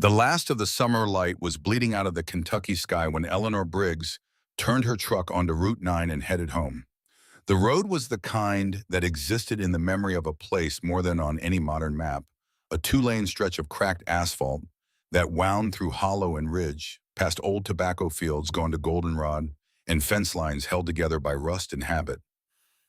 The last of the summer light was bleeding out of the Kentucky sky when Eleanor Briggs turned her truck onto Route 9 and headed home. The road was the kind that existed in the memory of a place more than on any modern map, a two-lane stretch of cracked asphalt that wound through hollow and ridge, past old tobacco fields going to goldenrod, and fence lines held together by rust and habit.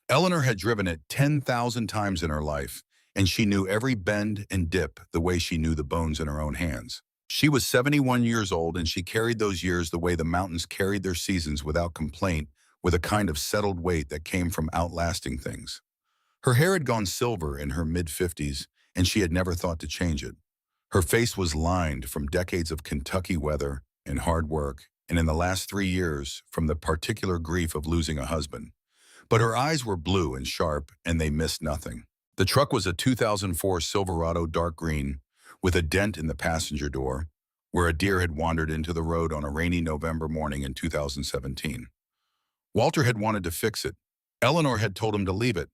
Eleanor had driven it 10,000 times in her life, and she knew every bend and dip the way she knew the bones in her own hands. She was 71 years old, and she carried those years the way the mountains carried their seasons without complaint, with a kind of settled weight that came from outlasting things. Her hair had gone silver in her mid-50s, and she had never thought to change it. Her face was lined from decades of Kentucky weather and hard work, and in the last 3 years, from the particular grief of losing a husband. But her eyes were blue and sharp, and they missed nothing. The truck was a 2004 Silverado dark green, with a dent in the passenger door, where a deer had wandered into the road on a rainy November morning in 2017. Walter had wanted to fix it. Eleanor had told him to leave it.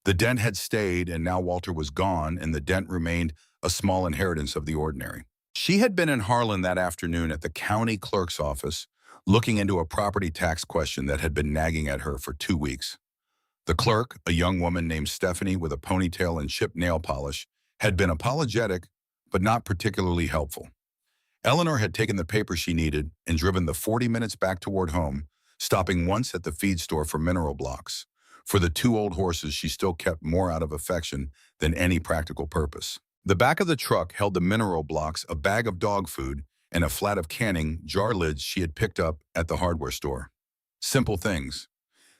The dent had stayed, and now Walter was gone, and the dent remained a small inheritance of the ordinary. She had been in Harlan that afternoon at the county clerk's office, looking into a property tax question that had been nagging at her for 2 weeks. The clerk, a young woman named Stephanie with a ponytail and chipped nail polish, had been apologetic, but not particularly helpful. Eleanor had taken the paper she needed and driven the 40 minutes back toward home, stopping once at the feed store for mineral blocks. For the two old horses she still kept more out of affection than any practical purpose. The back of the truck held the mineral blocks, a bag of dog food, and a flat of canning jar lids she had picked up at the hardware store. Simple things.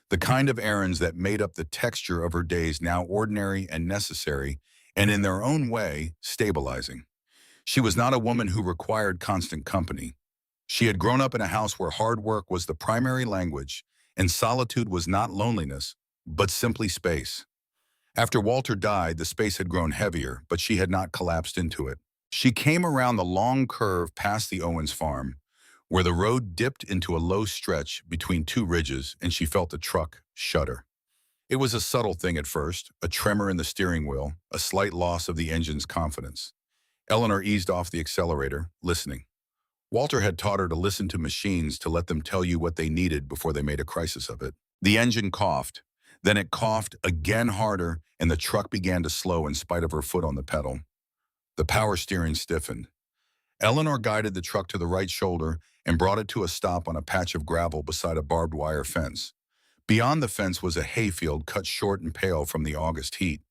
The kind of errands that made up the texture of her days, now ordinary and necessary, and in their own way, stabilizing. She was not a woman who required constant company. She had grown up in a house where hard work was the primary language, and solitude was not loneliness, but simply space. After Walter died, the space had grown heavier, but she had not collapsed into it. She came around the long curve past the Owens farm, where the road dipped into a low stretch between two ridges, and she felt the truck shudder. It was a subtle thing at first, a tremor in the steering wheel, a slight loss of the engine's confidence. Eleanor eased off the accelerator, listening. Walter had taught her to listen to machines, to let them tell you what they needed before they made a crisis of it. The engine coughed. Then it coughed again harder, and the truck began to slow in spite of her foot on the pedal. The power steering stiffened. Eleanor guided the truck to the right shoulder and brought it to a stop on a patch of gravel beside a barbed wire fence. Beyond the fence was a hayfield cut short and pale from the August heat.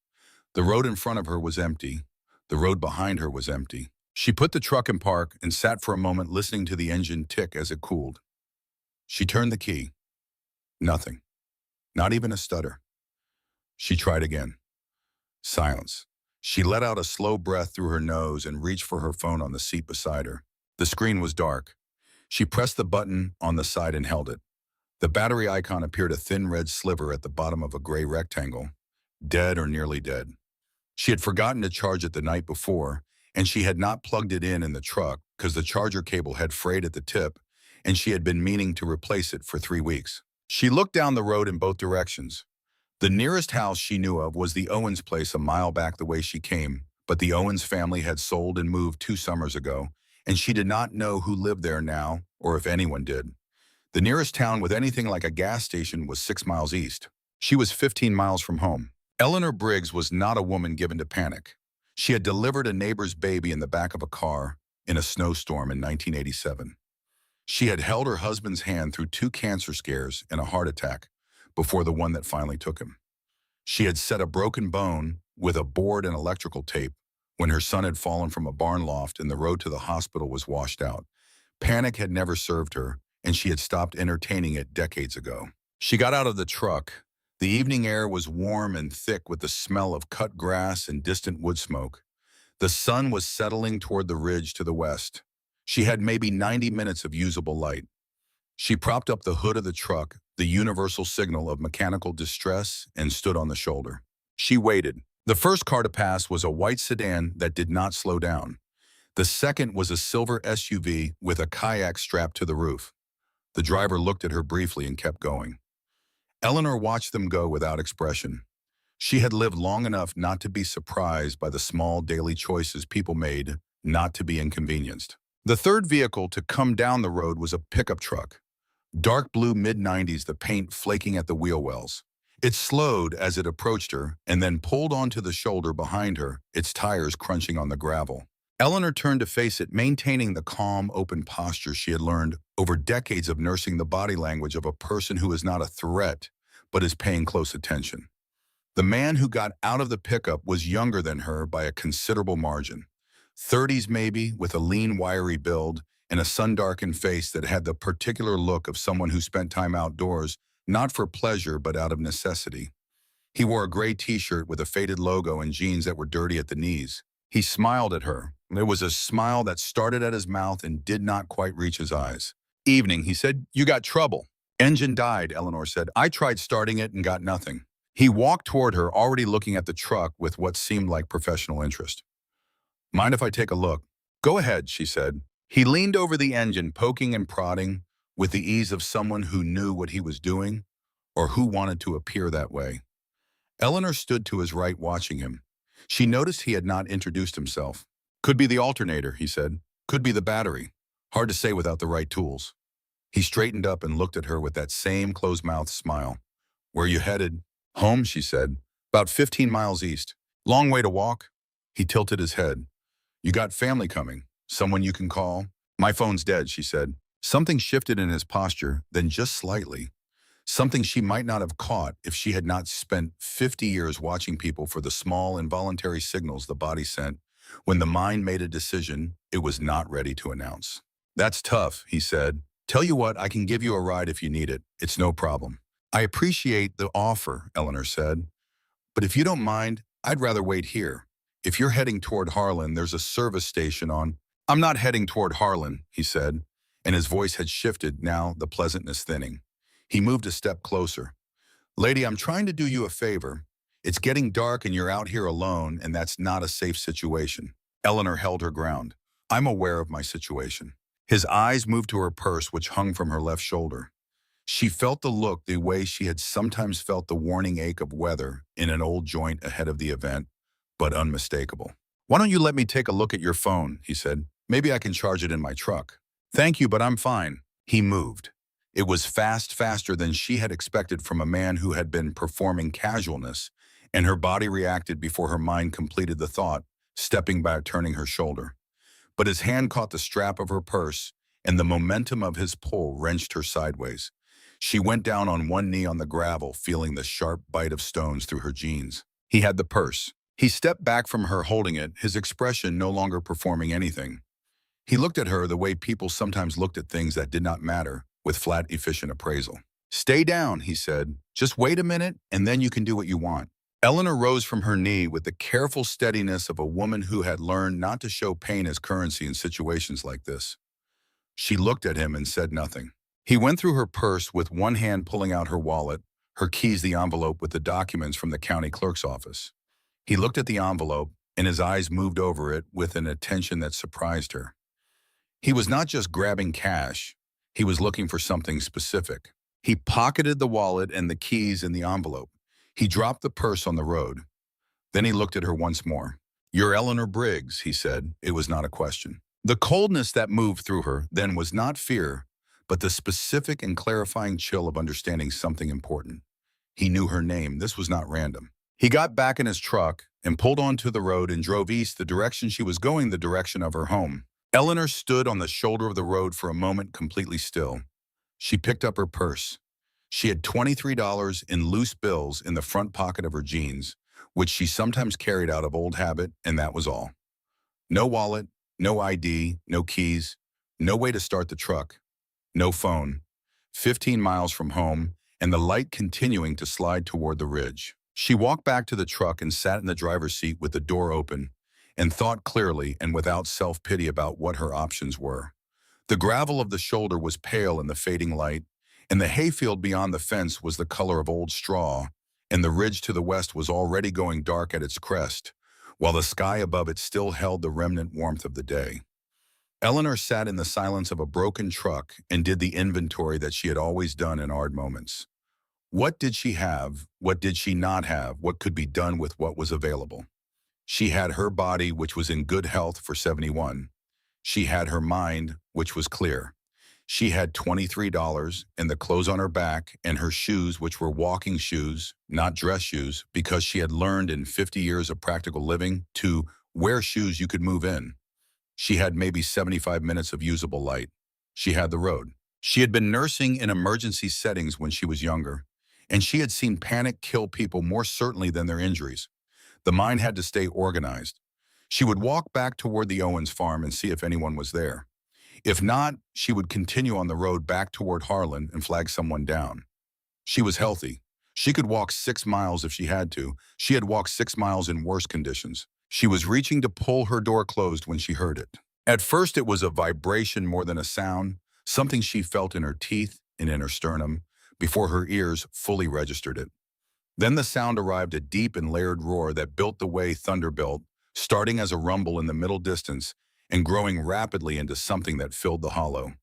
The road in front of her was empty. The road behind her was empty. She put the truck in park and sat for a moment listening to the engine tick as it cooled. She turned the key. Nothing. Not even a stutter. She tried again. Silence. She let out a slow breath through her nose and reached for her phone on the seat beside her. The screen was dark. She pressed the button on the side and held it. The battery icon appeared, a thin red sliver at the bottom of a gray rectangle. Dead or nearly dead. She had forgotten to charge it the night before, and she had not plugged it in the truck because the charger cable had frayed at the tip, and she had been meaning to replace it for 3 weeks. She looked down the road in both directions. The nearest house she knew of was the Owens place, a mile back the way she came, but the Owens family had sold and moved 2 summers ago, and she did not know who lived there now, or if anyone did. The nearest town with anything like a gas station was 6 miles east. She was 15 miles from home. Eleanor Briggs was not a woman given to panic. She had delivered a neighbor's baby in the back of a car in a snowstorm in 1987. She had held her husband's hand through 2 cancer scares and a heart attack before the one that finally took him. She had set a broken bone with a board and electrical tape when her son had fallen from a barn loft and the road to the hospital was washed out. Panic had never served her, and she had stopped entertaining it decades ago. She got out of the truck. The evening air was warm and thick with the smell of cut grass and distant wood smoke. The sun was settling toward the ridge to the west. She had maybe 90 minutes of usable light. She propped up the hood of the truck, the universal signal of mechanical distress, and stood on the shoulder. She waited. The first car to pass was a white sedan that did not slow down. The second was a silver SUV with a kayak strapped to the roof. The driver looked at her briefly and kept going. Eleanor watched them go without expression. She had lived long enough not to be surprised by the small daily choices people made, not to be inconvenienced. The third vehicle to come down the road was a pickup truck. Dark blue mid-90s, the paint flaking at the wheel wells. It slowed as it approached her and then pulled onto the shoulder behind her, its tires crunching on the gravel. Eleanor turned to face it, maintaining the calm, open posture she had learned over decades of nursing the body language of a person who is not a threat, but is paying close attention. The man who got out of the pickup was younger than her by a considerable margin. 30s maybe, with a lean, wiry build and a sun-darkened face that had the particular look of someone who spent time outdoors, not for pleasure but out of necessity. He wore a gray t-shirt with a faded logo and jeans that were dirty at the knees. He smiled at her. There was a smile that started at his mouth and did not quite reach his eyes. "Evening," he said. "You got trouble." "Engine died," Eleanor said. "I tried starting it and got nothing." He walked toward her, already looking at the truck with what seemed like professional interest. "Mind if I take a look?" "Go ahead," she said. He leaned over the engine, poking and prodding, with the ease of someone who knew what he was doing, or who wanted to appear that way. Eleanor stood to his right, watching him. She noticed he had not introduced himself. "Could be the alternator," he said. "Could be the battery. Hard to say without the right tools." He straightened up and looked at her with that same closed-mouthed smile. "Where you headed?" "Home," she said. "About 15 miles east." "Long way to walk?" He tilted his head. "You got family coming? Someone you can call?" "My phone's dead," she said. Something shifted in his posture, then just slightly. Something she might not have caught if she had not spent 50 years watching people for the small, involuntary signals the body sent when the mind made a decision it was not ready to announce. "That's tough," he said. "Tell you what, I can give you a ride if you need it. It's no problem." "I appreciate the offer," Eleanor said. "But if you don't mind, I'd rather wait here. If you're heading toward Harlan, there's a service station on—" "I'm not heading toward Harlan," he said, and his voice had shifted, now the pleasantness thinning. He moved a step closer. "Lady, I'm trying to do you a favor. It's getting dark and you're out here alone, and that's not a safe situation." Eleanor held her ground. "I'm aware of my situation." His eyes moved to her purse, which hung from her left shoulder. She felt the look the way she had sometimes felt the warning ache of weather in an old joint ahead of the event, but unmistakable. "Why don't you let me take a look at your phone?" he said. "Maybe I can charge it in my truck." "Thank you, but I'm fine." He moved. It was fast, faster than she had expected from a man who had been performing casualness, and her body reacted before her mind completed the thought, stepping back, turning her shoulder. But his hand caught the strap of her purse, and the momentum of his pull wrenched her sideways. She went down on one knee on the gravel, feeling the sharp bite of stones through her jeans. He had the purse. He stepped back from her, holding it, his expression no longer performing anything. He looked at her the way people sometimes looked at things that did not matter, with flat, efficient appraisal. "Stay down," he said. "Just wait a minute, and then you can do what you want." Eleanor rose from her knee with the careful steadiness of a woman who had learned not to show pain as currency in situations like this. She looked at him and said nothing. He went through her purse with one hand, pulling out her wallet, her keys, the envelope with the documents from the county clerk's office. He looked at the envelope, and his eyes moved over it with an attention that surprised her. He was not just grabbing cash. He was looking for something specific. He pocketed the wallet and the keys in the envelope. He dropped the purse on the road. Then he looked at her once more. "You're Eleanor Briggs," he said. It was not a question. The coldness that moved through her then was not fear, but the specific and clarifying chill of understanding something important. He knew her name. This was not random. He got back in his truck and pulled onto the road and drove east, the direction she was going, the direction of her home. Eleanor stood on the shoulder of the road for a moment, completely still. She picked up her purse. She had $23 in loose bills in the front pocket of her jeans, which she sometimes carried out of old habit, and that was all. No wallet, no ID, no keys, no way to start the truck, no phone. 15 miles from home, and the light continuing to slide toward the ridge. She walked back to the truck and sat in the driver's seat with the door open, and thought clearly and without self-pity about what her options were. The gravel of the shoulder was pale in the fading light, and the hayfield beyond the fence was the color of old straw, and the ridge to the west was already going dark at its crest, while the sky above it still held the remnant warmth of the day. Eleanor sat in the silence of a broken truck and did the inventory that she had always done in hard moments. What did she have? What did she not have? What could be done with what was available? She had her body, which was in good health for 71. She had her mind, which was clear. She had $23 and the clothes on her back and her shoes, which were walking shoes, not dress shoes, because she had learned in 50 years of practical living to wear shoes you could move in. She had maybe 75 minutes of usable light. She had the road. She had been nursing in emergency settings when she was younger, and she had seen panic kill people more certainly than their injuries. The mind had to stay organized. She would walk back toward the Owens farm and see if anyone was there. If not, she would continue on the road back toward Harlan and flag someone down. She was healthy. She could walk 6 miles if she had to. She had walked 6 miles in worse conditions. She was reaching to pull her door closed when she heard it. At first, it was a vibration more than a sound, something she felt in her teeth and in her sternum, before her ears fully registered it. Then the sound arrived, a deep and layered roar that built the way thunder built, starting as a rumble in the middle distance and growing rapidly into something that filled the hollow.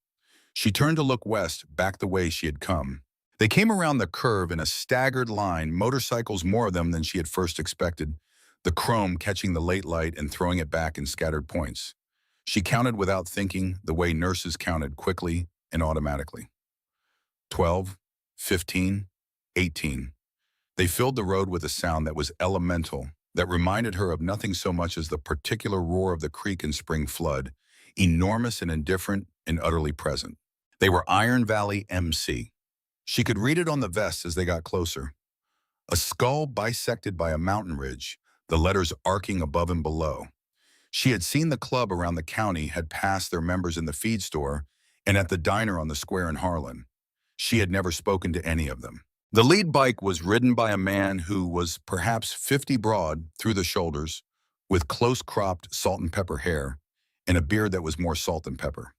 She turned to look west, back the way she had come. They came around the curve in a staggered line, motorcycles, more of them than she had first expected, the chrome catching the late light and throwing it back in scattered points. She counted without thinking, the way nurses counted, quickly and automatically. 12, 15, 18. They filled the road with a sound that was elemental, that reminded her of nothing so much as the particular roar of the creek in spring flood, enormous and indifferent and utterly present. They were Iron Valley MC. She could read it on the vests as they got closer. A skull bisected by a mountain ridge, the letters arcing above and below. She had seen the club around the county, had passed their members in the feed store and at the diner on the square in Harlan. She had never spoken to any of them. The lead bike was ridden by a man who was perhaps 50 broad through the shoulders, with close-cropped salt and pepper hair and a beard that was more salt than pepper.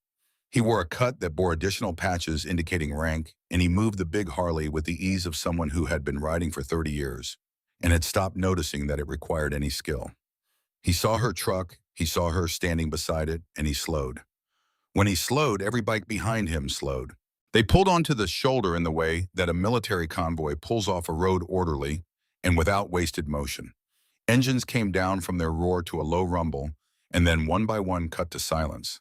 He wore a cut that bore additional patches indicating rank, and he moved the big Harley with the ease of someone who had been riding for 30 years and had stopped noticing that it required any skill. He saw her truck, he saw her standing beside it, and he slowed. When he slowed, every bike behind him slowed. They pulled onto the shoulder in the way that a military convoy pulls off a road orderly and without wasted motion. Engines came down from their roar to a low rumble, and then one by one cut to silence.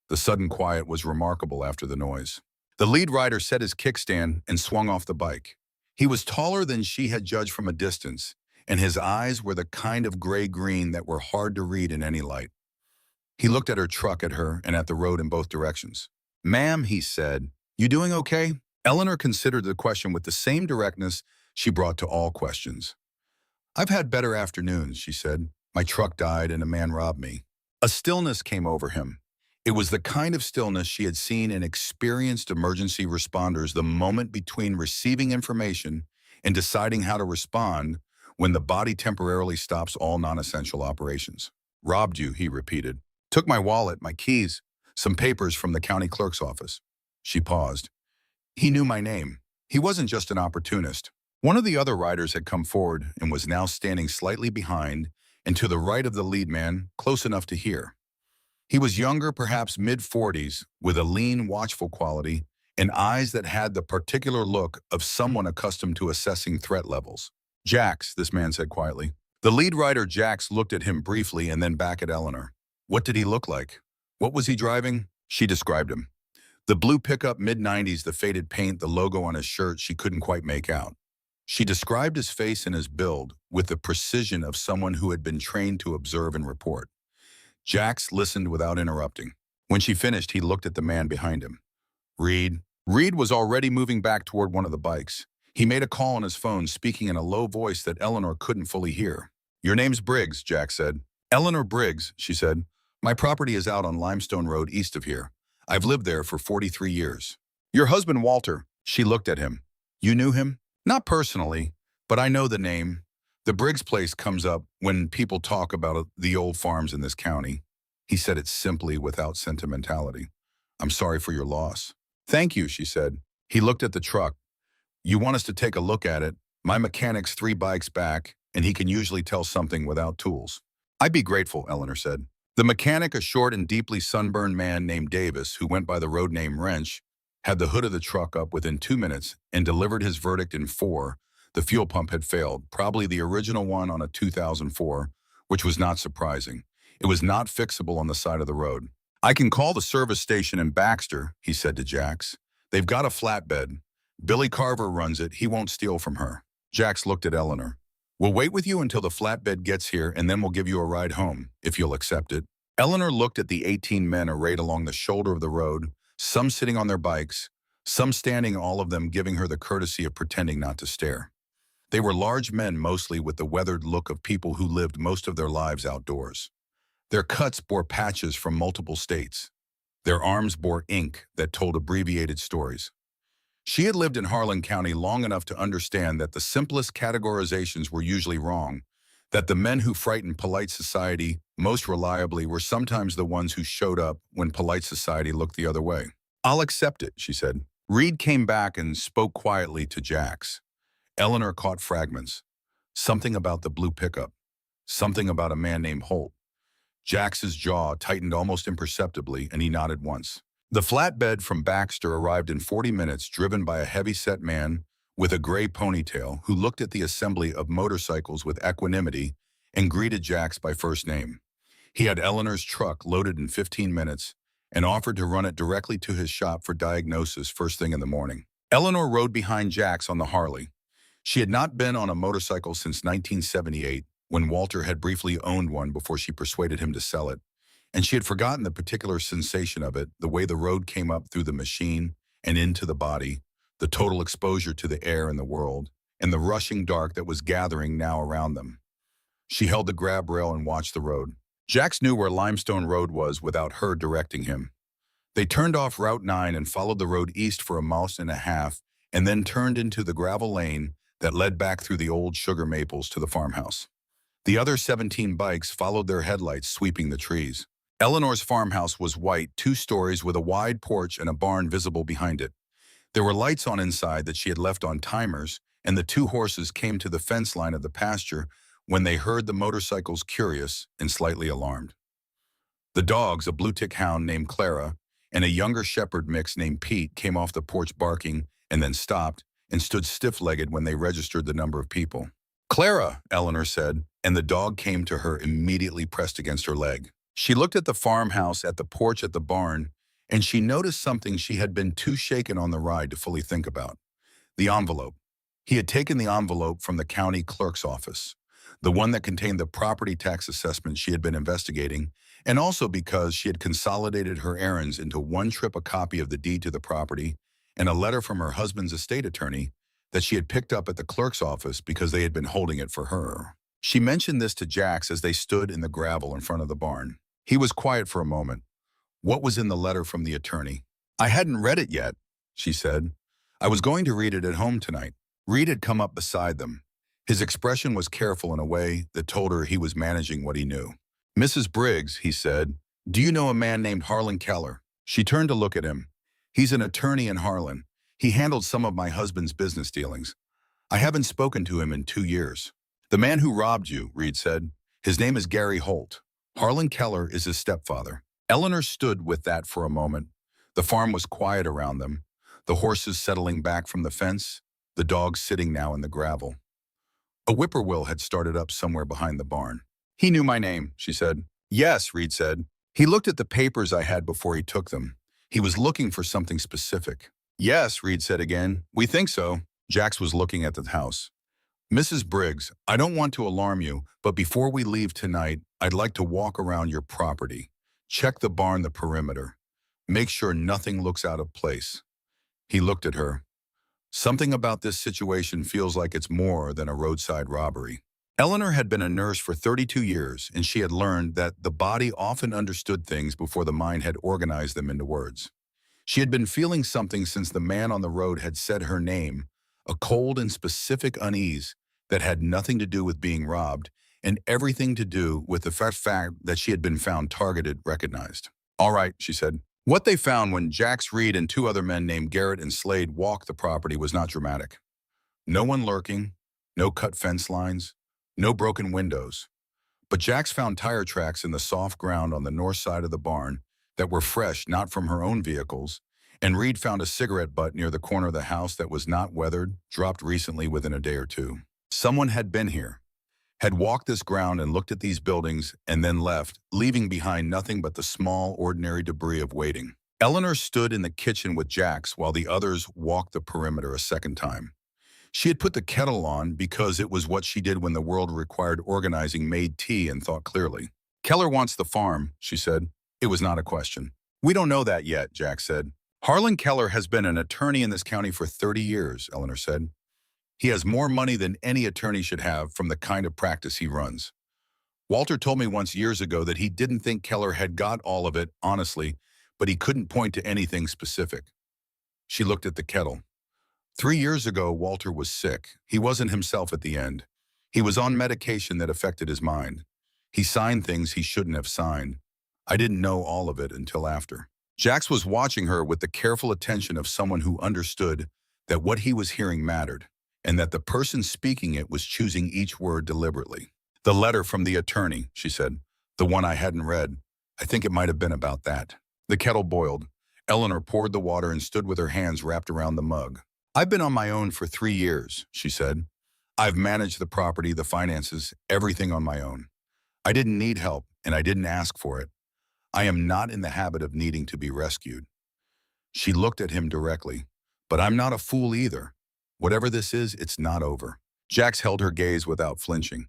The sudden quiet was remarkable after the noise. The lead rider set his kickstand and swung off the bike. He was taller than she had judged from a distance, and his eyes were the kind of gray-green that were hard to read in any light. He looked at her truck, at her, and at the road in both directions. "Ma'am," he said, "you doing okay?" Eleanor considered the question with the same directness she brought to all questions. "I've had better afternoons," she said. "My truck died and a man robbed me." A stillness came over him. It was the kind of stillness she had seen in experienced emergency responders the moment between receiving information and deciding how to respond, when the body temporarily stops all non-essential operations. "Robbed you," he repeated. "Took my wallet, my keys, some papers from the county clerk's office." She paused. He knew my name. He wasn't just an opportunist. One of the other riders had come forward and was now standing slightly behind and to the right of the lead man, close enough to hear. He was younger, perhaps mid-40s, with a lean, watchful quality and eyes that had the particular look of someone accustomed to assessing threat levels. "Jax," this man said quietly. The lead rider, Jax, looked at him briefly and then back at Eleanor. What did he look like? What was he driving? She described him. The blue pickup, mid-90s, the faded paint, the logo on his shirt she couldn't quite make out. She described his face and his build with the precision of someone who had been trained to observe and report. Jax listened without interrupting. When she finished, he looked at the man behind him. Reed. Reed was already moving back toward one of the bikes. He made a call on his phone, speaking in a low voice that Eleanor couldn't fully hear. "Your name's Briggs," Jax said. "Eleanor Briggs," she said. "My property is out on Limestone Road east of here. I've lived there for 43 years. Your husband, Walter." She looked at him. "You knew him?" "Not personally, but I know the name. The Briggs place comes up when people talk about the old farms in this county." He said it simply, without sentimentality. "I'm sorry for your loss." "Thank you," she said. He looked at the truck. "You want us to take a look at it? My mechanic's 3 bikes back, and he can usually tell something without tools." "I'd be grateful," Eleanor said. The mechanic, a short and deeply sunburned man named Davis, who went by the road name Wrench, had the hood of the truck up within 2 minutes and delivered his verdict in 4. The fuel pump had failed, probably the original one on a 2004, which was not surprising. It was not fixable on the side of the road. I can call the service station in Baxter, he said to Jax. They've got a flatbed. Billy Carver runs it. He won't steal from her. Jax looked at Eleanor. We'll wait with you until the flatbed gets here, and then we'll give you a ride home, if you'll accept it. Eleanor looked at the 18 men arrayed along the shoulder of the road, some sitting on their bikes, some standing, all of them giving her the courtesy of pretending not to stare. They were large men, mostly with the weathered look of people who lived most of their lives outdoors. Their cuts bore patches from multiple states. Their arms bore ink that told abbreviated stories. She had lived in Harlan County long enough to understand that the simplest categorizations were usually wrong, that the men who frightened polite society most reliably were sometimes the ones who showed up when polite society looked the other way. I'll accept it, she said. Reed came back and spoke quietly to Jax. Eleanor caught fragments. Something about the blue pickup. Something about a man named Holt. Jax's jaw tightened almost imperceptibly, and he nodded once. The flatbed from Baxter arrived in 40 minutes, driven by a heavy-set man with a gray ponytail who looked at the assembly of motorcycles with equanimity and greeted Jax by first name. He had Eleanor's truck loaded in 15 minutes and offered to run it directly to his shop for diagnosis first thing in the morning. Eleanor rode behind Jax on the Harley. She had not been on a motorcycle since 1978, when Walter had briefly owned one before she persuaded him to sell it, and she had forgotten the particular sensation of it, the way the road came up through the machine and into the body, the total exposure to the air and the world, and the rushing dark that was gathering now around them. She held the grab rail and watched the road. Jax knew where Limestone Road was without her directing him. They turned off Route 9 and followed the road east for 1.5 miles, and then turned into the gravel lane that led back through the old sugar maples to the farmhouse. The other 17 bikes followed their headlights, sweeping the trees. Eleanor's farmhouse was white, 2 stories with a wide porch and a barn visible behind it. There were lights on inside that she had left on timers, and the 2 horses came to the fence line of the pasture when they heard the motorcycles, curious and slightly alarmed. The dogs, a blue tick hound named Clara and a younger shepherd mix named Pete, came off the porch barking and then stopped and stood stiff-legged when they registered the number of people. Clara, Eleanor said, and the dog came to her, immediately pressed against her leg. She looked at the farmhouse, at the porch, at the barn, and she noticed something she had been too shaken on the ride to fully think about. The envelope. He had taken the envelope from the county clerk's office, the one that contained the property tax assessment she had been investigating, and also because she had consolidated her errands into one trip, a copy of the deed to the property and a letter from her husband's estate attorney that she had picked up at the clerk's office because they had been holding it for her. She mentioned this to Jax as they stood in the gravel in front of the barn. He was quiet for a moment. What was in the letter from the attorney? I hadn't read it yet, she said. I was going to read it at home tonight. Reed had come up beside them. His expression was careful in a way that told her he was managing what he knew. Mrs. Briggs, he said, do you know a man named Harlan Keller? She turned to look at him. He's an attorney in Harlan. He handled some of my husband's business dealings. I haven't spoken to him in 2 years. The man who robbed you, Reed said. His name is Gary Holt. Harlan Keller is his stepfather. Eleanor stood with that for a moment. The farm was quiet around them, the horses settling back from the fence, the dogs sitting now in the gravel. A whippoorwill had started up somewhere behind the barn. He knew my name, she said. Yes, Reed said. He looked at the papers I had before he took them. He was looking for something specific. Yes, Reed said again. We think so. Jax was looking at the house. Mrs. Briggs, I don't want to alarm you, but before we leave tonight, I'd like to walk around your property. Check the barn, the perimeter. Make sure nothing looks out of place. He looked at her. Something about this situation feels like it's more than a roadside robbery. Eleanor had been a nurse for 32 years, and she had learned that the body often understood things before the mind had organized them into words. She had been feeling something since the man on the road had said her name, a cold and specific unease that had nothing to do with being robbed and everything to do with the fact that she had been found targeted, recognized. All right, she said. What they found when Jax Reed and 2 other men named Garrett and Slade walked the property was not dramatic. No one lurking, no cut fence lines, no broken windows. But Jax found tire tracks in the soft ground on the north side of the barn that were fresh, not from her own vehicles, and Reed found a cigarette butt near the corner of the house that was not weathered, dropped recently within a day or two. Someone had been here. had walked this ground and looked at these buildings and then left, leaving behind nothing but the small, ordinary debris of waiting. Eleanor stood in the kitchen with Jax while the others walked the perimeter a second time. She had put the kettle on because it was what she did when the world required organizing, made tea, and thought clearly. Keller wants the farm, she said. It was not a question. We don't know that yet, Jax said. Harlan Keller has been an attorney in this county for 30 years, Eleanor said. He has more money than any attorney should have from the kind of practice he runs. Walter told me once years ago that he didn't think Keller had got all of it, honestly, but he couldn't point to anything specific. She looked at the kettle. 3 years ago, Walter was sick. He wasn't himself at the end. He was on medication that affected his mind. He signed things he shouldn't have signed. I didn't know all of it until after. Jax was watching her with the careful attention of someone who understood that what he was hearing mattered, and that the person speaking it was choosing each word deliberately. The letter from the attorney, she said. The one I hadn't read. I think it might have been about that. The kettle boiled. Eleanor poured the water and stood with her hands wrapped around the mug. I've been on my own for 3 years, she said. I've managed the property, the finances, everything on my own. I didn't need help, and I didn't ask for it. I am not in the habit of needing to be rescued. She looked at him directly. But I'm not a fool either. Whatever this is, it's not over. Jax held her gaze without flinching.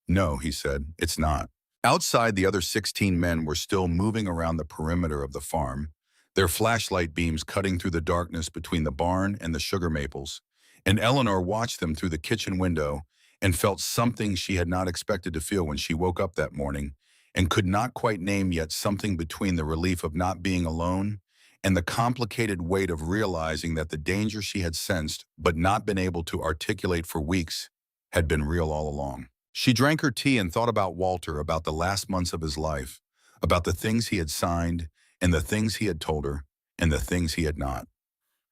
No, he said, it's not. Outside, the other 16 men were still moving around the perimeter of the farm, their flashlight beams cutting through the darkness between the barn and the sugar maples, and Eleanor watched them through the kitchen window and felt something she had not expected to feel when she woke up that morning and could not quite name yet, something between the relief of not being alone and the complicated weight of realizing that the danger she had sensed but not been able to articulate for weeks had been real all along. She drank her tea and thought about Walter, about the last months of his life, about the things he had signed and the things he had told her and the things he had not.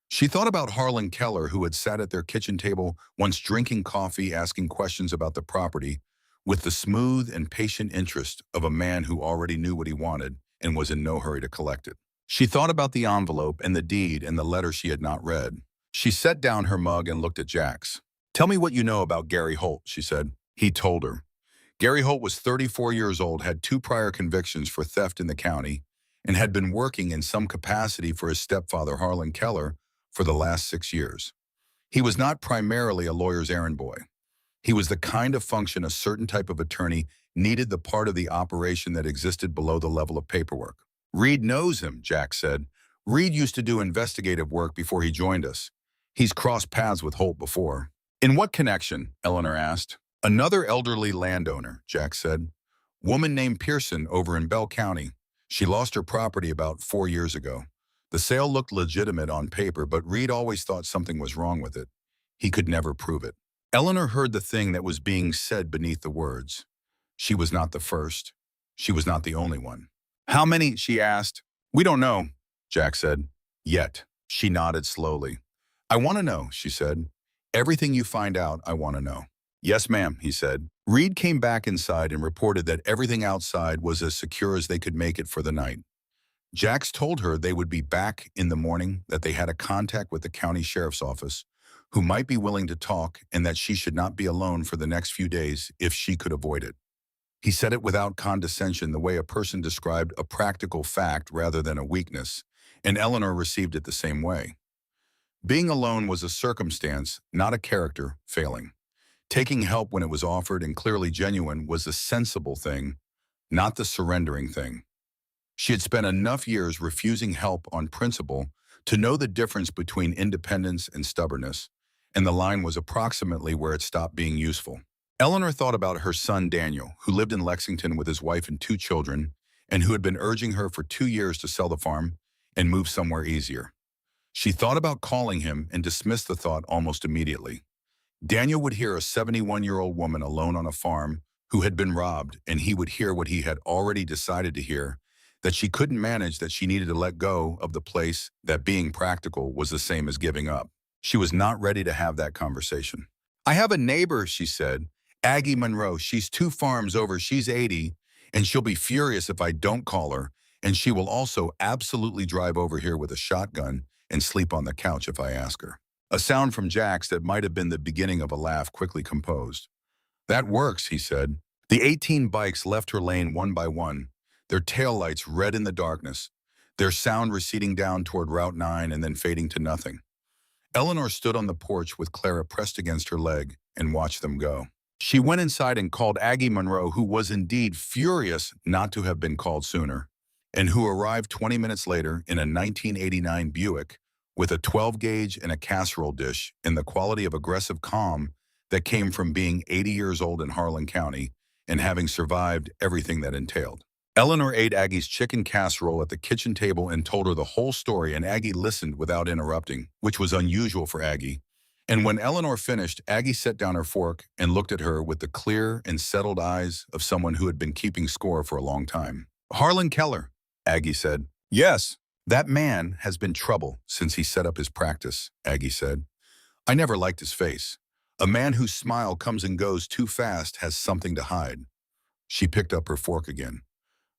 She thought about Harlan Keller, who had sat at their kitchen table once drinking coffee, asking questions about the property, with the smooth and patient interest of a man who already knew what he wanted and was in no hurry to collect it. She thought about the envelope and the deed and the letter she had not read. She set down her mug and looked at Jax. Tell me what you know about Gary Holt, she said. He told her. Gary Holt was 34 years old, had 2 prior convictions for theft in the county, and had been working in some capacity for his stepfather, Harlan Keller, for the last 6 years. He was not primarily a lawyer's errand boy. He was the kind of function a certain type of attorney needed, the part of the operation that existed below the level of paperwork. Reed knows him, Jax said. Reed used to do investigative work before he joined us. He's crossed paths with Holt before. In what connection? Eleanor asked. Another elderly landowner, Jax said. Woman named Pearson over in Bell County. She lost her property about 4 years ago. The sale looked legitimate on paper, but Reed always thought something was wrong with it. He could never prove it. Eleanor heard the thing that was being said beneath the words. She was not the first. She was not the only one. How many? She asked. We don't know, Jax said. Yet. She nodded slowly. I want to know, she said. Everything you find out, I want to know. Yes, ma'am, he said. Reed came back inside and reported that everything outside was as secure as they could make it for the night. Jax told her they would be back in the morning, that they had a contact with the county sheriff's office who might be willing to talk, and that she should not be alone for the next few days if she could avoid it. He said it without condescension, the way a person described a practical fact rather than a weakness, and Eleanor received it the same way. Being alone was a circumstance, not a character failing. Taking help when it was offered and clearly genuine was a sensible thing, not the surrendering thing. She had spent enough years refusing help on principle to know the difference between independence and stubbornness, and the line was approximately where it stopped being useful. Eleanor thought about her son Daniel, who lived in Lexington with his wife and 2 children, and who had been urging her for 2 years to sell the farm and move somewhere easier. She thought about calling him and dismissed the thought almost immediately. Daniel would hear a 71-year-old woman alone on a farm who had been robbed, and he would hear what he had already decided to hear, that she couldn't manage, that she needed to let go of the place, that being practical was the same as giving up. She was not ready to have that conversation. I have a neighbor, she said, Aggie Monroe. She's 2 farms over. She's 80, and she'll be furious if I don't call her, and she will also absolutely drive over here with a shotgun and sleep on the couch if I ask her. A sound from Jax that might have been the beginning of a laugh quickly composed. That works, he said. The 18 bikes left her lane one by one, their taillights red in the darkness, their sound receding down toward Route 9 and then fading to nothing. Eleanor stood on the porch with Clara pressed against her leg and watched them go. She went inside and called Aggie Monroe, who was indeed furious not to have been called sooner, and who arrived 20 minutes later in a 1989 Buick with a 12-gauge and a casserole dish in the quality of aggressive calm that came from being 80 years old in Harlan County and having survived everything that entailed. Eleanor ate Aggie's chicken casserole at the kitchen table and told her the whole story, and Aggie listened without interrupting, which was unusual for Aggie. And when Eleanor finished, Aggie set down her fork and looked at her with the clear and settled eyes of someone who had been keeping score for a long time. Harlan Keller, Aggie said. Yes, that man has been trouble since he set up his practice, Aggie said. I never liked his face. A man whose smile comes and goes too fast has something to hide. She picked up her fork again.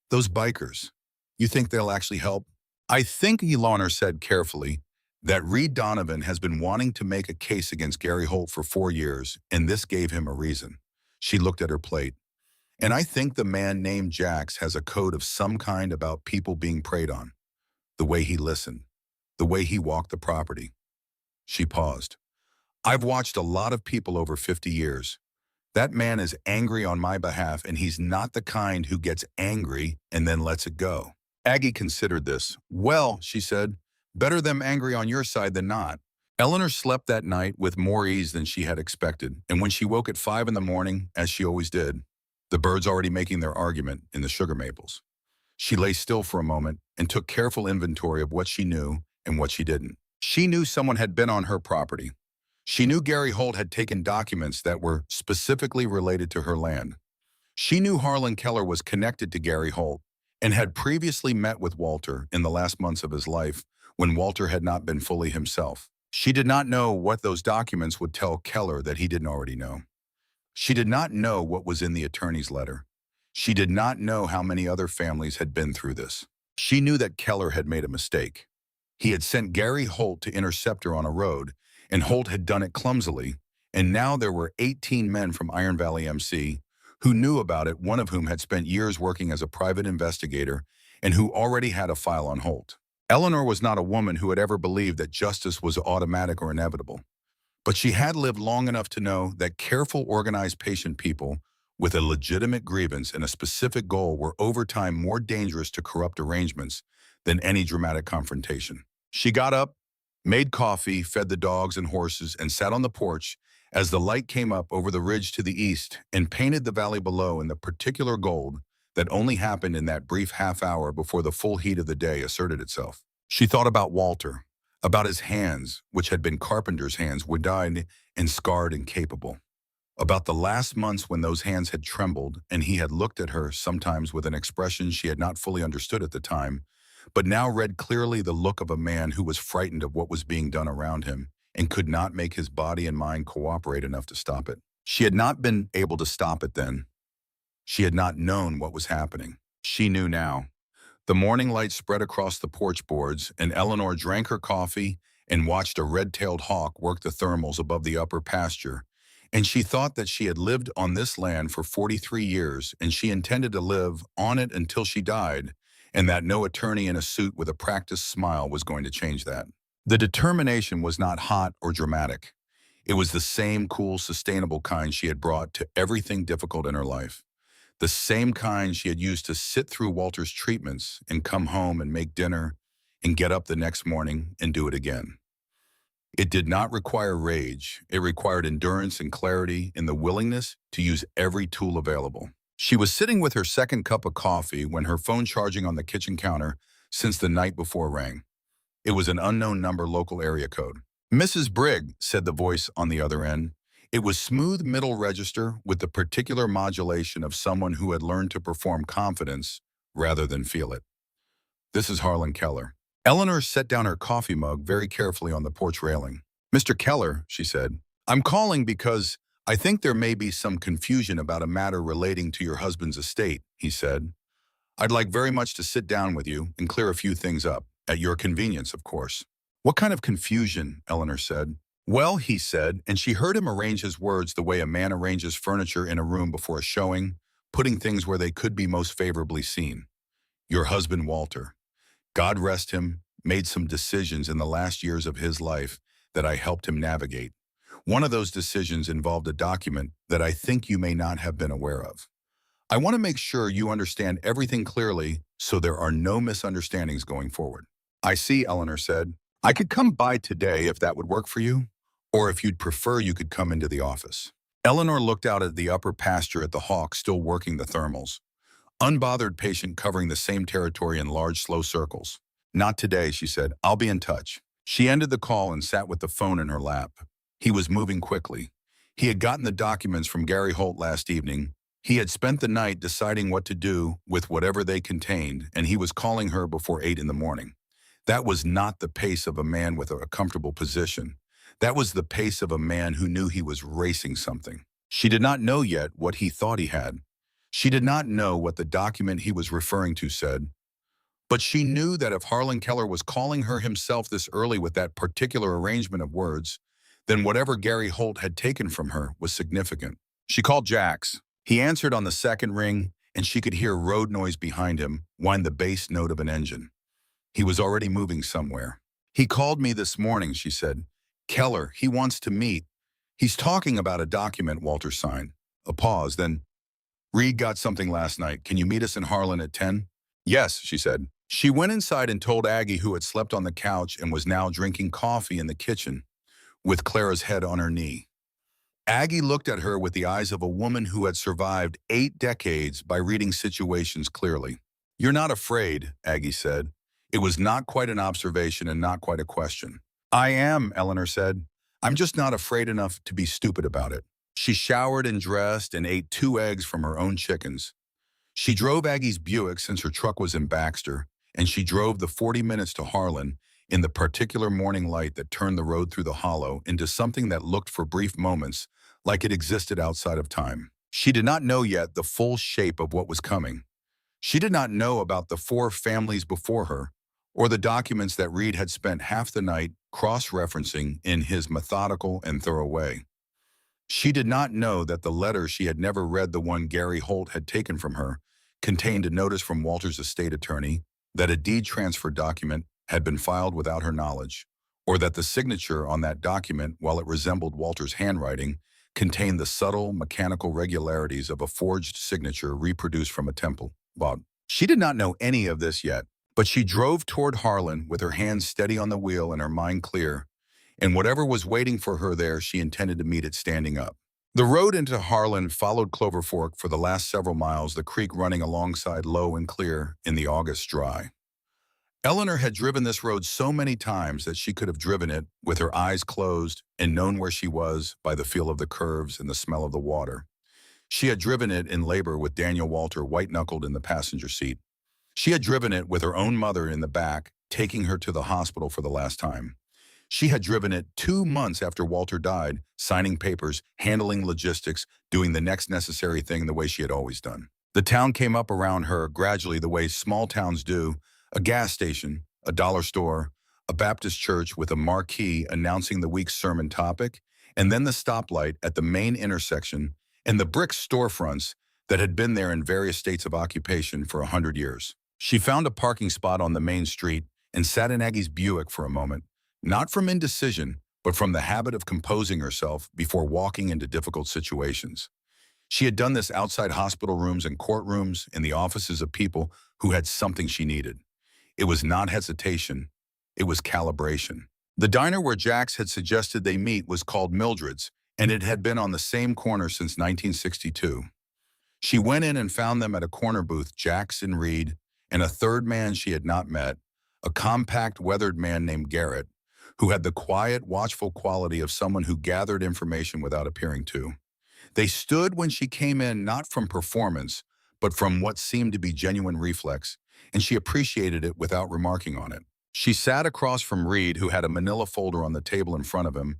Those bikers, you think they'll actually help? I think, Eleanor said carefully, that Reed Donovan has been wanting to make a case against Gary Holt for 4 years, and this gave him a reason. She looked at her plate. And I think the man named Jax has a code of some kind about people being preyed on. The way he listened, the way he walked the property. She paused. I've watched a lot of people over 50 years. That man is angry on my behalf, and he's not the kind who gets angry and then lets it go. Aggie considered this. Well, she said, better them angry on your side than not. Eleanor slept that night with more ease than she had expected, and when she woke at 5 in the morning, as she always did, the birds already making their argument in the sugar maples. She lay still for a moment and took careful inventory of what she knew and what she didn't. She knew someone had been on her property. She knew Gary Holt had taken documents that were specifically related to her land. She knew Harlan Keller was connected to Gary Holt and had previously met with Walter in the last months of his life when Walter had not been fully himself. She did not know what those documents would tell Keller that he didn't already know. She did not know what was in the attorney's letter. She did not know how many other families had been through this. She knew that Keller had made a mistake. He had sent Gary Holt to intercept her on a road, and Holt had done it clumsily, and now there were 18 men from Iron Valley MC who knew about it, one of whom had spent years working as a private investigator and who already had a file on Holt. Eleanor was not a woman who had ever believed that justice was automatic or inevitable, but she had lived long enough to know that careful, organized, patient people with a legitimate grievance and a specific goal were over time more dangerous to corrupt arrangements than any dramatic confrontation. She got up, made coffee, fed the dogs and horses, and sat on the porch as the light came up over the ridge to the east and painted the valley below in the particular gold that only happened in that brief half hour before the full heat of the day asserted itself. She thought about Walter, about his hands, which had been carpenter's hands, wide-eyed and scarred and capable, about the last months when those hands had trembled and he had looked at her sometimes with an expression she had not fully understood at the time, but now read clearly the look of a man who was frightened of what was being done around him and could not make his body and mind cooperate enough to stop it. She had not been able to stop it then. She had not known what was happening. She knew now. The morning light spread across the porch boards, and Eleanor drank her coffee and watched a red-tailed hawk work the thermals above the upper pasture, and she thought that she had lived on this land for 43 years, and she intended to live on it until she died, and that no attorney in a suit with a practiced smile was going to change that. The determination was not hot or dramatic. It was the same cool, sustainable kind she had brought to everything difficult in her life. The same kind she had used to sit through Walter's treatments and come home and make dinner and get up the next morning and do it again. It did not require rage. It required endurance and clarity and the willingness to use every tool available. She was sitting with her second cup of coffee when her phone charging on the kitchen counter since the night before rang. It was an unknown number, local area code. Mrs. Brigg, said the voice on the other end. It was smooth middle register with the particular modulation of someone who had learned to perform confidence rather than feel it. This is Harlan Keller. Eleanor set down her coffee mug very carefully on the porch railing. Mr. Keller, she said, I'm calling because I think there may be some confusion about a matter relating to your husband's estate, he said. I'd like very much to sit down with you and clear a few things up, at your convenience, of course. What kind of confusion? Eleanor said. Well, he said, and she heard him arrange his words the way a man arranges furniture in a room before a showing, putting things where they could be most favorably seen. Your husband, Walter, God rest him, made some decisions in the last years of his life that I helped him navigate. One of those decisions involved a document that I think you may not have been aware of. I want to make sure you understand everything clearly so there are no misunderstandings going forward. I see, Eleanor said. I could come by today if that would work for you, or if you'd prefer you could come into the office. Eleanor looked out at the upper pasture at the hawk still working the thermals. Unbothered patient covering the same territory in large, slow circles. Not today, she said. I'll be in touch. She ended the call and sat with the phone in her lap. He was moving quickly. He had gotten the documents from Gary Holt last evening. He had spent the night deciding what to do with whatever they contained, and he was calling her before 8 in the morning. That was not the pace of a man with a comfortable position. That was the pace of a man who knew he was racing something. She did not know yet what he thought he had. She did not know what the document he was referring to said, but she knew that if Harlan Keller was calling her himself this early with that particular arrangement of words, then whatever Gary Holt had taken from her was significant. She called Jax. He answered on the second ring, and she could hear road noise behind him whine the bass note of an engine. He was already moving somewhere. He called me this morning, she said. Keller, he wants to meet. He's talking about a document Walter signed. A pause, then, Reed got something last night. Can you meet us in Harlan at 10? Yes, she said. She went inside and told Aggie, who had slept on the couch and was now drinking coffee in the kitchen, with Clara's head on her knee. Aggie looked at her with the eyes of a woman who had survived 8 decades by reading situations clearly. You're not afraid, Aggie said. It was not quite an observation and not quite a question. I am, Eleanor said. I'm just not afraid enough to be stupid about it. She showered and dressed and ate 2 eggs from her own chickens. She drove Aggie's Buick since her truck was in Baxter, and she drove the 40 minutes to Harlan in the particular morning light that turned the road through the hollow into something that looked for brief moments like it existed outside of time. She did not know yet the full shape of what was coming. She did not know about the 4 families before her, or the documents that Reed had spent half the night cross-referencing in his methodical and thorough way. She did not know that the letter she had never read, the one Gary Holt had taken from her, contained a notice from Walter's estate attorney that a deed transfer document had been filed without her knowledge, or that the signature on that document, while it resembled Walter's handwriting, contained the subtle mechanical regularities of a forged signature reproduced from a temple. Bob. She did not know any of this yet, but she drove toward Harlan with her hands steady on the wheel and her mind clear, and whatever was waiting for her there, she intended to meet it standing up. The road into Harlan followed Clover Fork for the last several miles, the creek running alongside low and clear in the August dry. Eleanor had driven this road so many times that she could have driven it with her eyes closed and known where she was by the feel of the curves and the smell of the water. She had driven it in labor with Daniel Walter white-knuckled in the passenger seat. She had driven it with her own mother in the back, taking her to the hospital for the last time. She had driven it 2 months after Walter died, signing papers, handling logistics, doing the next necessary thing the way she had always done. The town came up around her gradually the way small towns do: a gas station, a dollar store, a Baptist church with a marquee announcing the week's sermon topic, and then the stoplight at the main intersection and the brick storefronts that had been there in various states of occupation for 100 years. She found a parking spot on the main street and sat in Aggie's Buick for a moment, not from indecision, but from the habit of composing herself before walking into difficult situations. She had done this outside hospital rooms and courtrooms, in the offices of people who had something she needed. It was not hesitation, it was calibration. The diner where Jax had suggested they meet was called Mildred's, and it had been on the same corner since 1962. She went in and found them at a corner booth, Jax and Reed, and a third man she had not met, a compact, weathered man named Garrett, who had the quiet, watchful quality of someone who gathered information without appearing to. They stood when she came in not from performance, but from what seemed to be genuine reflex, and she appreciated it without remarking on it. She sat across from Reed, who had a manila folder on the table in front of him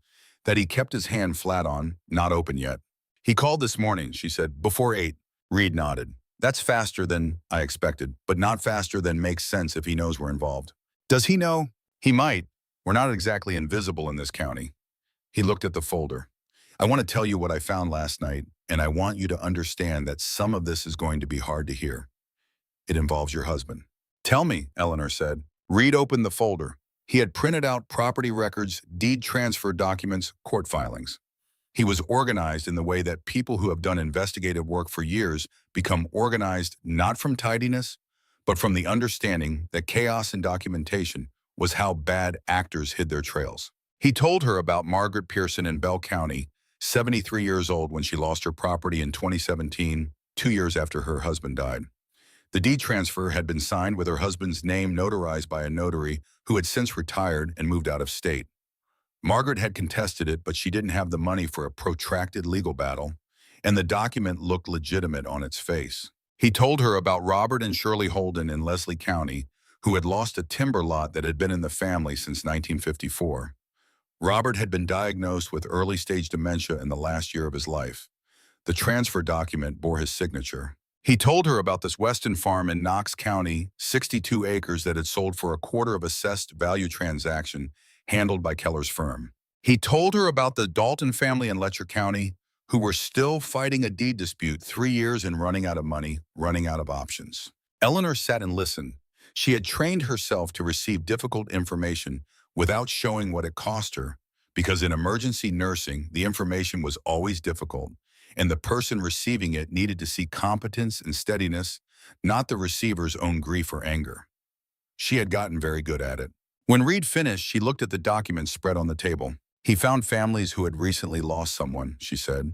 that he kept his hand flat on, not open yet. He called this morning, she said, before 8. Reed nodded. That's faster than I expected, but not faster than makes sense if he knows we're involved. Does he know? He might. We're not exactly invisible in this county. He looked at the folder. I want to tell you what I found last night, and I want you to understand that some of this is going to be hard to hear. It involves your husband. Tell me, Eleanor said. Reed opened the folder. He had printed out property records, deed transfer documents, court filings. He was organized in the way that people who have done investigative work for years become organized not from tidiness, but from the understanding that chaos in documentation was how bad actors hid their trails. He told her about Margaret Pearson in Bell County, 73 years old when she lost her property in 2017, 2 years after her husband died. The deed transfer had been signed with her husband's name notarized by a notary who had since retired and moved out of state. Margaret had contested it, but she didn't have the money for a protracted legal battle, and the document looked legitimate on its face. He told her about Robert and Shirley Holden in Leslie County, who had lost a timber lot that had been in the family since 1954. Robert had been diagnosed with early-stage dementia in the last year of his life. The transfer document bore his signature. He told her about this Weston farm in Knox County, 62 acres that had sold for a quarter of assessed value transaction handled by Keller's firm. He told her about the Dalton family in Letcher County, who were still fighting a deed dispute 3 years and running out of money, running out of options. Eleanor sat and listened. She had trained herself to receive difficult information without showing what it cost her, because in emergency nursing, the information was always difficult, and the person receiving it needed to see competence and steadiness, not the receiver's own grief or anger. She had gotten very good at it. When Reed finished, she looked at the documents spread on the table. He found families who had recently lost someone, she said.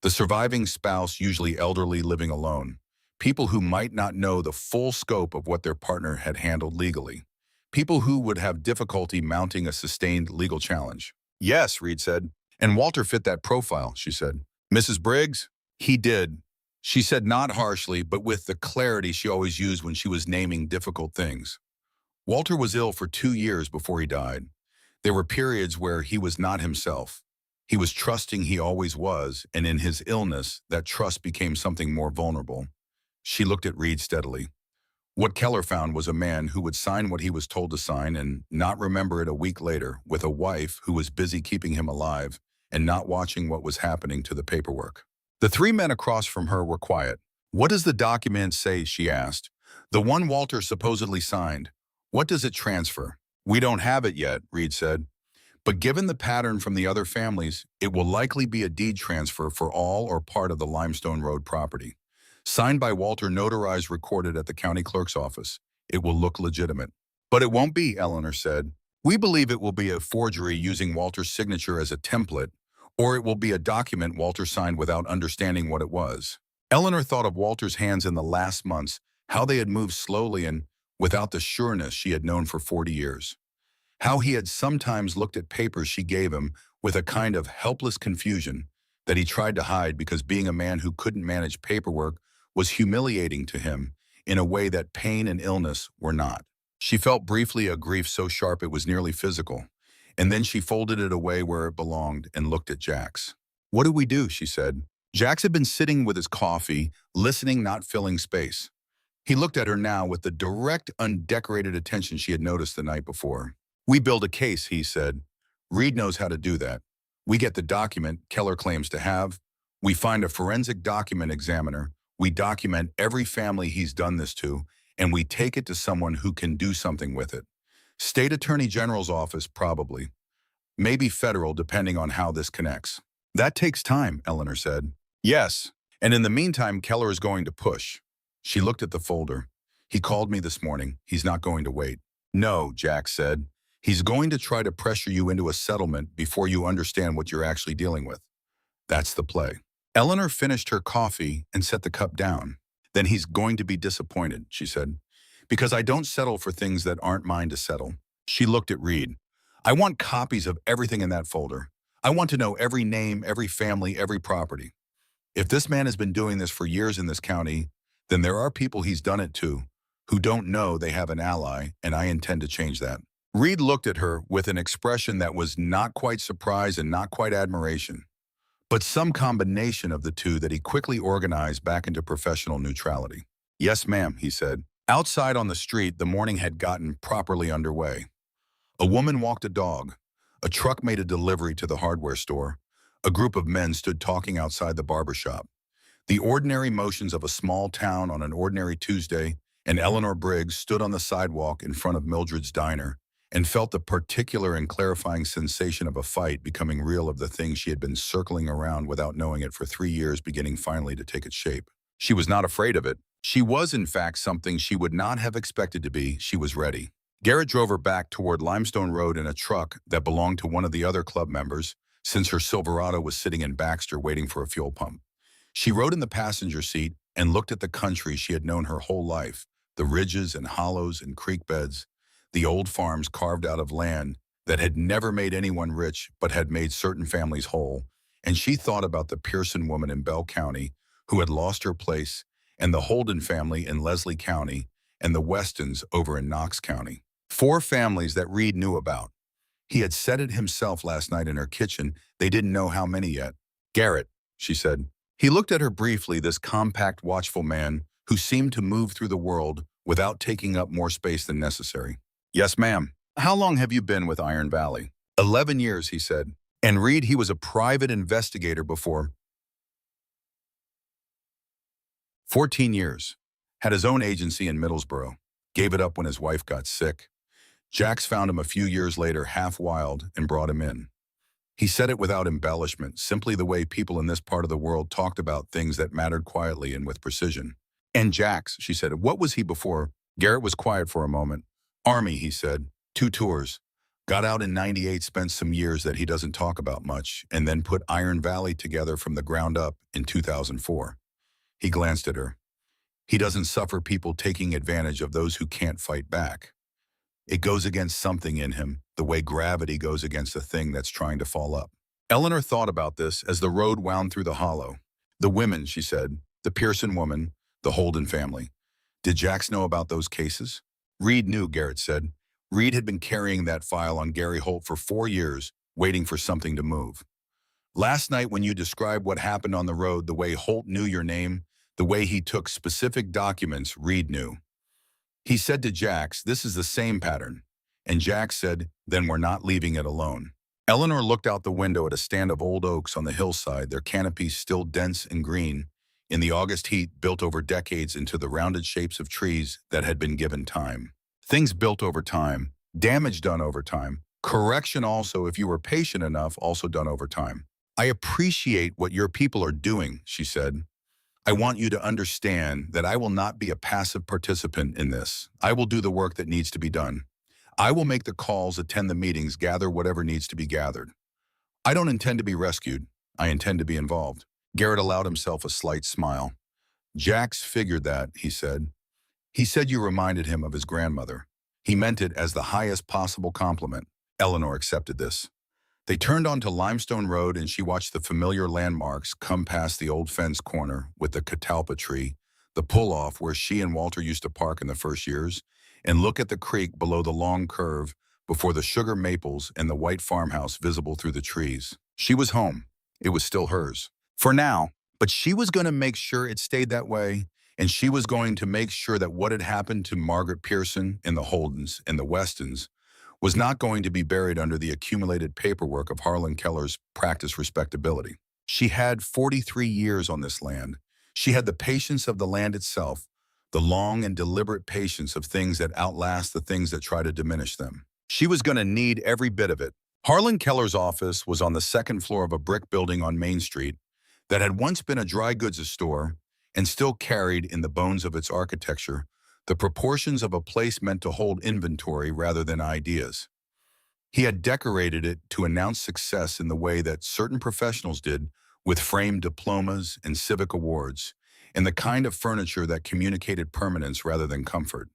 The surviving spouse, usually elderly, living alone. People who might not know the full scope of what their partner had handled legally. People who would have difficulty mounting a sustained legal challenge. Yes, Reed said. And Walter fit that profile, she said. Mrs. Briggs? He did. She said not harshly, but with the clarity she always used when she was naming difficult things. Walter was ill for 2 years before he died. There were periods where he was not himself. He was trusting he always was, and in his illness, that trust became something more vulnerable. She looked at Reed steadily. What Keller found was a man who would sign what he was told to sign and not remember it a week later, with a wife who was busy keeping him alive and not watching what was happening to the paperwork. The 3 men across from her were quiet. What does the document say, she asked. The one Walter supposedly signed. What does it transfer? We don't have it yet, Reed said. But given the pattern from the other families, it will likely be a deed transfer for all or part of the Limestone Road property. Signed by Walter, notarized, recorded at the county clerk's office. It will look legitimate. But it won't be, Eleanor said. We believe it will be a forgery using Walter's signature as a template, or it will be a document Walter signed without understanding what it was. Eleanor thought of Walter's hands in the last months, how they had moved slowly and without the sureness she had known for 40 years. How he had sometimes looked at papers she gave him with a kind of helpless confusion that he tried to hide because being a man who couldn't manage paperwork was humiliating to him in a way that pain and illness were not. She felt briefly a grief so sharp it was nearly physical, and then she folded it away where it belonged and looked at Jax. What do we do, she said. Jax had been sitting with his coffee, listening, not filling space. He looked at her now with the direct, undecorated attention she had noticed the night before. We build a case, he said. Reed knows how to do that. We get the document Keller claims to have. We find a forensic document examiner. We document every family he's done this to, and we take it to someone who can do something with it. State Attorney General's office, probably. Maybe federal, depending on how this connects. That takes time, Eleanor said. Yes, and in the meantime, Keller is going to push. She looked at the folder. He called me this morning. He's not going to wait. No, Jax said. He's going to try to pressure you into a settlement before you understand what you're actually dealing with. That's the play. Eleanor finished her coffee and set the cup down. Then he's going to be disappointed, she said, because I don't settle for things that aren't mine to settle. She looked at Reed. I want copies of everything in that folder. I want to know every name, every family, every property. If this man has been doing this for years in this county, then there are people he's done it to who don't know they have an ally, and I intend to change that. Reed looked at her with an expression that was not quite surprise and not quite admiration, but some combination of the two that he quickly organized back into professional neutrality. Yes, ma'am, he said. Outside on the street, the morning had gotten properly underway. A woman walked a dog. A truck made a delivery to the hardware store. A group of men stood talking outside the barber shop. The ordinary motions of a small town on an ordinary Tuesday, and Eleanor Briggs stood on the sidewalk in front of Mildred's diner and felt the particular and clarifying sensation of a fight becoming real, of the thing she had been circling around without knowing it for 3 years beginning finally to take its shape. She was not afraid of it. She was, in fact, something she would not have expected to be. She was ready. Garrett drove her back toward Limestone Road in a truck that belonged to one of the other club members, since her Silverado was sitting in Baxter waiting for a fuel pump. She rode in the passenger seat and looked at the country she had known her whole life, the ridges and hollows and creek beds, the old farms carved out of land that had never made anyone rich but had made certain families whole, and she thought about the Pearson woman in Bell County who had lost her place, and the Holden family in Leslie County, and the Westons over in Knox County. 4 families that Reed knew about. He had said it himself last night in her kitchen. They didn't know how many yet. "Garrett," she said. He looked at her briefly, this compact, watchful man who seemed to move through the world without taking up more space than necessary. "Yes, ma'am." "How long have you been with Iron Valley?" 11 years, he said. And Reed, he was a private investigator before. 14 years. Had his own agency in Middlesbrough. Gave it up when his wife got sick. Jax found him a few years later, half wild, and brought him in. He said it without embellishment, simply the way people in this part of the world talked about things that mattered quietly and with precision. "And Jax," she said, "what was he before?" Garrett was quiet for a moment. "Army," he said. 2 tours. Got out in '98, spent some years that he doesn't talk about much, and then put Iron Valley together from the ground up in 2004. He glanced at her. "He doesn't suffer people taking advantage of those who can't fight back. It goes against something in him, the way gravity goes against a thing that's trying to fall up." Eleanor thought about this as the road wound through the hollow. The women, she said, the Pearson woman, the Holden family. Did Jax know about those cases? Reed knew, Garrett said. Reed had been carrying that file on Gary Holt for 4 years, waiting for something to move. "Last night when you described what happened on the road, the way Holt knew your name, the way he took specific documents, Reed knew. He said to Jax, 'This is the same pattern.' And Jax said, 'Then we're not leaving it alone.'" Eleanor looked out the window at a stand of old oaks on the hillside, their canopies still dense and green, in the August heat, built over decades into the rounded shapes of trees that had been given time. Things built over time, damage done over time, correction also, if you were patient enough, also done over time. "I appreciate what your people are doing," she said. "I want you to understand that I will not be a passive participant in this. I will do the work that needs to be done. I will make the calls, attend the meetings, gather whatever needs to be gathered. I don't intend to be rescued. I intend to be involved." Garrett allowed himself a slight smile. "Jax figured that," he said. "He said you reminded him of his grandmother. He meant it as the highest possible compliment." Eleanor accepted this. They turned onto Limestone Road and she watched the familiar landmarks come past the old fence corner with the catalpa tree, the pull-off where she and Walter used to park in the first years, and look at the creek below the long curve before the sugar maples and the white farmhouse visible through the trees. She was home. It was still hers. For now, but she was going to make sure it stayed that way, and she was going to make sure that what had happened to Margaret Pearson and the Holdens and the Westons was not going to be buried under the accumulated paperwork of Harlan Keller's practice respectability. She had 43 years on this land. She had the patience of the land itself, the long and deliberate patience of things that outlast the things that try to diminish them. She was going to need every bit of it. Harlan Keller's office was on the second floor of a brick building on Main Street that had once been a dry goods store and still carried in the bones of its architecture the proportions of a place meant to hold inventory rather than ideas. He had decorated it to announce success in the way that certain professionals did, with framed diplomas and civic awards, and the kind of furniture that communicated permanence rather than comfort.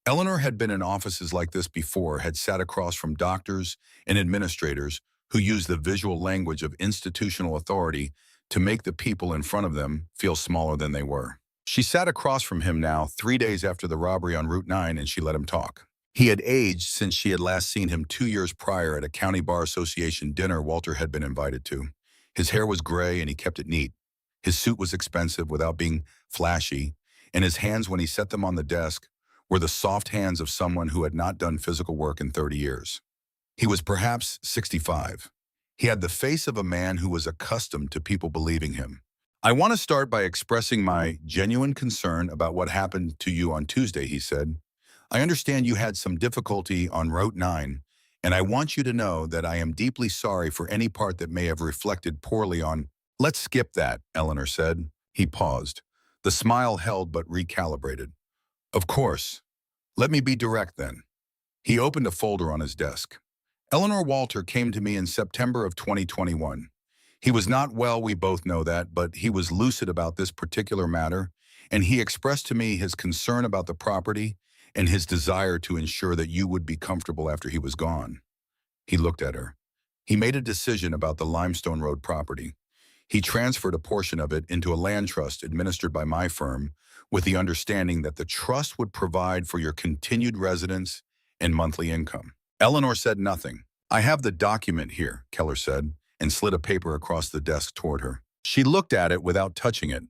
Eleanor had been in offices like this before, had sat across from doctors and administrators who used the visual language of institutional authority to make the people in front of them feel smaller than they were. She sat across from him now, 3 days after the robbery on Route 9, and she let him talk. He had aged since she had last seen him 2 years prior at a County Bar Association dinner Walter had been invited to. His hair was gray and he kept it neat. His suit was expensive without being flashy, and his hands when he set them on the desk were the soft hands of someone who had not done physical work in 30 years. He was perhaps 65. He had the face of a man who was accustomed to people believing him. I want to start by expressing my genuine concern about what happened to you on Tuesday, he said. I understand you had some difficulty on Route 9, and I want you to know that I am deeply sorry for any part that may have reflected poorly on. Let's skip that, Eleanor said. He paused. The smile held but recalibrated. Of course. Let me be direct then. He opened a folder on his desk. Eleanor Walter came to me in September of 2021. He was not well, we both know that, but he was lucid about this particular matter, and he expressed to me his concern about the property and his desire to ensure that you would be comfortable after he was gone. He looked at her. He made a decision about the Limestone Road property. He transferred a portion of it into a land trust administered by my firm with the understanding that the trust would provide for your continued residence and monthly income. Eleanor said nothing. I have the document here, Keller said, and slid a paper across the desk toward her. She looked at it without touching it.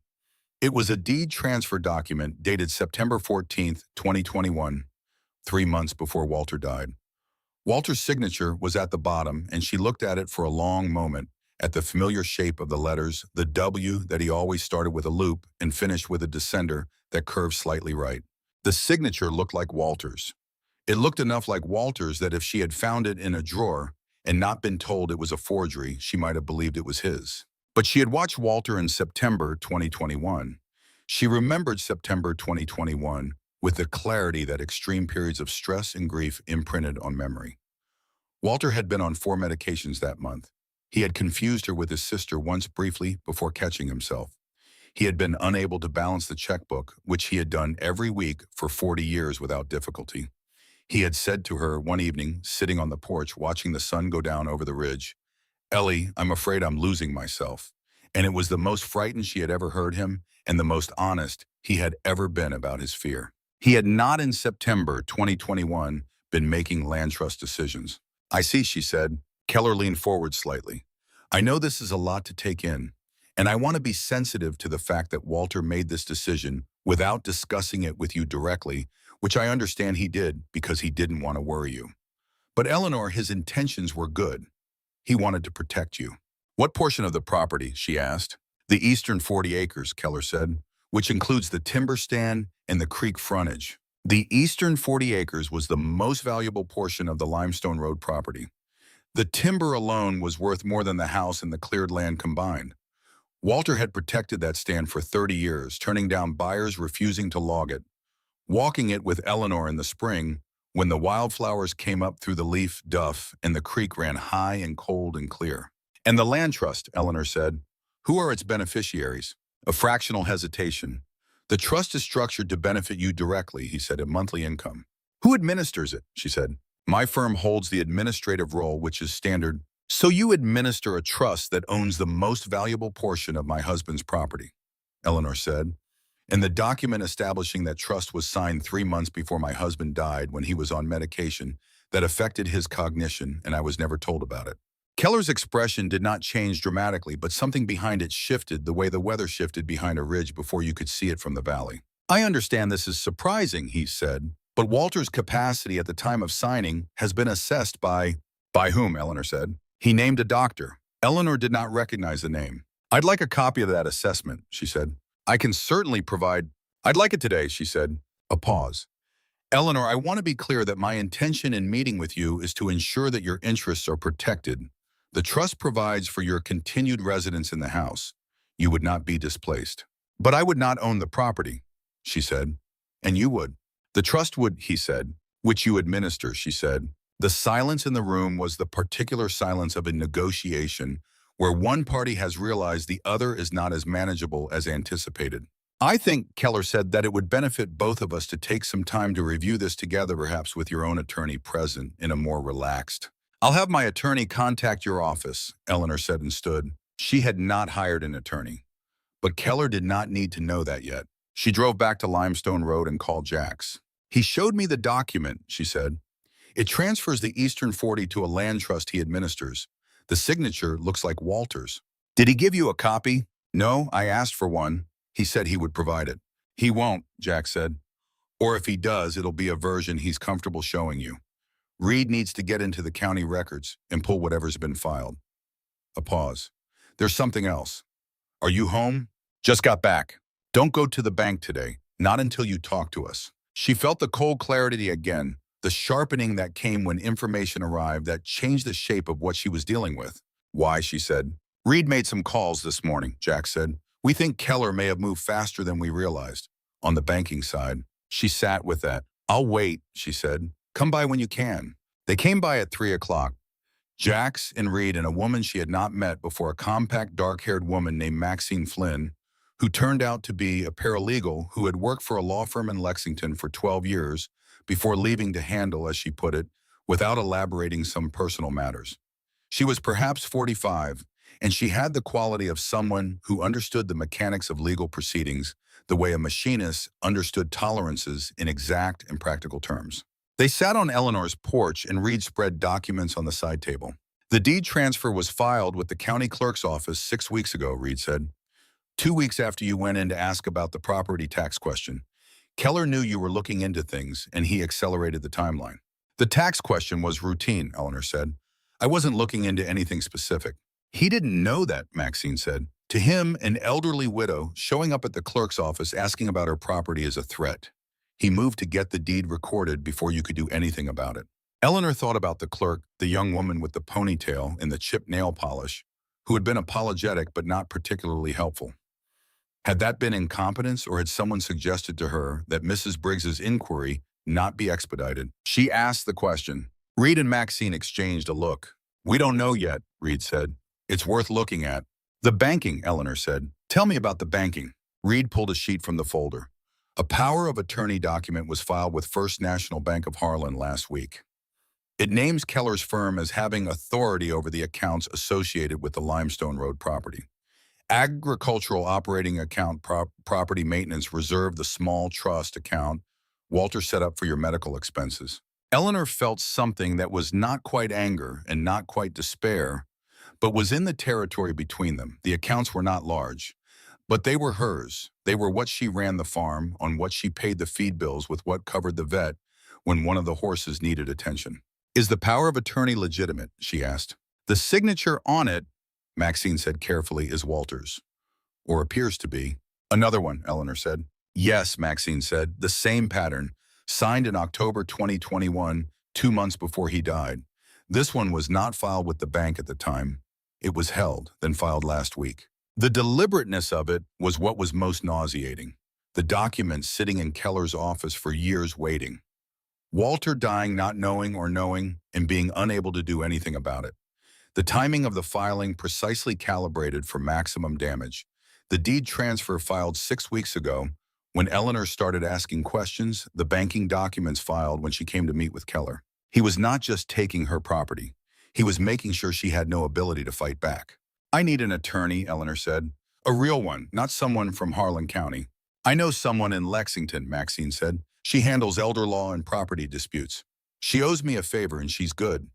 It was a deed transfer document dated September 14th, 2021, 3 months before Walter died. Walter's signature was at the bottom, and she looked at it for a long moment, at the familiar shape of the letters, the W that he always started with a loop and finished with a descender that curved slightly right. The signature looked like Walter's. It looked enough like Walter's that if she had found it in a drawer and not been told it was a forgery, she might have believed it was his. But she had watched Walter in September 2021. She remembered September 2021 with the clarity that extreme periods of stress and grief imprinted on memory. Walter had been on 4 medications that month. He had confused her with his sister once briefly before catching himself. He had been unable to balance the checkbook, which he had done every week for 40 years without difficulty. He had said to her one evening, sitting on the porch watching the sun go down over the ridge, Ellie, I'm afraid I'm losing myself. And it was the most frightened she had ever heard him and the most honest he had ever been about his fear. He had not in September 2021 been making land trust decisions. I see, she said. Keller leaned forward slightly. I know this is a lot to take in, and I want to be sensitive to the fact that Walter made this decision without discussing it with you directly, which I understand he did because he didn't want to worry you. But Eleanor, his intentions were good. He wanted to protect you. What portion of the property, she asked. The eastern 40 acres, Keller said, which includes the timber stand and the creek frontage. The eastern 40 acres was the most valuable portion of the Limestone Road property. The timber alone was worth more than the house and the cleared land combined. Walter had protected that stand for 30 years, turning down buyers refusing to log it. Walking it with Eleanor in the spring, when the wildflowers came up through the leaf duff and the creek ran high and cold and clear. And the land trust, Eleanor said. Who are its beneficiaries? A fractional hesitation. The trust is structured to benefit you directly, he said, at monthly income. Who administers it? She said. My firm holds the administrative role, which is standard. So you administer a trust that owns the most valuable portion of my husband's property, Eleanor said. And the document establishing that trust was signed 3 months before my husband died when he was on medication that affected his cognition, and I was never told about it. Keller's expression did not change dramatically, but something behind it shifted the way the weather shifted behind a ridge before you could see it from the valley. I understand this is surprising, he said, but Walter's capacity at the time of signing has been assessed by whom, Eleanor said. He named a doctor. Eleanor did not recognize the name. I'd like a copy of that assessment, she said. I can certainly provide. I'd like it today, she said. A pause. Eleanor, I want to be clear that my intention in meeting with you is to ensure that your interests are protected. The trust provides for your continued residence in the house. You would not be displaced. But I would not own the property, she said. And you would. The trust would, he said, which you administer, she said. The silence in the room was the particular silence of a negotiation where one party has realized the other is not as manageable as anticipated. I think, Keller said, that it would benefit both of us to take some time to review this together, perhaps with your own attorney present in a more relaxed. I'll have my attorney contact your office, Eleanor said and stood. She had not hired an attorney. But Keller did not need to know that yet. She drove back to Limestone Road and called Jax. He showed me the document, she said. It transfers the Eastern 40 to a land trust he administers. The signature looks like Walter's. Did he give you a copy? No, I asked for one. He said he would provide it. He won't, Jack said. Or if he does, it'll be a version he's comfortable showing you. Reed needs to get into the county records and pull whatever's been filed. A pause. There's something else. Are you home? Just got back. Don't go to the bank today. Not until you talk to us. She felt the cold clarity again, the sharpening that came when information arrived that changed the shape of what she was dealing with. Why, she said. Reed made some calls this morning, Jack said. We think Keller may have moved faster than we realized. On the banking side, she sat with that. I'll wait, she said. Come by when you can. They came by at 3 o'clock. Jax and Reed and a woman she had not met before, a compact, dark-haired woman named Maxine Flynn, who turned out to be a paralegal who had worked for a law firm in Lexington for 12 years before leaving to handle, as she put it, without elaborating, some personal matters. She was perhaps 45, and she had the quality of someone who understood the mechanics of legal proceedings the way a machinist understood tolerances in exact and practical terms. They sat on Eleanor's porch and Reed spread documents on the side table. The deed transfer was filed with the county clerk's office 6 weeks ago, Reed said. 2 weeks after you went in to ask about the property tax question. Keller knew you were looking into things, and he accelerated the timeline. The tax question was routine, Eleanor said. I wasn't looking into anything specific. He didn't know that, Maxine said. To him, an elderly widow showing up at the clerk's office asking about her property is a threat. He moved to get the deed recorded before you could do anything about it. Eleanor thought about the clerk, the young woman with the ponytail and the chipped nail polish, who had been apologetic but not particularly helpful. Had that been incompetence, or had someone suggested to her that Mrs. Briggs's inquiry not be expedited? She asked the question. Reed and Maxine exchanged a look. We don't know yet, Reed said. It's worth looking at. The banking, Eleanor said. Tell me about the banking. Reed pulled a sheet from the folder. A power of attorney document was filed with First National Bank of Harlan last week. It names Keller's firm as having authority over the accounts associated with the Limestone Road property. Agricultural operating account, property maintenance reserve, the small trust account Walter set up for your medical expenses. Eleanor felt something that was not quite anger and not quite despair, but was in the territory between them. The accounts were not large, but they were hers. They were what she ran the farm, on what she paid the feed bills, with what covered the vet when one of the horses needed attention. Is the power of attorney legitimate? She asked. The signature on it, Maxine said carefully, is Walter's. Or appears to be. Another one, Eleanor said. Yes, Maxine said, the same pattern, signed in October 2021, 2 months before he died. This one was not filed with the bank at the time. It was held, then filed last week. The deliberateness of it was what was most nauseating. The document sitting in Keller's office for years waiting. Walter dying not knowing or knowing and being unable to do anything about it. The timing of the filing precisely calibrated for maximum damage. The deed transfer filed 6 weeks ago. When Eleanor started asking questions, the banking documents filed when she came to meet with Keller. He was not just taking her property. He was making sure she had no ability to fight back. I need an attorney, Eleanor said. A real one, not someone from Harlan County. I know someone in Lexington, Maxine said. She handles elder law and property disputes. She owes me a favor and she's good.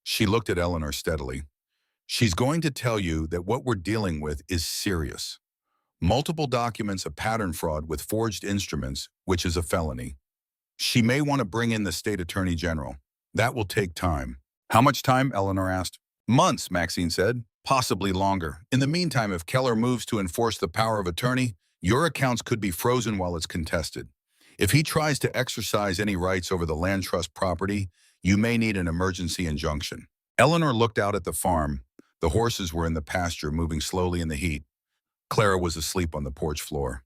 She looked at Eleanor steadily. She's going to tell you that what we're dealing with is serious. Multiple documents of pattern fraud with forged instruments, which is a felony. She may want to bring in the state attorney general. That will take time. How much time? Eleanor asked. Months, Maxine said. Possibly longer. In the meantime, if Keller moves to enforce the power of attorney, your accounts could be frozen while it's contested. If he tries to exercise any rights over the land trust property, you may need an emergency injunction. Eleanor looked out at the farm. The horses were in the pasture, moving slowly in the heat. Clara was asleep on the porch floor.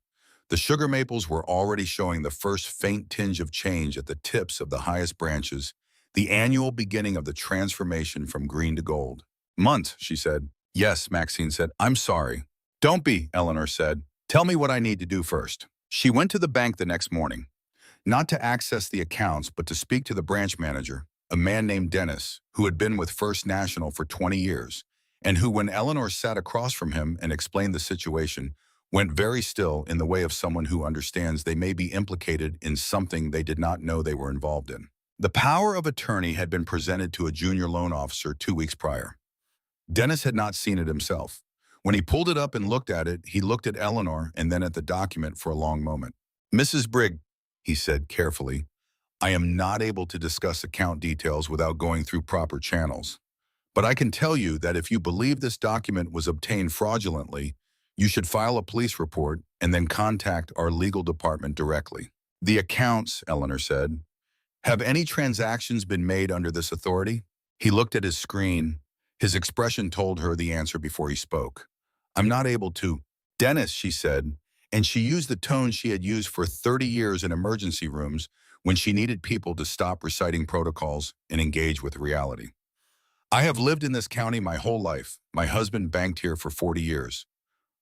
The sugar maples were already showing the first faint tinge of change at the tips of the highest branches, the annual beginning of the transformation from green to gold. Months, she said. Yes, Maxine said. I'm sorry. Don't be, Eleanor said. Tell me what I need to do first. She went to the bank the next morning, not to access the accounts, but to speak to the branch manager, a man named Dennis, who had been with First National for 20 years, and who, when Eleanor sat across from him and explained the situation, went very still, in the way of someone who understands they may be implicated in something they did not know they were involved in. The power of attorney had been presented to a junior loan officer 2 weeks prior. Dennis had not seen it himself. When he pulled it up and looked at it, he looked at Eleanor and then at the document for a long moment. Mrs. Briggs, he said carefully, I am not able to discuss account details without going through proper channels. But I can tell you that if you believe this document was obtained fraudulently, you should file a police report and then contact our legal department directly. The accounts, Eleanor said. Have any transactions been made under this authority? He looked at his screen. His expression told her the answer before he spoke. I'm not able to. Dennis, she said, and she used the tone she had used for 30 years in emergency rooms when she needed people to stop reciting protocols and engage with reality. I have lived in this county my whole life. My husband banked here for 40 years.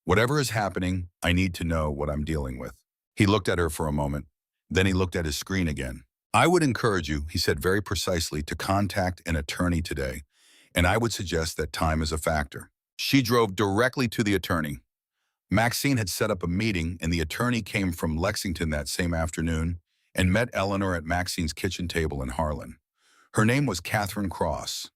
Whatever is happening, I need to know what I'm dealing with. He looked at her for a moment. Then he looked at his screen again. I would encourage you, he said very precisely, to contact an attorney today, and I would suggest that time is a factor. She drove directly to the attorney. Maxine had set up a meeting, and the attorney came from Lexington that same afternoon and met Eleanor at Maxine's kitchen table in Harlan. Her name was Catherine Cross.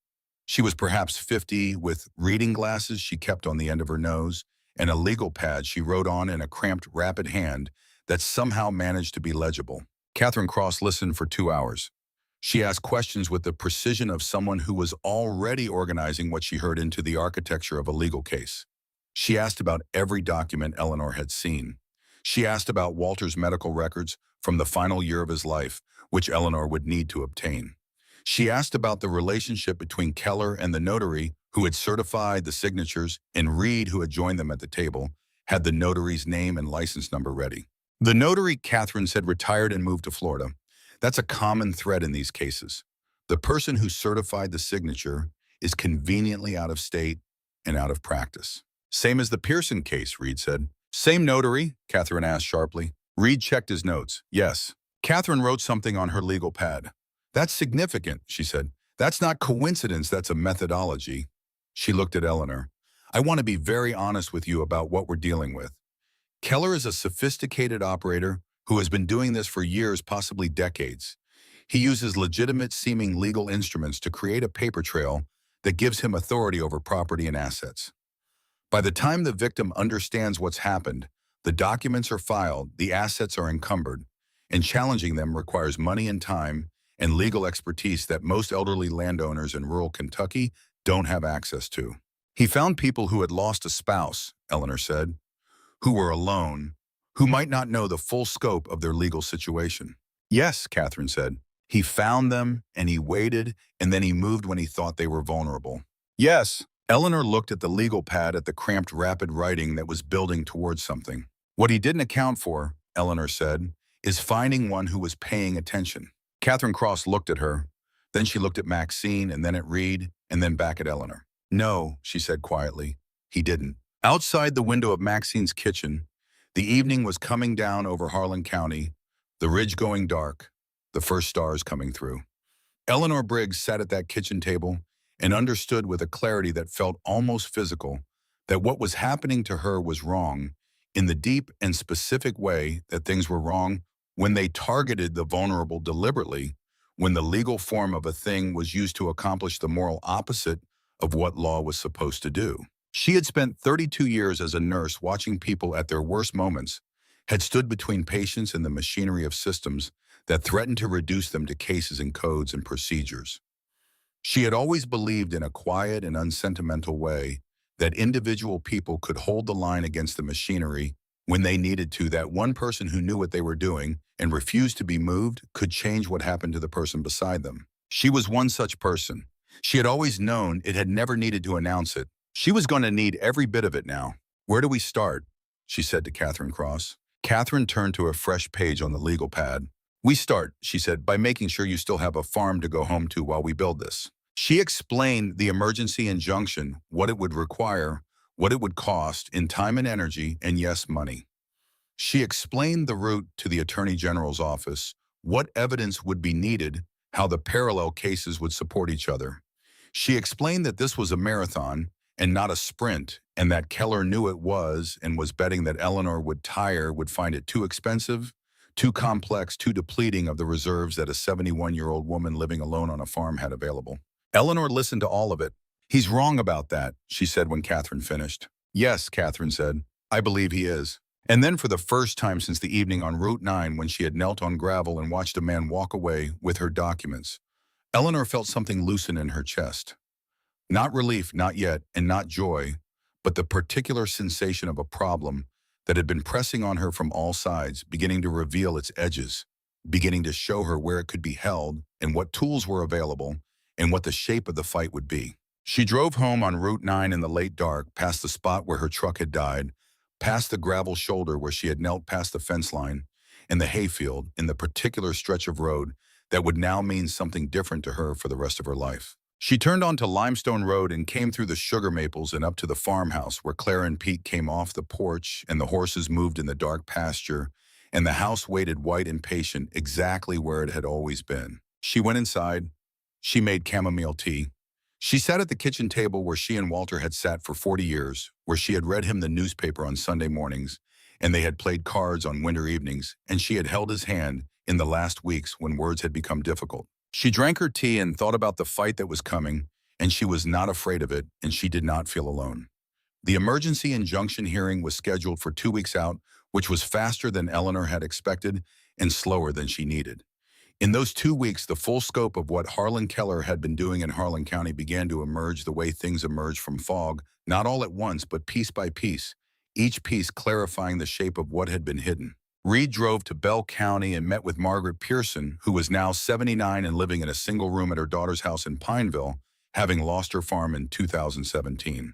She was perhaps 50, with reading glasses she kept on the end of her nose and a legal pad she wrote on in a cramped, rapid hand that somehow managed to be legible. Catherine Cross listened for 2 hours. She asked questions with the precision of someone who was already organizing what she heard into the architecture of a legal case. She asked about every document Eleanor had seen. She asked about Walter's medical records from the final year of his life, which Eleanor would need to obtain. She asked about the relationship between Keller and the notary who had certified the signatures, and Reed, who had joined them at the table, had the notary's name and license number ready. The notary, Catherine said, retired and moved to Florida. That's a common thread in these cases. The person who certified the signature is conveniently out of state and out of practice. Same as the Pearson case, Reed said. Same notary? Catherine asked sharply. Reed checked his notes. Yes. Catherine wrote something on her legal pad. That's significant, she said. That's not coincidence, that's a methodology. She looked at Eleanor. I want to be very honest with you about what we're dealing with. Keller is a sophisticated operator who has been doing this for years, possibly decades. He uses legitimate-seeming legal instruments to create a paper trail that gives him authority over property and assets. By the time the victim understands what's happened, the documents are filed, the assets are encumbered, and challenging them requires money and time and legal expertise that most elderly landowners in rural Kentucky don't have access to. He found people who had lost a spouse, Eleanor said, who were alone, who might not know the full scope of their legal situation. Yes, Catherine said. He found them, and he waited, and then he moved when he thought they were vulnerable. Yes. Eleanor looked at the legal pad at the cramped, rapid writing that was building towards something. What he didn't account for, Eleanor said, is finding one who was paying attention. Catherine Cross looked at her. Then she looked at Maxine, and then at Reed, and then back at Eleanor. No, she said quietly. He didn't. Outside the window of Maxine's kitchen, the evening was coming down over Harlan County, the ridge going dark, the first stars coming through. Eleanor Briggs sat at that kitchen table and understood with a clarity that felt almost physical that what was happening to her was wrong in the deep and specific way that things were wrong when they targeted the vulnerable deliberately, when the legal form of a thing was used to accomplish the moral opposite of what law was supposed to do. She had spent 32 years as a nurse watching people at their worst moments, had stood between patients and the machinery of systems that threatened to reduce them to cases and codes and procedures. She had always believed in a quiet and unsentimental way that individual people could hold the line against the machinery when they needed to, that one person who knew what they were doing and refused to be moved could change what happened to the person beside them. She was one such person. She had always known it, had never needed to announce it. She was going to need every bit of it now. Where do we start? She said to Catherine Cross. Catherine turned to a fresh page on the legal pad. We start, she said, by making sure you still have a farm to go home to while we build this. She explained the emergency injunction, what it would require, what it would cost in time and energy, and yes, money. She explained the route to the Attorney General's office, what evidence would be needed, how the parallel cases would support each other. She explained that this was a marathon and not a sprint, and that Keller knew it was and was betting that Eleanor would find it too expensive, too complex, too depleting of the reserves that a 71-year-old woman living alone on a farm had available. Eleanor listened to all of it. He's wrong about that, she said when Catherine finished. Yes, Catherine said. I believe he is. And then for the first time since the evening on Route 9 when she had knelt on gravel and watched a man walk away with her documents, Eleanor felt something loosen in her chest. Not relief, not yet, and not joy, but the particular sensation of a problem that had been pressing on her from all sides, beginning to reveal its edges, beginning to show her where it could be held and what tools were available and what the shape of the fight would be. She drove home on Route 9 in the late dark, past the spot where her truck had died, past the gravel shoulder where she had knelt past the fence line, and the hayfield in the particular stretch of road that would now mean something different to her for the rest of her life. She turned onto Limestone Road and came through the sugar maples and up to the farmhouse where Claire and Pete came off the porch and the horses moved in the dark pasture and the house waited white and patient exactly where it had always been. She went inside. She made chamomile tea. She sat at the kitchen table where she and Walter had sat for 40 years, where she had read him the newspaper on Sunday mornings, and they had played cards on winter evenings, and she had held his hand in the last weeks when words had become difficult. She drank her tea and thought about the fight that was coming, and she was not afraid of it, and she did not feel alone. The emergency injunction hearing was scheduled for 2 weeks out, which was faster than Eleanor had expected and slower than she needed. In those 2 weeks, the full scope of what Harlan Keller had been doing in Harlan County began to emerge the way things emerge from fog, not all at once, but piece by piece, each piece clarifying the shape of what had been hidden. Reed drove to Bell County and met with Margaret Pearson, who was now 79 and living in a single room at her daughter's house in Pineville, having lost her farm in 2017.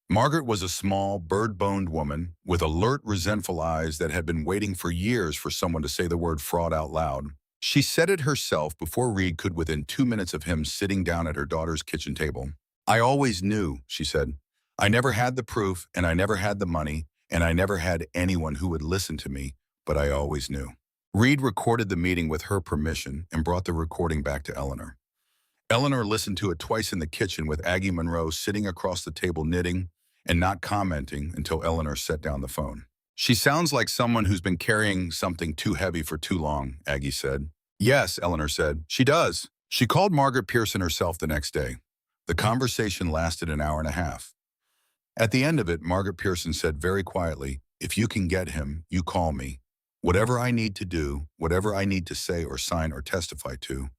Margaret was a small, bird-boned woman with alert, resentful eyes that had been waiting for years for someone to say the word fraud out loud. She said it herself before Reed could within 2 minutes of him sitting down at her daughter's kitchen table. "I always knew," she said. "I never had the proof, and I never had the money, and I never had anyone who would listen to me, but I always knew." Reed recorded the meeting with her permission and brought the recording back to Eleanor. Eleanor listened to it twice in the kitchen with Aggie Monroe sitting across the table knitting and not commenting until Eleanor set down the phone. "She sounds like someone who's been carrying something too heavy for too long," Aggie said. "Yes," Eleanor said, "she does." She called Margaret Pearson herself the next day. The conversation lasted an hour and a half. At the end of it, Margaret Pearson said very quietly, "If you can get him, you call me. Whatever I need to do, whatever I need to say or sign or testify to,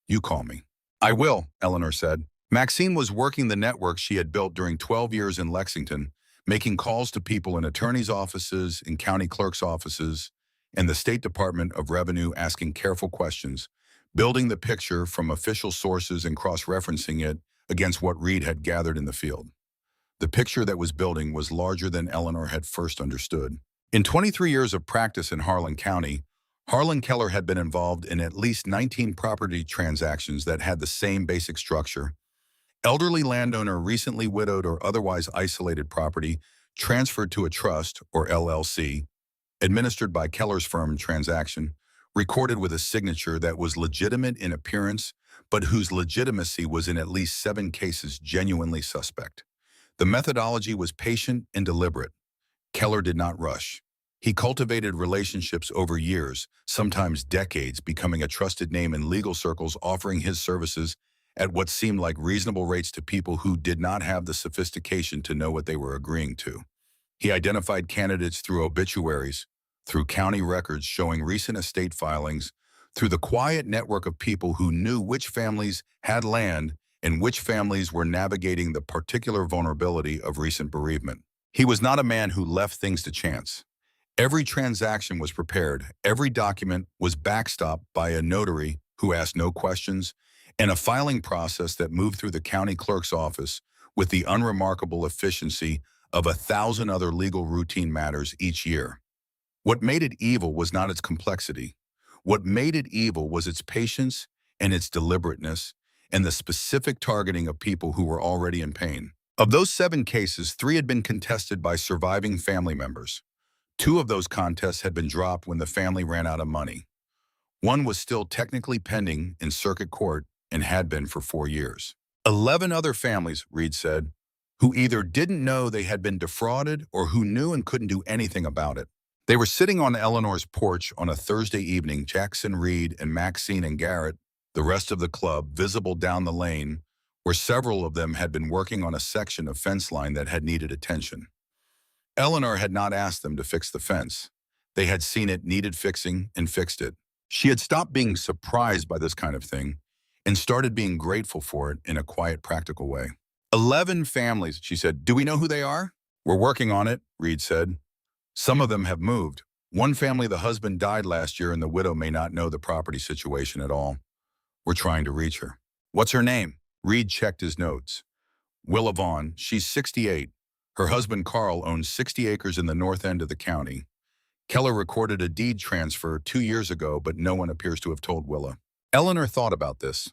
you call me." "I will," Eleanor said. Maxine was working the network she had built during 12 years in Lexington, making calls to people in attorneys' offices, in county clerks' offices, and the State Department of Revenue, asking careful questions, building the picture from official sources and cross-referencing it against what Reed had gathered in the field. The picture that was building was larger than Eleanor had first understood. In 23 years of practice in Harlan County, Harlan Keller had been involved in at least 19 property transactions that had the same basic structure. Elderly landowner, recently widowed or otherwise isolated property, transferred to a trust, or LLC, administered by Keller's firm transaction, recorded with a signature that was legitimate in appearance, but whose legitimacy was in at least 7 cases genuinely suspect. The methodology was patient and deliberate. Keller did not rush. He cultivated relationships over years, sometimes decades, becoming a trusted name in legal circles, offering his services at what seemed like reasonable rates to people who did not have the sophistication to know what they were agreeing to. He identified candidates through obituaries, through county records showing recent estate filings, through the quiet network of people who knew which families had land and which families were navigating the particular vulnerability of recent bereavement. He was not a man who left things to chance. Every transaction was prepared, every document was backstopped by a notary who asked no questions, and a filing process that moved through the county clerk's office with the unremarkable efficiency of 1,000 other legal routine matters each year. What made it evil was not its complexity. What made it evil was its patience and its deliberateness and the specific targeting of people who were already in pain. Of those 7 cases, 3 had been contested by surviving family members. 2 of those contests had been dropped when the family ran out of money. 1 was still technically pending in circuit court and had been for 4 years. 11 other families, Reed said, who either didn't know they had been defrauded or who knew and couldn't do anything about it. They were sitting on Eleanor's porch on a Thursday evening, Jackson, Reed, and Maxine and Garrett, the rest of the club, visible down the lane, where several of them had been working on a section of fence line that had needed attention. Eleanor had not asked them to fix the fence. They had seen it needed fixing and fixed it. She had stopped being surprised by this kind of thing and started being grateful for it in a quiet, practical way. 11 families, she said. Do we know who they are? We're working on it, Reed said. Some of them have moved. One family, the husband died last year and the widow may not know the property situation at all. We're trying to reach her. What's her name? Reed checked his notes. Willa Vaughn, she's 68. Her husband Carl owns 60 acres in the north end of the county. Keller recorded a deed transfer 2 years ago, but no one appears to have told Willa. Eleanor thought about this.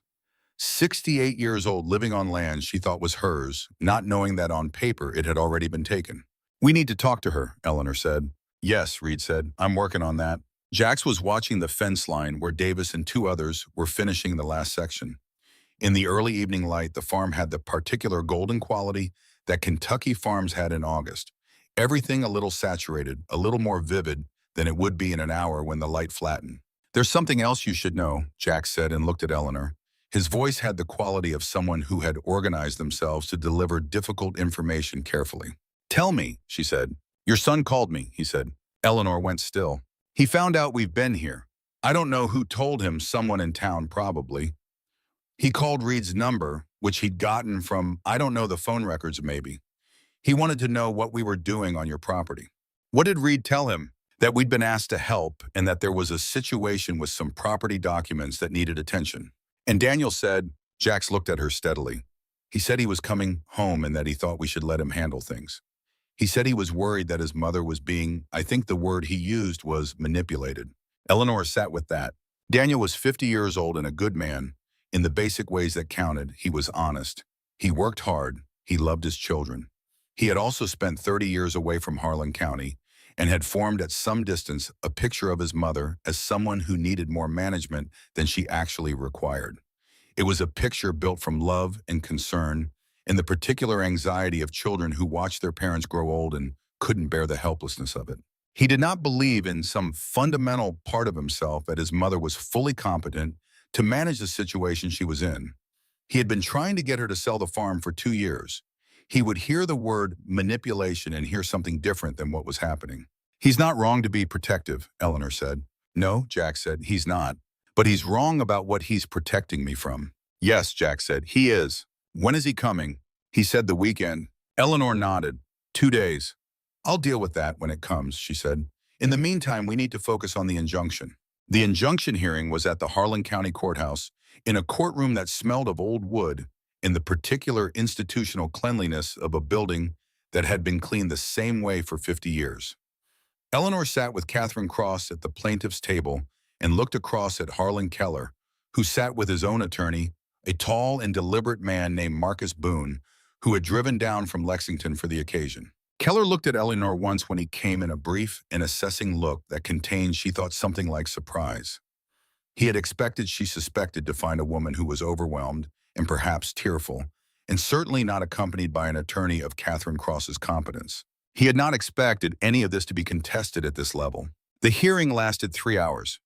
68 years old, living on land she thought was hers, not knowing that on paper it had already been taken. We need to talk to her, Eleanor said. Yes, Reed said. I'm working on that. Jax was watching the fence line where Davis and 2 others were finishing the last section. In the early evening light, the farm had the particular golden quality that Kentucky farms had in August. Everything a little saturated, a little more vivid than it would be in an hour when the light flattened. There's something else you should know, Jax said and looked at Eleanor. His voice had the quality of someone who had organized themselves to deliver difficult information carefully. Tell me, she said. Your son called me, he said. Eleanor went still. He found out we've been here. I don't know who told him, someone in town probably. He called Reed's number, which he'd gotten from, I don't know, the phone records maybe. He wanted to know what we were doing on your property. What did Reed tell him? That we'd been asked to help and that there was a situation with some property documents that needed attention. And Daniel said, Jax looked at her steadily. He said he was coming home and that he thought we should let him handle things. He said he was worried that his mother was being, I think the word he used was manipulated. Eleanor sat with that. Daniel was 50 years old and a good man. In the basic ways that counted, he was honest. He worked hard. He loved his children. He had also spent 30 years away from Harlan County and had formed at some distance a picture of his mother as someone who needed more management than she actually required. It was a picture built from love and concern and the particular anxiety of children who watched their parents grow old and couldn't bear the helplessness of it. He did not believe in some fundamental part of himself that his mother was fully competent to manage the situation she was in. He had been trying to get her to sell the farm for 2 years. He would hear the word manipulation and hear something different than what was happening. He's not wrong to be protective, Eleanor said. No, Jax said, he's not. But he's wrong about what he's protecting me from. Yes, Jax said, he is. When is he coming? He said the weekend. Eleanor nodded. 2 days. I'll deal with that when it comes, she said. In the meantime, we need to focus on the injunction. The injunction hearing was at the Harlan County Courthouse, in a courtroom that smelled of old wood, in the particular institutional cleanliness of a building that had been cleaned the same way for 50 years. Eleanor sat with Catherine Cross at the plaintiff's table and looked across at Harlan Keller, who sat with his own attorney, a tall and deliberate man named Marcus Boone, who had driven down from Lexington for the occasion. Keller looked at Eleanor once when he came in a brief and assessing look that contained, she thought, something like surprise. He had expected, she suspected, to find a woman who was overwhelmed and perhaps tearful, and certainly not accompanied by an attorney of Catherine Cross's competence. He had not expected any of this to be contested at this level. The hearing lasted 3 hours.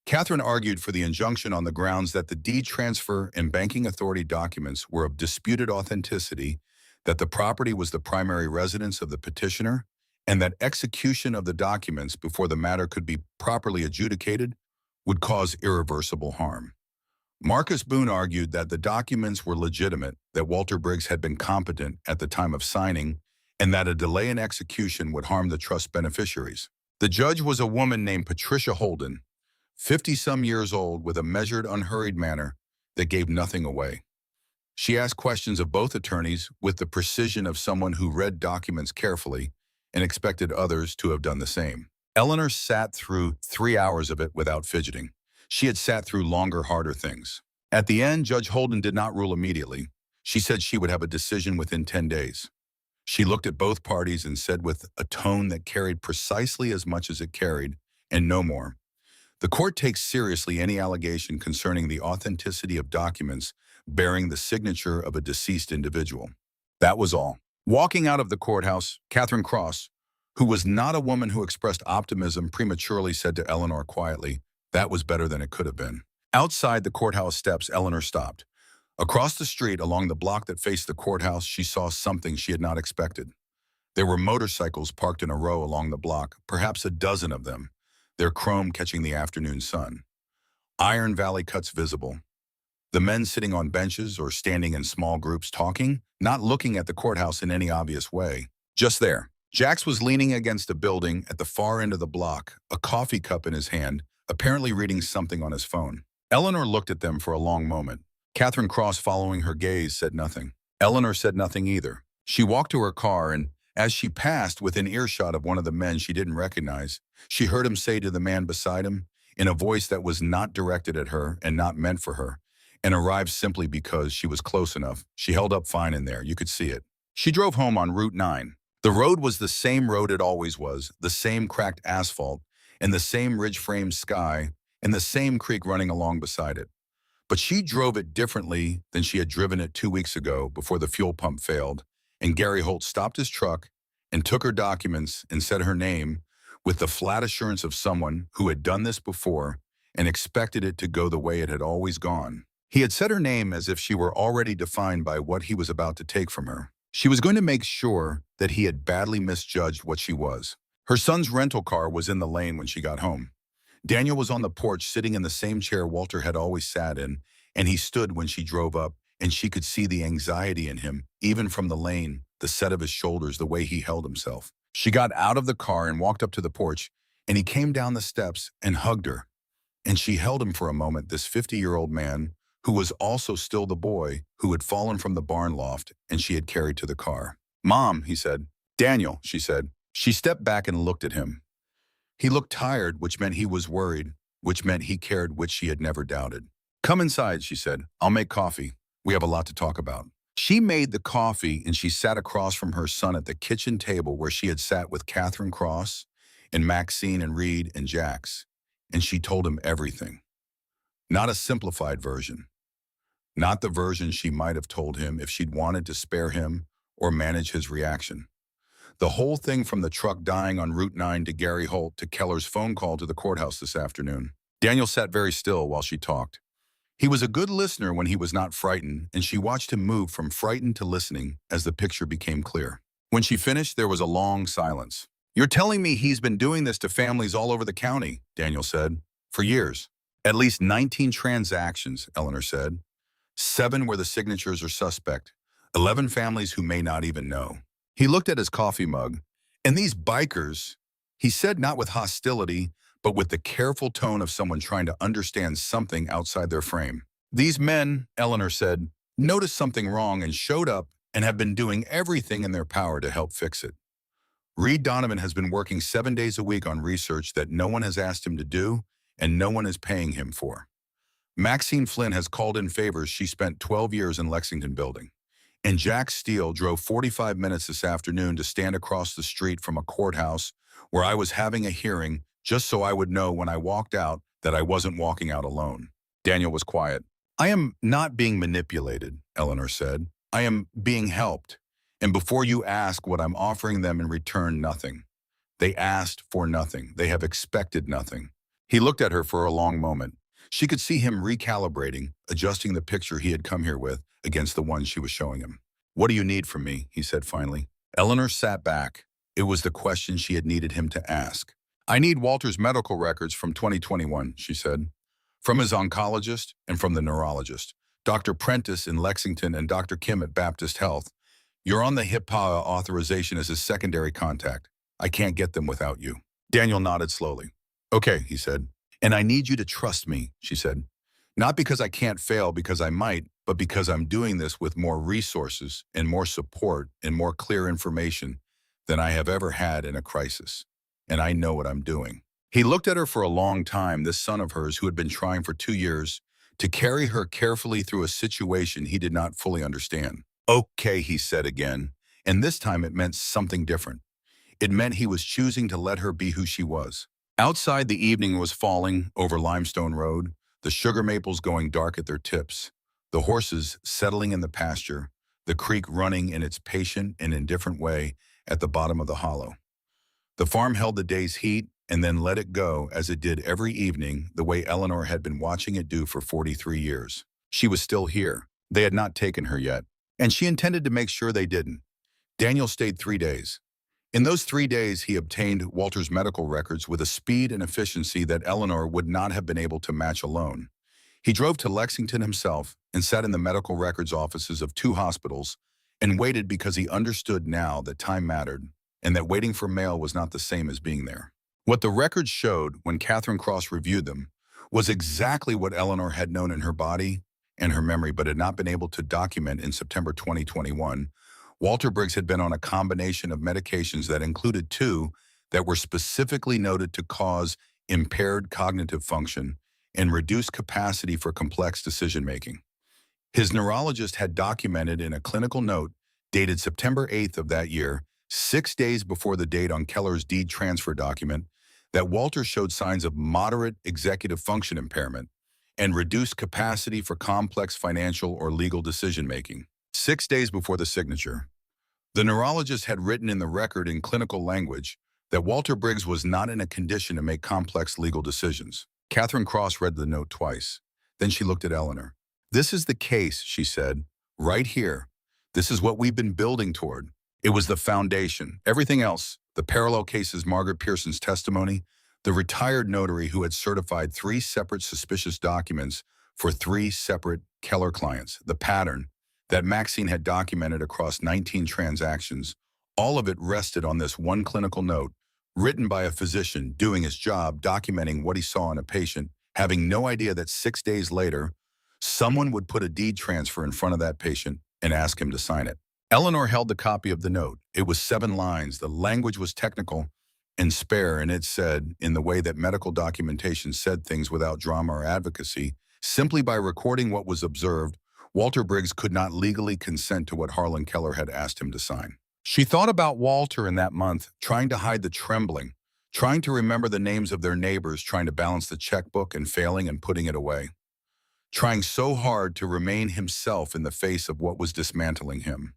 Catherine argued for the injunction on the grounds that the deed transfer and banking authority documents were of disputed authenticity, that the property was the primary residence of the petitioner, and that execution of the documents before the matter could be properly adjudicated would cause irreversible harm. Marcus Boone argued that the documents were legitimate, that Walter Briggs had been competent at the time of signing, and that a delay in execution would harm the trust beneficiaries. The judge was a woman named Patricia Holden, 50-some years old, with a measured, unhurried manner that gave nothing away. She asked questions of both attorneys with the precision of someone who read documents carefully and expected others to have done the same. Eleanor sat through 3 hours of it without fidgeting. She had sat through longer, harder things. At the end, Judge Holden did not rule immediately. She said she would have a decision within 10 days. She looked at both parties and said with a tone that carried precisely as much as it carried, and no more, the court takes seriously any allegation concerning the authenticity of documents bearing the signature of a deceased individual. That was all. Walking out of the courthouse, Catherine Cross, who was not a woman who expressed optimism, prematurely said to Eleanor quietly, "That was better than it could have been." Outside the courthouse steps, Eleanor stopped. Across the street, along the block that faced the courthouse, she saw something she had not expected. There were motorcycles parked in a row along the block, perhaps a dozen of them, their chrome catching the afternoon sun. Iron Valley cuts visible. The men sitting on benches or standing in small groups talking, not looking at the courthouse in any obvious way. Just there. Jax was leaning against a building at the far end of the block, a coffee cup in his hand, apparently reading something on his phone. Eleanor looked at them for a long moment. Catherine Cross, following her gaze, said nothing. Eleanor said nothing either. She walked to her car, and as she passed within earshot of one of the men she didn't recognize, she heard him say to the man beside him, in a voice that was not directed at her and not meant for her, and arrived simply because she was close enough. She held up fine in there. You could see it. She drove home on Route 9. The road was the same road it always was, the same cracked asphalt, and the same ridge-framed sky, and the same creek running along beside it. But she drove it differently than she had driven it 2 weeks ago before the fuel pump failed, and Gary Holt stopped his truck and took her documents and said her name with the flat assurance of someone who had done this before and expected it to go the way it had always gone. He had said her name as if she were already defined by what he was about to take from her. She was going to make sure that he had badly misjudged what she was. Her son's rental car was in the lane when she got home. Daniel was on the porch sitting in the same chair Walter had always sat in, and he stood when she drove up, and she could see the anxiety in him, even from the lane, the set of his shoulders, the way he held himself. She got out of the car and walked up to the porch, and he came down the steps and hugged her. And she held him for a moment, this 50-year-old man, who was also still the boy who had fallen from the barn loft and she had carried to the car. "Mom," he said. "Daniel," she said. She stepped back and looked at him. He looked tired, which meant he was worried, which meant he cared, which she had never doubted. "Come inside," she said. "I'll make coffee. We have a lot to talk about." She made the coffee and she sat across from her son at the kitchen table where she had sat with Catherine Cross and Maxine and Reed and Jax. And she told him everything. Not a simplified version. Not the version she might have told him if she'd wanted to spare him or manage his reaction. The whole thing, from the truck dying on Route 9 to Gary Holt to Keller's phone call to the courthouse this afternoon. Daniel sat very still while she talked. He was a good listener when he was not frightened, and she watched him move from frightened to listening as the picture became clear. When she finished, there was a long silence. "You're telling me he's been doing this to families all over the county," Daniel said. "For years." "At least 19 transactions," Eleanor said. 7 where the signatures are suspect. 11 families who may not even know. He looked at his coffee mug. "And these bikers," he said, not with hostility, but with the careful tone of someone trying to understand something outside their frame. "These men," Eleanor said, "noticed something wrong and showed up and have been doing everything in their power to help fix it. Reed Donovan has been working 7 days a week on research that no one has asked him to do and no one is paying him for. Maxine Flynn has called in favors she spent 12 years in Lexington building. And Jack Steele drove 45 minutes this afternoon to stand across the street from a courthouse where I was having a hearing, just so I would know when I walked out that I wasn't walking out alone." Daniel was quiet. "I am not being manipulated," Eleanor said. "I am being helped. And before you ask what I'm offering them in return, nothing. They asked for nothing. They have expected nothing." He looked at her for a long moment. She could see him recalibrating, adjusting the picture he had come here with against the one she was showing him. "What do you need from me?" he said finally. Eleanor sat back. It was the question she had needed him to ask. "I need Walter's medical records from 2021, she said. "From his oncologist and from the neurologist. Dr. Prentice in Lexington and Dr. Kim at Baptist Health. You're on the HIPAA authorization as his secondary contact. I can't get them without you." Daniel nodded slowly. "Okay," he said. "And I need you to trust me," she said. "Not because I can't fail, because I might, but because I'm doing this with more resources and more support and more clear information than I have ever had in a crisis. And I know what I'm doing." He looked at her for a long time, this son of hers who had been trying for 2 years to carry her carefully through a situation he did not fully understand. "Okay," he said again, and this time it meant something different. It meant he was choosing to let her be who she was. Outside, the evening was falling over Limestone Road, the sugar maples going dark at their tips, the horses settling in the pasture, the creek running in its patient and indifferent way at the bottom of the hollow. The farm held the day's heat and then let it go as it did every evening, the way Eleanor had been watching it do for 43 years. She was still here. They had not taken her yet, and she intended to make sure they didn't. Daniel stayed 3 days. In those 3 days, he obtained Walter's medical records with a speed and efficiency that Eleanor would not have been able to match alone. He drove to Lexington himself and sat in the medical records offices of 2 hospitals and waited because he understood now that time mattered and that waiting for mail was not the same as being there. What the records showed when Catherine Cross reviewed them was exactly what Eleanor had known in her body and her memory but had not been able to document in September 2021. Walter Briggs had been on a combination of medications that included 2 that were specifically noted to cause impaired cognitive function and reduced capacity for complex decision-making. His neurologist had documented in a clinical note dated September 8th of that year, 6 days before the date on Keller's deed transfer document, that Walter showed signs of moderate executive function impairment and reduced capacity for complex financial or legal decision-making. 6 days before the signature, the neurologist had written in the record in clinical language that Walter Briggs was not in a condition to make complex legal decisions. Catherine Cross read the note twice. Then she looked at Eleanor. "This is the case," she said, "right here. This is what we've been building toward." It was the foundation. Everything else, the parallel cases, Margaret Pearson's testimony, the retired notary who had certified 3 separate suspicious documents for 3 separate Keller clients, the pattern that Maxine had documented across 19 transactions, all of it rested on this one clinical note, written by a physician doing his job, documenting what he saw in a patient, having no idea that 6 days later, someone would put a deed transfer in front of that patient and ask him to sign it. Eleanor held the copy of the note. It was 7 lines. The language was technical and spare, and it said, in the way that medical documentation said things without drama or advocacy, simply by recording what was observed, Walter Briggs could not legally consent to what Harlan Keller had asked him to sign. She thought about Walter in that month, trying to hide the trembling, trying to remember the names of their neighbors, trying to balance the checkbook and failing and putting it away, trying so hard to remain himself in the face of what was dismantling him.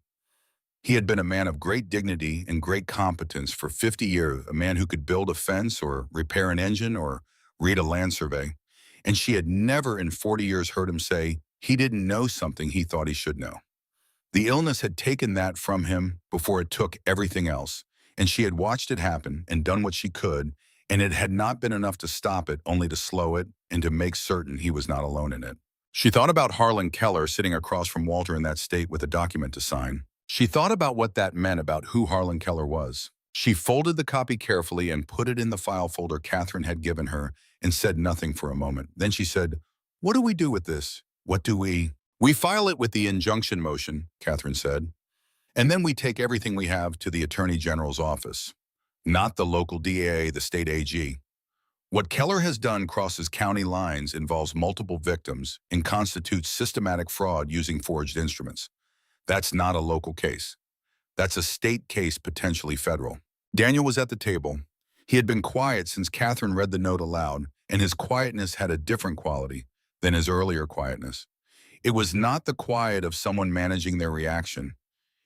He had been a man of great dignity and great competence for 50 years, a man who could build a fence or repair an engine or read a land survey, and she had never in 40 years heard him say he didn't know something he thought he should know. The illness had taken that from him before it took everything else, and she had watched it happen and done what she could, and it had not been enough to stop it, only to slow it and to make certain he was not alone in it. She thought about Harlan Keller sitting across from Walter in that state with a document to sign. She thought about what that meant about who Harlan Keller was. She folded the copy carefully and put it in the file folder Catherine had given her and said nothing for a moment. Then she said, "What do we do with this? What do we..." "We file it with the injunction motion," Catherine said, "and then we take everything we have to the Attorney General's office, not the local DA, the state AG. What Keller has done crosses county lines, involves multiple victims, and constitutes systematic fraud using forged instruments. That's not a local case. That's a state case, potentially federal." Daniel was at the table. He had been quiet since Catherine read the note aloud, and his quietness had a different quality than his earlier quietness. It was not the quiet of someone managing their reaction.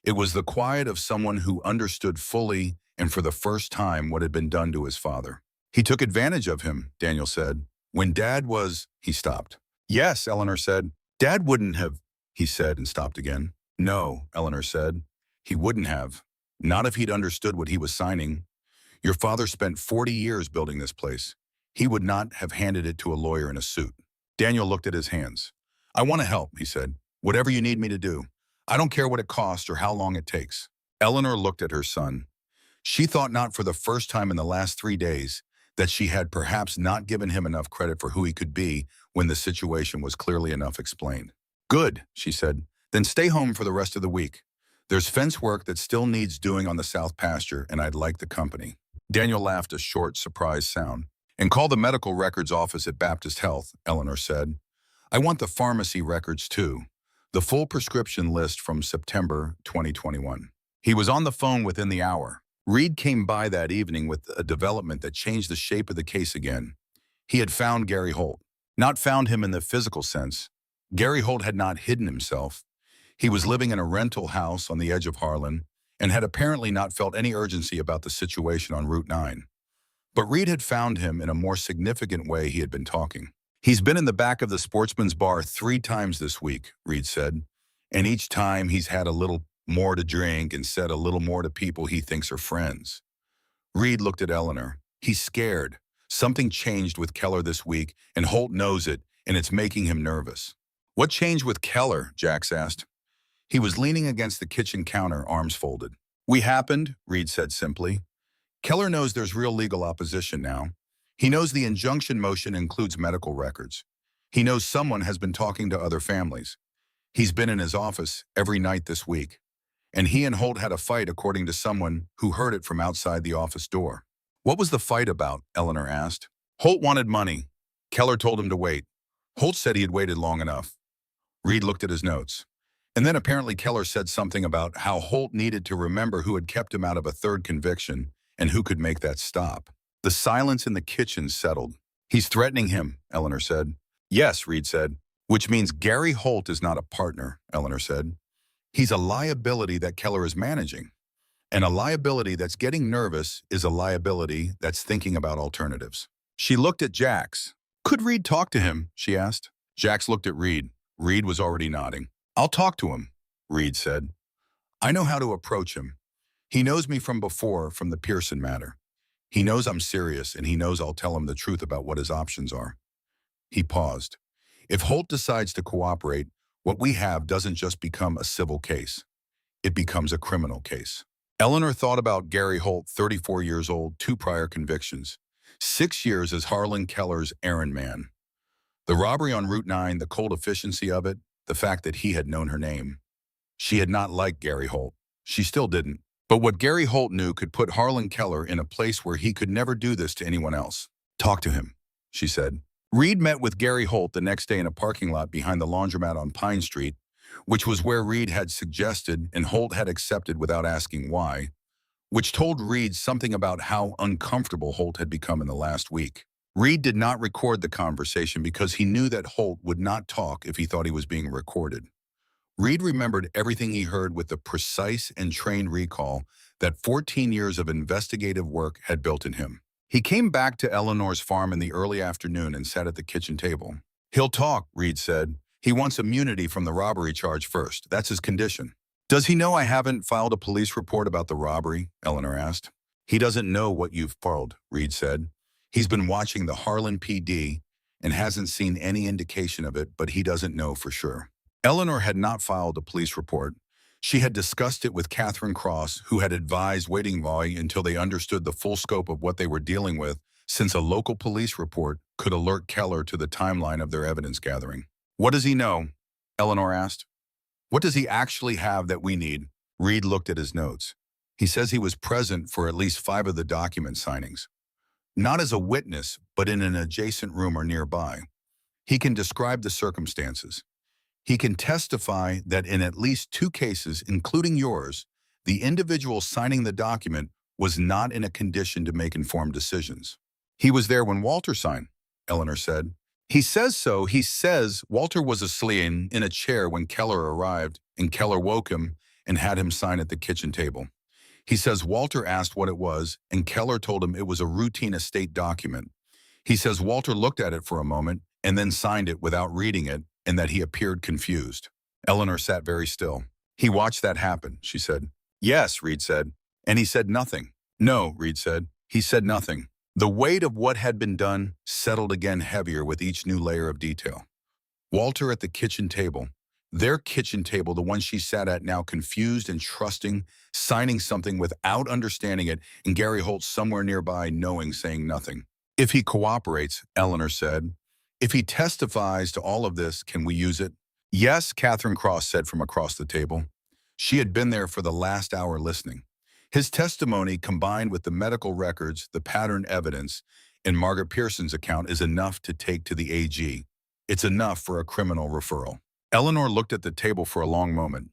It was the quiet of someone who understood fully and for the first time what had been done to his father. "He took advantage of him," Daniel said. "When Dad was..." He stopped. "Yes," Eleanor said. "Dad wouldn't have..." he said and stopped again. "No," Eleanor said. "He wouldn't have. Not if he'd understood what he was signing. Your father spent 40 years building this place. He would not have handed it to a lawyer in a suit." Daniel looked at his hands. "I want to help," he said. "Whatever you need me to do. I don't care what it costs or how long it takes." Eleanor looked at her son. She thought, not for the first time in the last 3 days, that she had perhaps not given him enough credit for who he could be when the situation was clearly enough explained. "Good," she said. "Then stay home for the rest of the week. There's fence work that still needs doing on the south pasture, and I'd like the company." Daniel laughed a short, surprised sound. "And call the medical records office at Baptist Health," Eleanor said. "I want the pharmacy records too. The full prescription list from September 2021. He was on the phone within the hour. Reed came by that evening with a development that changed the shape of the case again. He had found Gary Holt. Not found him in the physical sense. Gary Holt had not hidden himself. He was living in a rental house on the edge of Harlan and had apparently not felt any urgency about the situation on Route 9. But Reed had found him in a more significant way. He had been talking. "He's been in the back of the Sportsman's Bar 3 times this week," Reed said, "and each time he's had a little more to drink, and said a little more to people he thinks are friends. Reed looked at Eleanor. He's scared. Something changed with Keller this week, and Holt knows it, and it's making him nervous. What changed with Keller? Jax asked. He was leaning against the kitchen counter, arms folded. We happened, Reed said simply. Keller knows there's real legal opposition now. He knows the injunction motion includes medical records. He knows someone has been talking to other families. He's been in his office every night this week. And he and Holt had a fight according to someone who heard it from outside the office door. What was the fight about? Eleanor asked. Holt wanted money. Keller told him to wait. Holt said he had waited long enough. Reed looked at his notes. And then apparently Keller said something about how Holt needed to remember who had kept him out of a third conviction and who could make that stop. The silence in the kitchen settled. He's threatening him, Eleanor said. Yes, Reed said. Which means Gary Holt is not a partner, Eleanor said. He's a liability that Keller is managing. And a liability that's getting nervous is a liability that's thinking about alternatives. She looked at Jax. Could Reed talk to him? She asked. Jax looked at Reed. Reed was already nodding. I'll talk to him, Reed said. I know how to approach him. He knows me from before, from the Pearson matter. He knows I'm serious, and he knows I'll tell him the truth about what his options are. He paused. If Holt decides to cooperate, what we have doesn't just become a civil case. It becomes a criminal case. Eleanor thought about Gary Holt, 34 years old, 2 prior convictions. 6 years as Harlan Keller's errand man. The robbery on Route 9, the cold efficiency of it, the fact that he had known her name. She had not liked Gary Holt. She still didn't. But what Gary Holt knew could put Harlan Keller in a place where he could never do this to anyone else. Talk to him, she said. Reed met with Gary Holt the next day in a parking lot behind the laundromat on Pine Street, which was where Reed had suggested and Holt had accepted without asking why, which told Reed something about how uncomfortable Holt had become in the last week. Reed did not record the conversation because he knew that Holt would not talk if he thought he was being recorded. Reed remembered everything he heard with the precise and trained recall that 14 years of investigative work had built in him. He came back to Eleanor's farm in the early afternoon and sat at the kitchen table. He'll talk, Reed said. He wants immunity from the robbery charge first. That's his condition. Does he know I haven't filed a police report about the robbery? Eleanor asked. He doesn't know what you've filed, Reed said. He's been watching the Harlan PD and hasn't seen any indication of it, but he doesn't know for sure. Eleanor had not filed a police report. She had discussed it with Catherine Cross, who had advised waiting Voy until they understood the full scope of what they were dealing with, since a local police report could alert Keller to the timeline of their evidence gathering. What does he know? Eleanor asked. What does he actually have that we need? Reed looked at his notes. He says he was present for at least 5 of the document signings. Not as a witness, but in an adjacent room or nearby. He can describe the circumstances. He can testify that in at least 2 cases, including yours, the individual signing the document was not in a condition to make informed decisions. He was there when Walter signed, Eleanor said. He says so. He says Walter was asleep in a chair when Keller arrived, and Keller woke him and had him sign at the kitchen table. He says Walter asked what it was, and Keller told him it was a routine estate document. He says Walter looked at it for a moment and then signed it without reading it, and that he appeared confused. Eleanor sat very still. He watched that happen, she said. Yes, Reed said. And he said nothing. No, Reed said. He said nothing. The weight of what had been done settled again heavier with each new layer of detail. Walter at the kitchen table, their kitchen table, the one she sat at now confused and trusting, signing something without understanding it, and Gary Holt somewhere nearby knowing, saying nothing. If he cooperates, Eleanor said. If he testifies to all of this, can we use it? Yes, Catherine Cross said from across the table. She had been there for the last hour listening. His testimony, combined with the medical records, the pattern evidence, and Margaret Pearson's account is enough to take to the AG. It's enough for a criminal referral. Eleanor looked at the table for a long moment.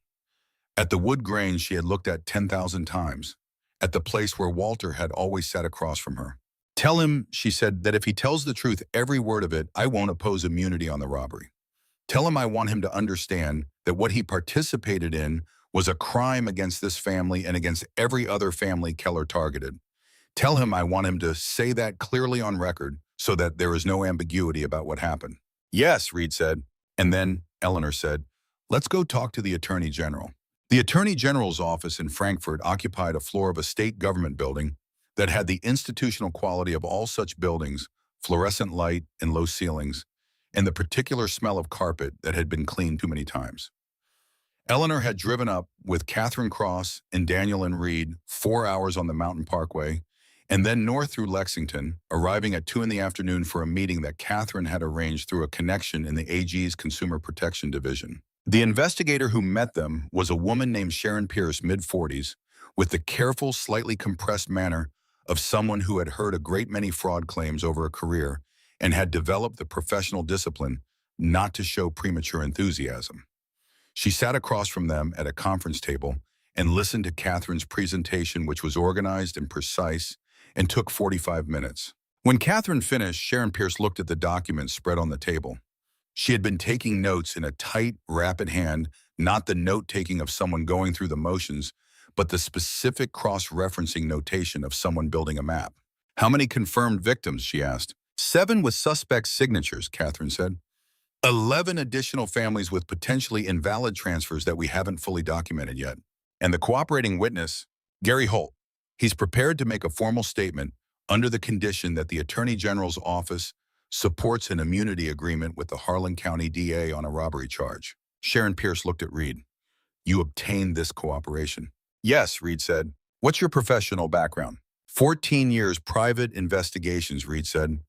At the wood grain she had looked at 10,000 times. At the place where Walter had always sat across from her. Tell him, she said, that if he tells the truth, every word of it, I won't oppose immunity on the robbery. Tell him I want him to understand that what he participated in was a crime against this family and against every other family Keller targeted. Tell him I want him to say that clearly on record so that there is no ambiguity about what happened. Yes, Reed said. And then Eleanor said, let's go talk to the Attorney General. The Attorney General's office in Frankfurt occupied a floor of a state government building that had the institutional quality of all such buildings, fluorescent light and low ceilings, and the particular smell of carpet that had been cleaned too many times. Eleanor had driven up with Catherine Cross and Daniel and Reed 4 hours on the Mountain Parkway, and then north through Lexington, arriving at 2 in the afternoon for a meeting that Catherine had arranged through a connection in the AG's Consumer Protection Division. The investigator who met them was a woman named Sharon Pierce, mid-40s, with the careful, slightly compressed manner of someone who had heard a great many fraud claims over a career and had developed the professional discipline not to show premature enthusiasm. She sat across from them at a conference table and listened to Catherine's presentation, which was organized and precise and took 45 minutes. When Catherine finished, Sharon Pierce looked at the documents spread on the table. She had been taking notes in a tight, rapid hand, not the note-taking of someone going through the motions, but the specific cross-referencing notation of someone building a map. "How many confirmed victims?" she asked. "7 with suspect signatures," Catherine said. 11 additional families with potentially invalid transfers that we haven't fully documented yet. And the cooperating witness, Gary Holt, he's prepared to make a formal statement under the condition that the Attorney General's office supports an immunity agreement with the Harlan County DA on a robbery charge. Sharon Pierce looked at Reed. "You obtained this cooperation?" "Yes," Reed said. "What's your professional background?" 14 years private investigations, Reed said.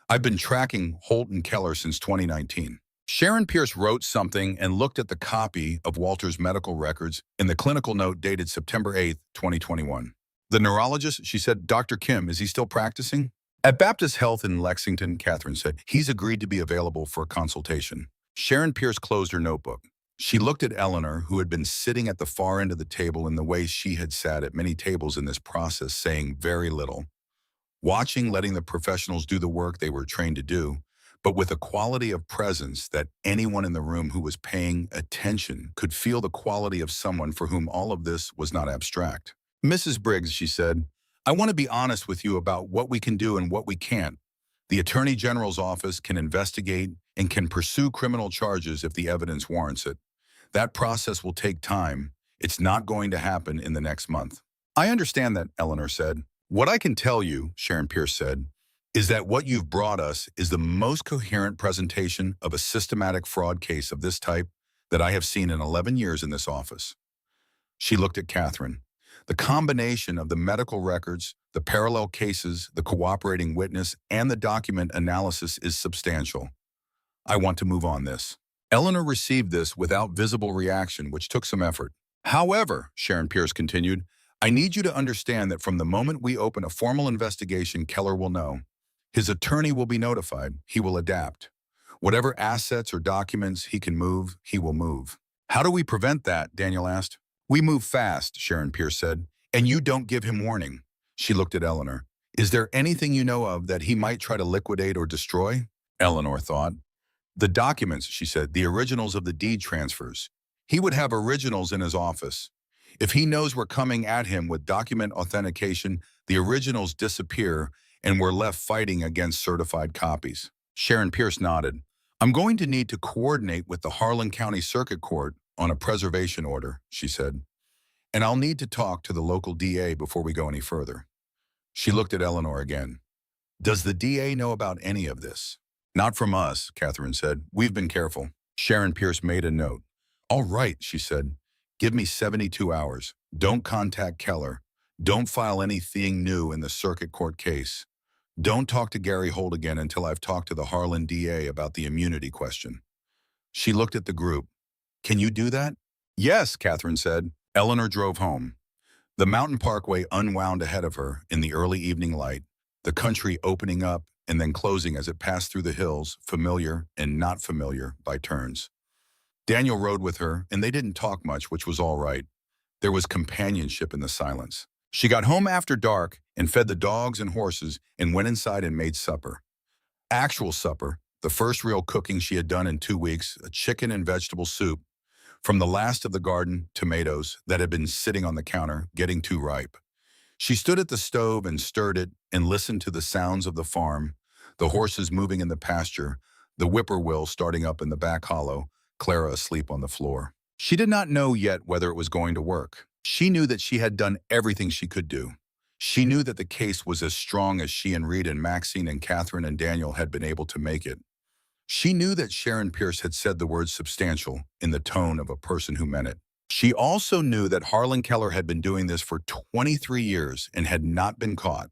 "I've been tracking Holt and Keller since 2019. Sharon Pierce wrote something and looked at the copy of Walter's medical records in the clinical note dated September 8, 2021. "The neurologist," she said, "Dr. Kim, is he still practicing?" "At Baptist Health in Lexington," Catherine said. "He's agreed to be available for a consultation." Sharon Pierce closed her notebook. She looked at Eleanor, who had been sitting at the far end of the table in the way she had sat at many tables in this process, saying very little. Watching, letting the professionals do the work they were trained to do, but with a quality of presence that anyone in the room who was paying attention could feel the quality of someone for whom all of this was not abstract. "Mrs. Briggs," she said, "I want to be honest with you about what we can do and what we can't. The Attorney General's office can investigate and can pursue criminal charges if the evidence warrants it. That process will take time. It's not going to happen in the next month." "I understand that," Eleanor said. "What I can tell you," Sharon Pierce said, "is that what you've brought us is the most coherent presentation of a systematic fraud case of this type that I have seen in 11 years in this office." She looked at Catherine. "The combination of the medical records, the parallel cases, the cooperating witness, and the document analysis is substantial. I want to move on this." Eleanor received this without visible reaction, which took some effort. "However," Sharon Pierce continued, "I need you to understand that from the moment we open a formal investigation, Keller will know. His attorney will be notified. He will adapt. Whatever assets or documents he can move, he will move." "How do we prevent that?" Daniel asked. "We move fast," Sharon Pierce said, "and you don't give him warning." She looked at Eleanor. "Is there anything you know of that he might try to liquidate or destroy?" Eleanor thought. "The documents," she said, "the originals of the deed transfers. He would have originals in his office. If he knows we're coming at him with document authentication, the originals disappear and we're left fighting against certified copies." Sharon Pierce nodded. "I'm going to need to coordinate with the Harlan County Circuit Court on a preservation order," she said. "And I'll need to talk to the local DA before we go any further." She looked at Eleanor again. "Does the DA know about any of this?" "Not from us," Catherine said. "We've been careful." Sharon Pierce made a note. "All right," she said. "Give me 72 hours. Don't contact Keller. Don't file anything new in the circuit court case. Don't talk to Gary Holt again until I've talked to the Harlan DA about the immunity question." She looked at the group. "Can you do that?" "Yes," Catherine said. Eleanor drove home. The mountain parkway unwound ahead of her in the early evening light, the country opening up and then closing as it passed through the hills, familiar and not familiar by turns. Daniel rode with her, and they didn't talk much, which was all right. There was companionship in the silence. She got home after dark and fed the dogs and horses and went inside and made supper. Actual supper, the first real cooking she had done in 2 weeks, a chicken and vegetable soup, from the last of the garden tomatoes that had been sitting on the counter, getting too ripe. She stood at the stove and stirred it and listened to the sounds of the farm, the horses moving in the pasture, the whippoorwill starting up in the back hollow, Clara asleep on the floor. She did not know yet whether it was going to work. She knew that she had done everything she could do. She knew that the case was as strong as she and Reed and Maxine and Catherine and Daniel had been able to make it. She knew that Sharon Pierce had said the word substantial in the tone of a person who meant it. She also knew that Harlan Keller had been doing this for 23 years and had not been caught,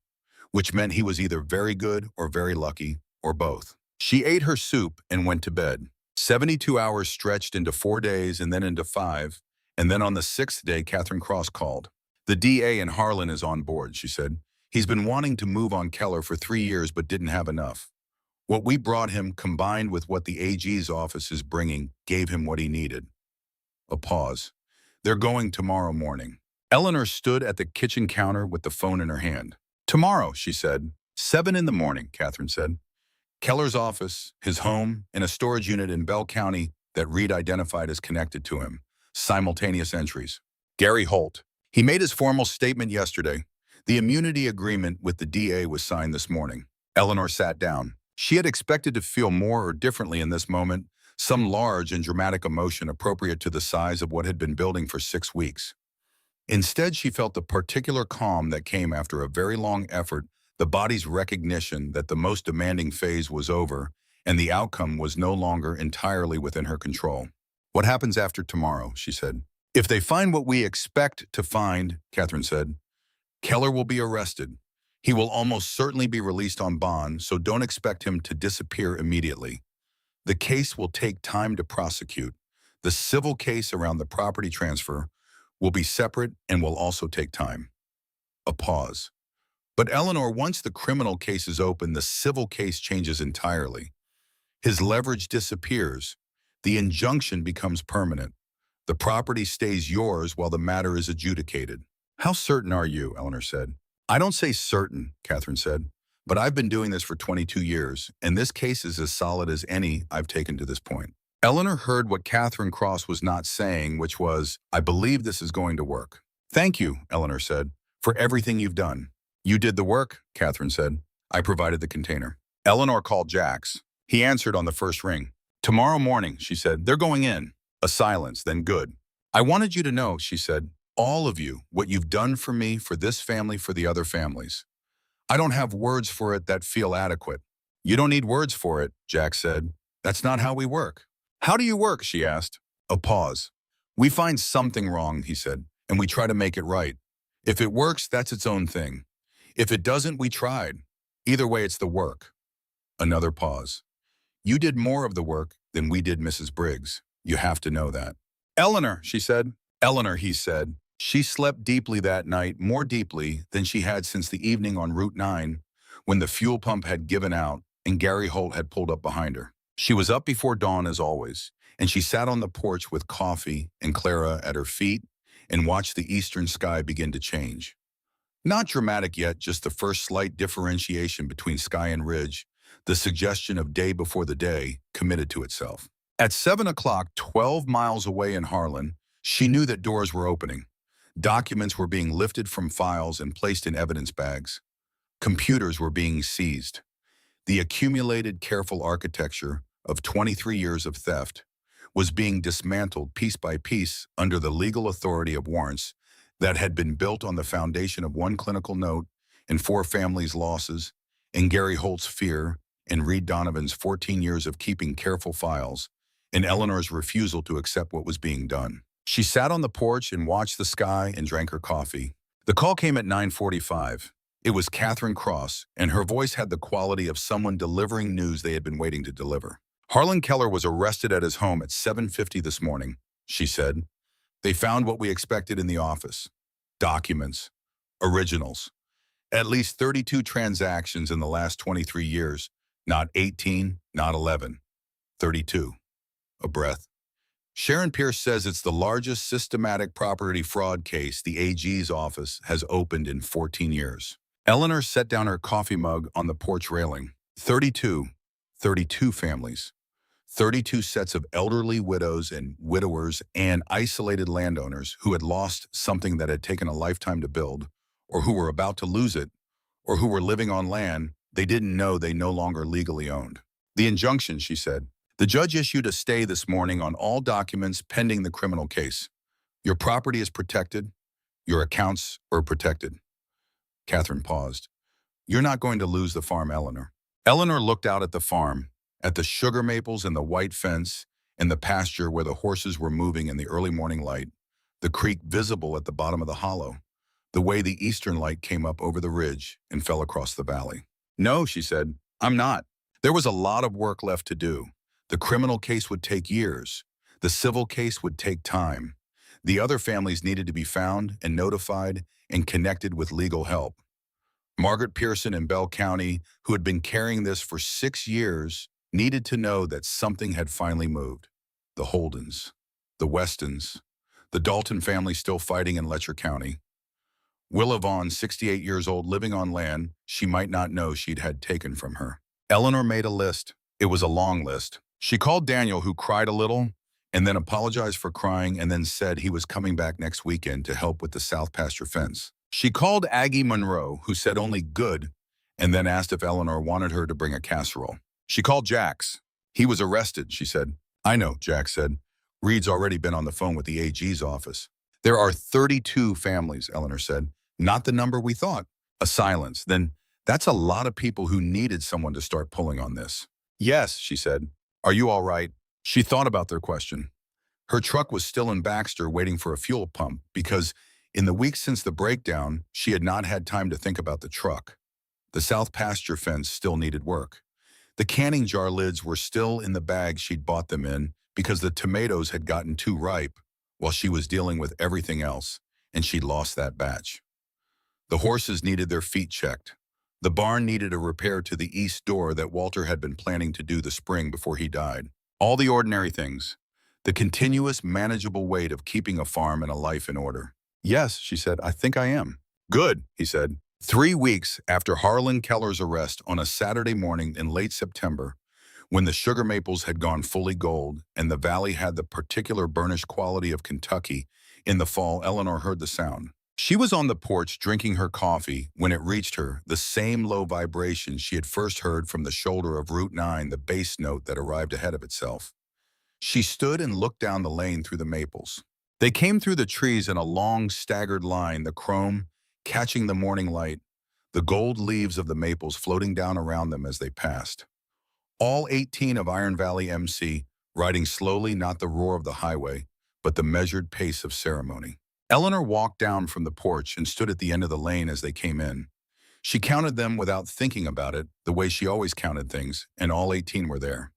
which meant he was either very good or very lucky, or both. She ate her soup and went to bed. 72 hours stretched into 4 days and then into 5, and then on the 6th day, Catherine Cross called. "The DA and Harlan is on board," she said. "He's been wanting to move on Keller for 3 years but didn't have enough. What we brought him, combined with what the AG's office is bringing, gave him what he needed." A pause. "They're going tomorrow morning." Eleanor stood at the kitchen counter with the phone in her hand. "Tomorrow," she said. 7 in the morning, Catherine said. Keller's office, his home, and a storage unit in Bell County that Reed identified as connected to him. Simultaneous entries. Gary Holt. He made his formal statement yesterday. The immunity agreement with the DA was signed this morning. Eleanor sat down. She had expected to feel more or differently in this moment, some large and dramatic emotion appropriate to the size of what had been building for 6 weeks. Instead, she felt the particular calm that came after a very long effort, the body's recognition that the most demanding phase was over, and the outcome was no longer entirely within her control. "What happens after tomorrow?" she said. "If they find what we expect to find," Catherine said, "Keller will be arrested. He will almost certainly be released on bond, so don't expect him to disappear immediately. The case will take time to prosecute. The civil case around the property transfer will be separate and will also take time." A pause. "But Eleanor, once the criminal case is open, the civil case changes entirely. His leverage disappears. The injunction becomes permanent. The property stays yours while the matter is adjudicated." "How certain are you?" Eleanor said. "I don't say certain," Catherine said, "but I've been doing this for 22 years, and this case is as solid as any I've taken to this point." Eleanor heard what Catherine Cross was not saying, which was, "I believe this is going to work." "Thank you," Eleanor said, "for everything you've done." "You did the work," Catherine said. "I provided the container." Eleanor called Jax. He answered on the first ring. "Tomorrow morning," she said. "They're going in." A silence, then good. "I wanted you to know," she said, "all of you, what you've done for me, for this family, for the other families. I don't have words for it that feel adequate." "You don't need words for it," Jack said. "That's not how we work." "How do you work?" she asked. A pause. "We find something wrong," he said, "and we try to make it right. If it works, that's its own thing. If it doesn't, we tried. Either way, it's the work." Another pause. "You did more of the work than we did, Mrs. Briggs. You have to know that." "Eleanor," she said. "Eleanor," he said. She slept deeply that night, more deeply than she had since the evening on Route 9, when the fuel pump had given out and Gary Holt had pulled up behind her. She was up before dawn as always, and she sat on the porch with coffee and Clara at her feet and watched the eastern sky begin to change. Not dramatic yet, just the first slight differentiation between sky and ridge, the suggestion of day before the day committed to itself. At 7 o'clock, 12 miles away in Harlan, she knew that doors were opening. Documents were being lifted from files and placed in evidence bags. Computers were being seized. The accumulated careful architecture of 23 years of theft was being dismantled piece by piece under the legal authority of warrants that had been built on the foundation of one clinical note and 4 families' losses, and Gary Holt's fear, and Reed Donovan's 14 years of keeping careful files, and Eleanor's refusal to accept what was being done. She sat on the porch and watched the sky and drank her coffee. The call came at 9:45. It was Catherine Cross, and her voice had the quality of someone delivering news they had been waiting to deliver. "Harlan Keller was arrested at his home at 7:50 this morning," she said. "They found what we expected in the office. Documents. Originals. At least 32 transactions in the last 23 years. Not 18, not 11. 32. A breath. "Sharon Pierce says it's the largest systematic property fraud case the AG's office has opened in 14 years. Eleanor set down her coffee mug on the porch railing. 32. 32 families. 32 sets of elderly widows and widowers and isolated landowners who had lost something that had taken a lifetime to build, or who were about to lose it, or who were living on land they didn't know they no longer legally owned. The injunction," she said, The judge issued a stay this morning on all documents pending the criminal case. Your property is protected. Your accounts are protected. Catherine paused. You're not going to lose the farm, Eleanor. Eleanor looked out at the farm, at the sugar maples and the white fence, and the pasture where the horses were moving in the early morning light, the creek visible at the bottom of the hollow, the way the eastern light came up over the ridge and fell across the valley. No, she said, I'm not. There was a lot of work left to do. The criminal case would take years. The civil case would take time. The other families needed to be found and notified and connected with legal help. Margaret Pearson in Bell County, who had been carrying this for 6 years, needed to know that something had finally moved. The Holdens, the Westons, the Dalton family still fighting in Letcher County. Willa Vaughn, 68 years old, living on land she might not know she'd had taken from her. Eleanor made a list. It was a long list. She called Daniel, who cried a little, and then apologized for crying, and then said he was coming back next weekend to help with the south pasture fence. She called Aggie Monroe, who said only good, and then asked if Eleanor wanted her to bring a casserole. She called Jax. He was arrested, she said. I know, Jax said. Reed's already been on the phone with the AG's office. There are 32 families, Eleanor said. Not the number we thought. A silence. Then that's a lot of people who needed someone to start pulling on this. Yes, she said. Are you all right? She thought about their question. Her truck was still in Baxter waiting for a fuel pump because in the weeks since the breakdown, she had not had time to think about the truck. The south pasture fence still needed work. The canning jar lids were still in the bag she'd bought them in because the tomatoes had gotten too ripe while she was dealing with everything else, and she'd lost that batch. The horses needed their feet checked. The barn needed a repair to the east door that Walter had been planning to do the spring before he died. All the ordinary things. The continuous, manageable weight of keeping a farm and a life in order. Yes, she said, I think I am. Good, he said. 3 weeks after Harlan Keller's arrest on a Saturday morning in late September, when the sugar maples had gone fully gold and the valley had the particular burnished quality of Kentucky, in the fall, Eleanor heard the sound. She was on the porch drinking her coffee when it reached her, the same low vibration she had first heard from the shoulder of Route 9, the bass note that arrived ahead of itself. She stood and looked down the lane through the maples. They came through the trees in a long, staggered line, the chrome catching the morning light, the gold leaves of the maples floating down around them as they passed. All 18 of Iron Valley MC, riding slowly, not the roar of the highway, but the measured pace of ceremony. Eleanor walked down from the porch and stood at the end of the lane as they came in. She counted them without thinking about it, the way she always counted things, and all 18 were there.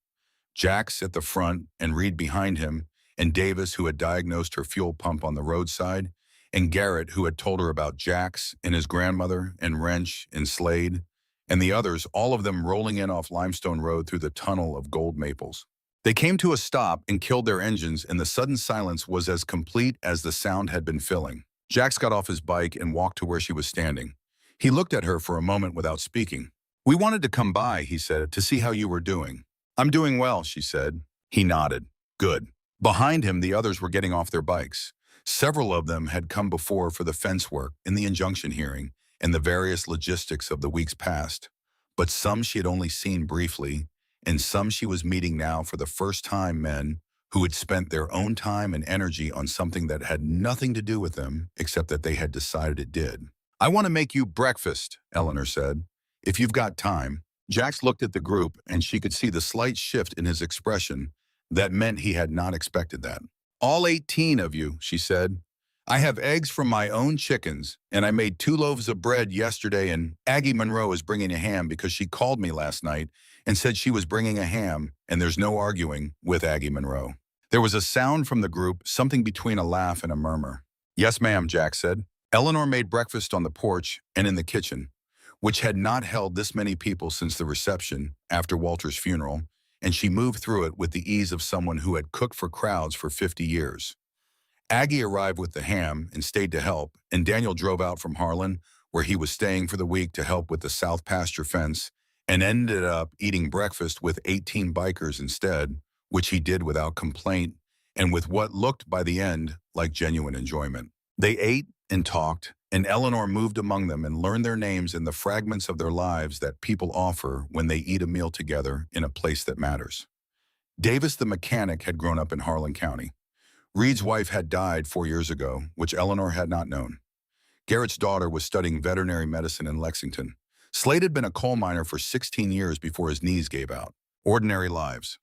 Jax at the front and Reed behind him, and Davis, who had diagnosed her fuel pump on the roadside, and Garrett, who had told her about Jax and his grandmother, and Wrench and Slade, and the others, all of them rolling in off Limestone Road through the tunnel of gold maples. They came to a stop and killed their engines, and the sudden silence was as complete as the sound had been filling. Jax got off his bike and walked to where she was standing. He looked at her for a moment without speaking. We wanted to come by, he said, to see how you were doing. I'm doing well, she said. He nodded. Good. Behind him, the others were getting off their bikes. Several of them had come before for the fence work and the injunction hearing and the various logistics of the weeks past. But some she had only seen briefly, and some she was meeting now for the first time, men who had spent their own time and energy on something that had nothing to do with them except that they had decided it did. I want to make you breakfast, Eleanor said, if you've got time. Jax looked at the group, and she could see the slight shift in his expression that meant he had not expected that. All 18 of you, she said. I have eggs from my own chickens, and I made 2 loaves of bread yesterday, and Aggie Monroe is bringing a ham because she called me last night and said she was bringing a ham, and there's no arguing with Aggie Monroe. There was a sound from the group, something between a laugh and a murmur. Yes, ma'am, Jack said. Eleanor made breakfast on the porch and in the kitchen, which had not held this many people since the reception after Walter's funeral, and she moved through it with the ease of someone who had cooked for crowds for 50 years. Aggie arrived with the ham and stayed to help, and Daniel drove out from Harlan, where he was staying for the week to help with the south pasture fence, and ended up eating breakfast with 18 bikers instead, which he did without complaint and with what looked by the end like genuine enjoyment. They ate and talked, and Eleanor moved among them and learned their names and the fragments of their lives that people offer when they eat a meal together in a place that matters. Davis the mechanic had grown up in Harlan County. Reed's wife had died 4 years ago, which Eleanor had not known. Garrett's daughter was studying veterinary medicine in Lexington. Slade had been a coal miner for 16 years before his knees gave out. Ordinary lives.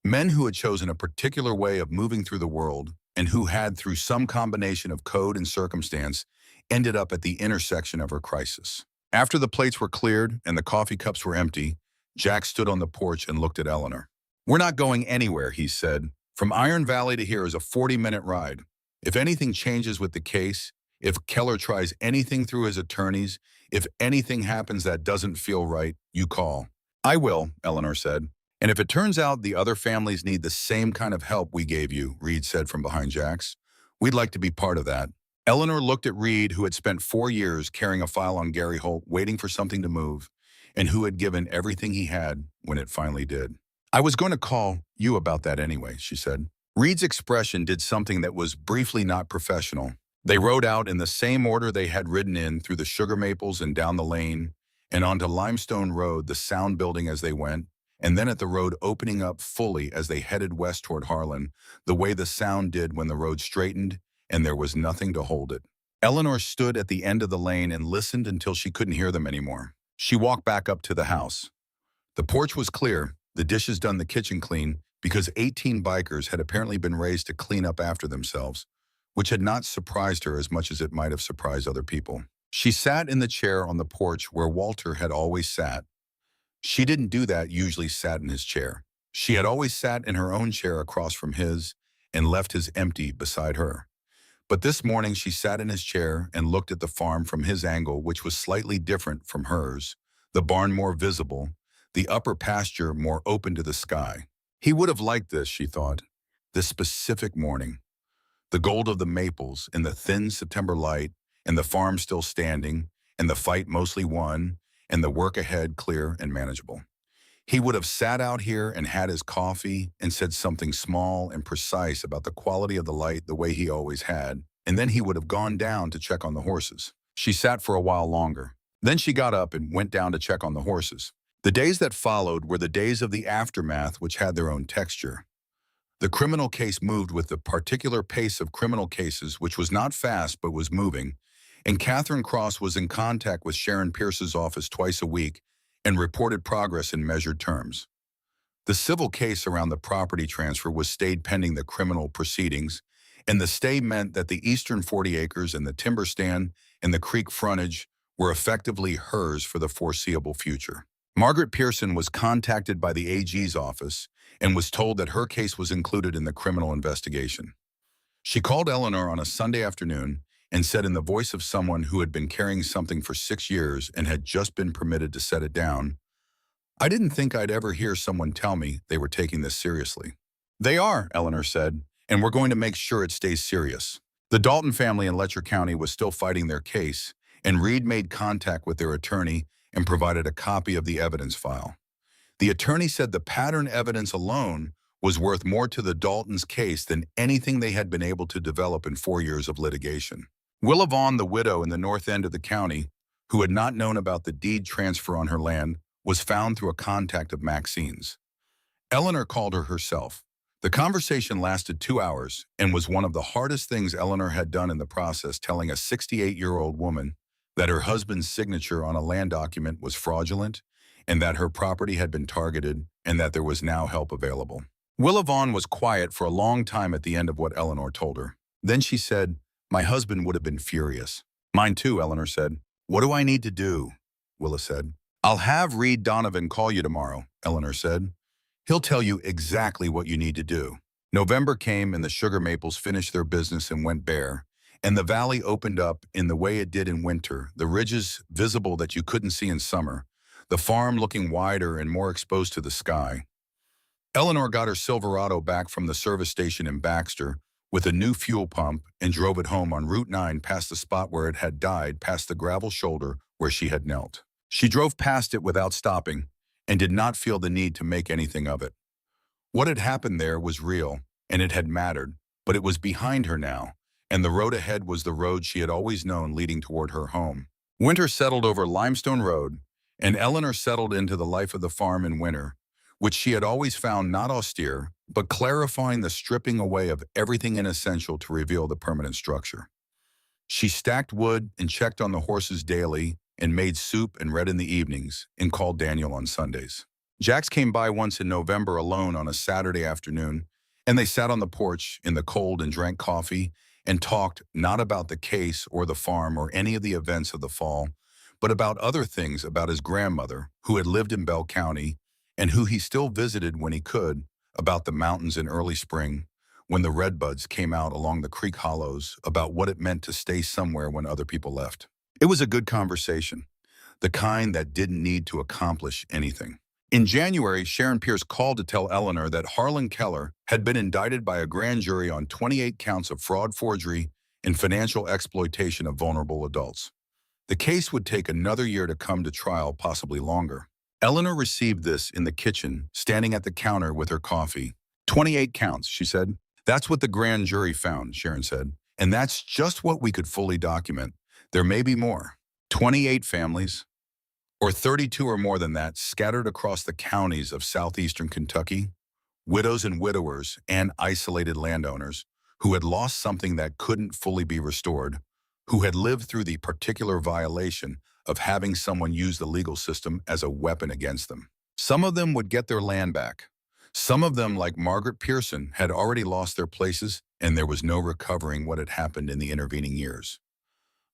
Men who had chosen a particular way of moving through the world and who had, through some combination of code and circumstance, ended up at the intersection of her crisis. After the plates were cleared and the coffee cups were empty, Jack stood on the porch and looked at Eleanor. "We're not going anywhere," he said. "From Iron Valley to here is a 40-minute ride. If anything changes with the case, if Keller tries anything through his attorneys, if anything happens that doesn't feel right, you call." "I will," Eleanor said. "And if it turns out the other families need the same kind of help we gave you," Reed said from behind Jack's, "we'd like to be part of that." Eleanor looked at Reed, who had spent 4 years carrying a file on Gary Holt, waiting for something to move, and who had given everything he had when it finally did. "I was going to call you about that anyway," she said. Reed's expression did something that was briefly not professional. They rode out in the same order they had ridden in, through the sugar maples and down the lane, and onto Limestone Road, the sound building as they went, and then at the road opening up fully as they headed west toward Harlan, the way the sound did when the road straightened and there was nothing to hold it. Eleanor stood at the end of the lane and listened until she couldn't hear them anymore. She walked back up to the house. The porch was clear, the dishes done, the kitchen clean, because 18 bikers had apparently been raised to clean up after themselves, which had not surprised her as much as it might have surprised other people. She sat in the chair on the porch where Walter had always sat. She didn't do that, usually sat in his chair. She had always sat in her own chair across from his and left his empty beside her. But this morning she sat in his chair and looked at the farm from his angle, which was slightly different from hers, the barn more visible, the upper pasture more open to the sky. He would have liked this, she thought, this specific morning. The gold of the maples in the thin September light, and the farm still standing, and the fight mostly won, and the work ahead clear and manageable. He would have sat out here and had his coffee and said something small and precise about the quality of the light the way he always had, and then he would have gone down to check on the horses. She sat for a while longer. Then she got up and went down to check on the horses. The days that followed were the days of the aftermath, which had their own texture. The criminal case moved with the particular pace of criminal cases, which was not fast but was moving, and Catherine Cross was in contact with Sharon Pierce's office twice a week and reported progress in measured terms. The civil case around the property transfer was stayed pending the criminal proceedings, and the stay meant that the eastern 40 acres and the timber stand and the creek frontage were effectively hers for the foreseeable future. Margaret Pearson was contacted by the AG's office and was told that her case was included in the criminal investigation. She called Eleanor on a Sunday afternoon and said in the voice of someone who had been carrying something for 6 years and had just been permitted to set it down, "I didn't think I'd ever hear someone tell me they were taking this seriously." "They are," Eleanor said, "and we're going to make sure it stays serious." The Dalton family in Letcher County was still fighting their case, and Reed made contact with their attorney and provided a copy of the evidence file. The attorney said the pattern evidence alone was worth more to the Daltons' case than anything they had been able to develop in 4 years of litigation. Willa Vaughn, the widow in the north end of the county, who had not known about the deed transfer on her land, was found through a contact of Maxine's. Eleanor called her herself. The conversation lasted 2 hours and was one of the hardest things Eleanor had done in the process, telling a 68-year-old woman that her husband's signature on a land document was fraudulent and that her property had been targeted and that there was now help available. Willa Vaughn was quiet for a long time at the end of what Eleanor told her. Then she said, "My husband would have been furious." "Mine too," Eleanor said. "What do I need to do?" Willa said. "I'll have Reed Donovan call you tomorrow," Eleanor said. "He'll tell you exactly what you need to do." November came and the sugar maples finished their business and went bare, and the valley opened up in the way it did in winter, the ridges visible that you couldn't see in summer, the farm looking wider and more exposed to the sky. Eleanor got her Silverado back from the service station in Baxter with a new fuel pump and drove it home on Route 9 past the spot where it had died, past the gravel shoulder where she had knelt. She drove past it without stopping and did not feel the need to make anything of it. What had happened there was real, and it had mattered, but it was behind her now, and the road ahead was the road she had always known leading toward her home. Winter settled over Limestone Road, and Eleanor settled into the life of the farm in winter, which she had always found not austere, but clarifying the stripping away of everything inessential to reveal the permanent structure. She stacked wood and checked on the horses daily and made soup and read in the evenings and called Daniel on Sundays. Jax came by once in November alone on a Saturday afternoon, and they sat on the porch in the cold and drank coffee and talked not about the case or the farm or any of the events of the fall, but about other things, about his grandmother, who had lived in Bell County and who he still visited when he could, about the mountains in early spring, when the redbuds came out along the creek hollows, about what it meant to stay somewhere when other people left. It was a good conversation, the kind that didn't need to accomplish anything. In January, Sharon Pierce called to tell Eleanor that Harlan Keller had been indicted by a grand jury on 28 counts of fraud, forgery, and financial exploitation of vulnerable adults. The case would take another year to come to trial, possibly longer. Eleanor received this in the kitchen, standing at the counter with her coffee. 28 counts, she said. That's what the grand jury found, Sharon said. And that's just what we could fully document. There may be more. 28 families, or 32 or more than that, scattered across the counties of southeastern Kentucky, widows and widowers and isolated landowners who had lost something that couldn't fully be restored, who had lived through the particular violation of having someone use the legal system as a weapon against them. Some of them would get their land back. Some of them, like Margaret Pearson, had already lost their places, and there was no recovering what had happened in the intervening years.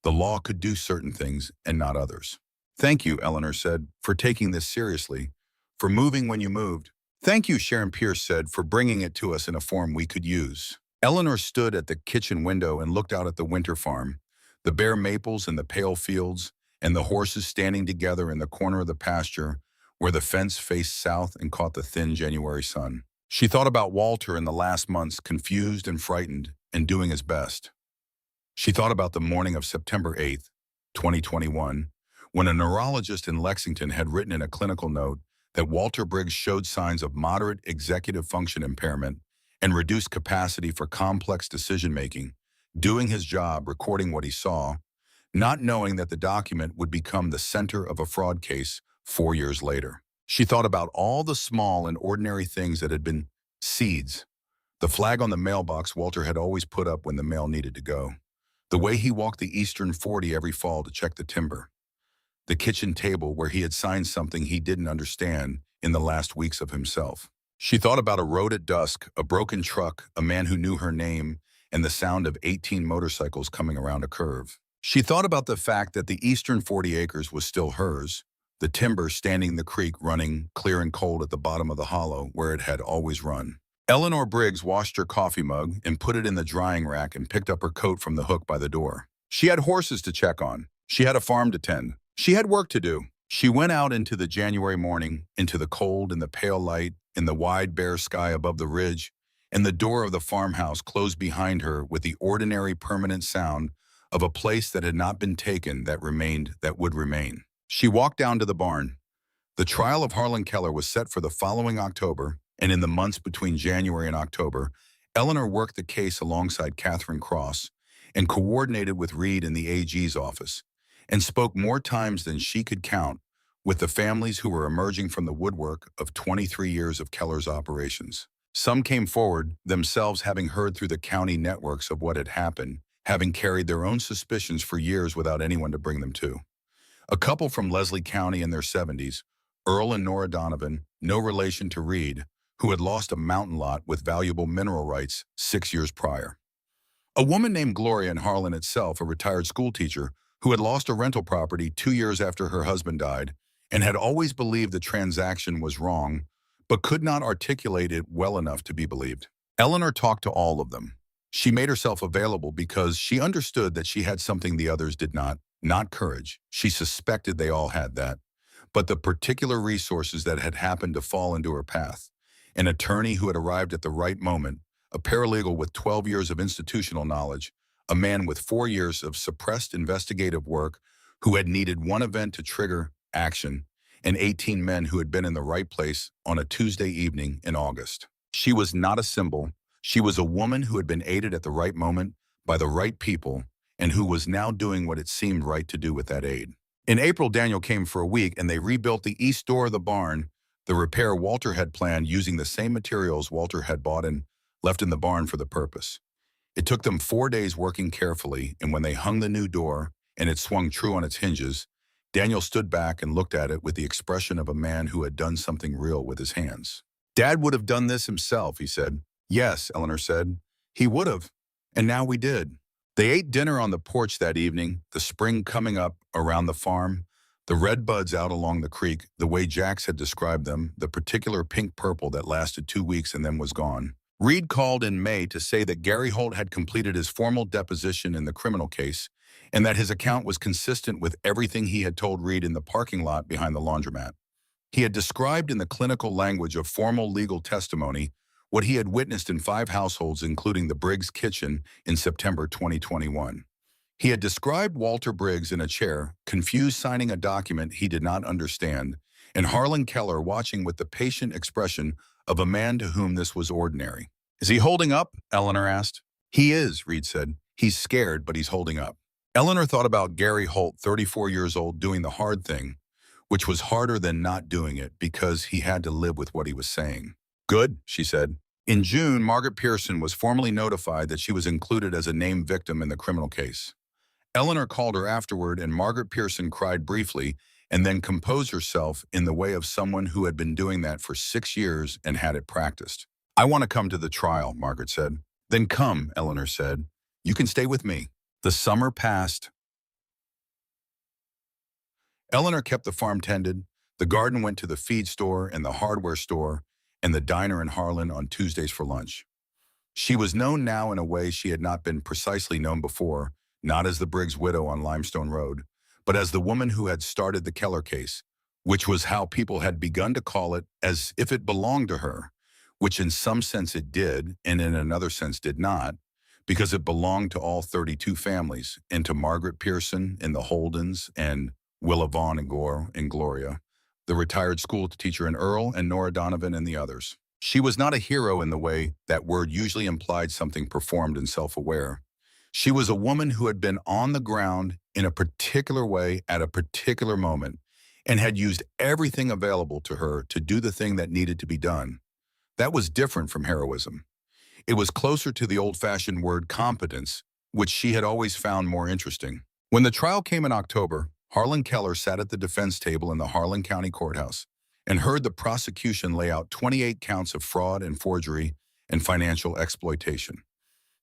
The law could do certain things and not others. Thank you, Eleanor said, for taking this seriously, for moving when you moved. Thank you, Sharon Pierce said, for bringing it to us in a form we could use. Eleanor stood at the kitchen window and looked out at the winter farm, the bare maples and the pale fields, and the horses standing together in the corner of the pasture where the fence faced south and caught the thin January sun. She thought about Walter in the last months, confused and frightened, and doing his best. She thought about the morning of September 8th, 2021, when a neurologist in Lexington had written in a clinical note that Walter Briggs showed signs of moderate executive function impairment and reduced capacity for complex decision-making, doing his job, recording what he saw, not knowing that the document would become the center of a fraud case 4 years later. She thought about all the small and ordinary things that had been seeds. The flag on the mailbox Walter had always put up when the mail needed to go. The way he walked the Eastern 40 every fall to check the timber. The kitchen table where he had signed something he didn't understand in the last weeks of himself. She thought about a road at dusk, a broken truck, a man who knew her name, and the sound of 18 motorcycles coming around a curve. She thought about the fact that the Eastern 40 acres was still hers, the timber standing the creek running clear and cold at the bottom of the hollow where it had always run. Eleanor Briggs washed her coffee mug and put it in the drying rack and picked up her coat from the hook by the door. She had horses to check on. She had a farm to tend. She had work to do. She went out into the January morning, into the cold and the pale light, in the wide bare sky above the ridge, and the door of the farmhouse closed behind her with the ordinary permanent sound of a place that had not been taken, that remained, that would remain. She walked down to the barn. The trial of Harlan Keller was set for the following October, and in the months between January and October, Eleanor worked the case alongside Catherine Cross and coordinated with Reed in the AG's office, and spoke more times than she could count with the families who were emerging from the woodwork of 23 years of Keller's operations. Some came forward, themselves having heard through the county networks of what had happened, having carried their own suspicions for years without anyone to bring them to. A couple from Leslie County in their 70s, Earl and Nora Donovan, no relation to Reed, who had lost a mountain lot with valuable mineral rights 6 years prior. A woman named Gloria in Harlan itself, a retired schoolteacher, who had lost a rental property 2 years after her husband died and had always believed the transaction was wrong, but could not articulate it well enough to be believed. Eleanor talked to all of them. She made herself available because she understood that she had something the others did not courage. She suspected they all had that, but the particular resources that had happened to fall into her path. An attorney who had arrived at the right moment, a paralegal with 12 years of institutional knowledge, a man with 4 years of suppressed investigative work who had needed one event to trigger action, and 18 men who had been in the right place on a Tuesday evening in August. She was not a symbol. She was a woman who had been aided at the right moment by the right people and who was now doing what it seemed right to do with that aid. In April, Daniel came for a week and they rebuilt the east door of the barn, The repair Walter had planned using the same materials Walter had bought and left in the barn for the purpose. It took them 4 days working carefully, and when they hung the new door and it swung true on its hinges, Daniel stood back and looked at it with the expression of a man who had done something real with his hands. Dad would have done this himself, he said. Yes, Eleanor said. He would have. And now we did. They ate dinner on the porch that evening, the spring coming up around the farm, the red buds out along the creek, the way Jax had described them, the particular pink-purple that lasted 2 weeks and then was gone. Reed called in May to say that Gary Holt had completed his formal deposition in the criminal case and that his account was consistent with everything he had told Reed in the parking lot behind the laundromat. He had described in the clinical language of formal legal testimony what he had witnessed in 5 households, including the Briggs kitchen, in September 2021. He had described Walter Briggs in a chair, confused signing a document he did not understand, and Harlan Keller watching with the patient expression of a man to whom this was ordinary. Is he holding up? Eleanor asked. He is, Reed said. He's scared, but he's holding up. Eleanor thought about Gary Holt, 34 years old, doing the hard thing, which was harder than not doing it because he had to live with what he was saying. Good, she said. In June, Margaret Pearson was formally notified that she was included as a named victim in the criminal case. Eleanor called her afterward, and Margaret Pearson cried briefly and then composed herself in the way of someone who had been doing that for 6 years and had it practiced. I want to come to the trial, Margaret said. Then come, Eleanor said. You can stay with me. The summer passed. Eleanor kept the farm tended, the garden went to the feed store and the hardware store, and the diner in Harlan on Tuesdays for lunch. She was known now in a way she had not been precisely known before, not as the Briggs widow on Limestone Road, but as the woman who had started the Keller case, which was how people had begun to call it, as if it belonged to her, which in some sense it did, and in another sense did not, because it belonged to all 32 families, and to Margaret Pearson and the Holdens and Willa Vaughn and Gore and Gloria, the retired school teacher and Earl and Nora Donovan and the others. She was not a hero in the way that word usually implied something performed and self-aware. She was a woman who had been on the ground in a particular way at a particular moment and had used everything available to her to do the thing that needed to be done. That was different from heroism. It was closer to the old-fashioned word competence, which she had always found more interesting. When the trial came in October, Harlan Keller sat at the defense table in the Harlan County Courthouse and heard the prosecution lay out 28 counts of fraud and forgery and financial exploitation.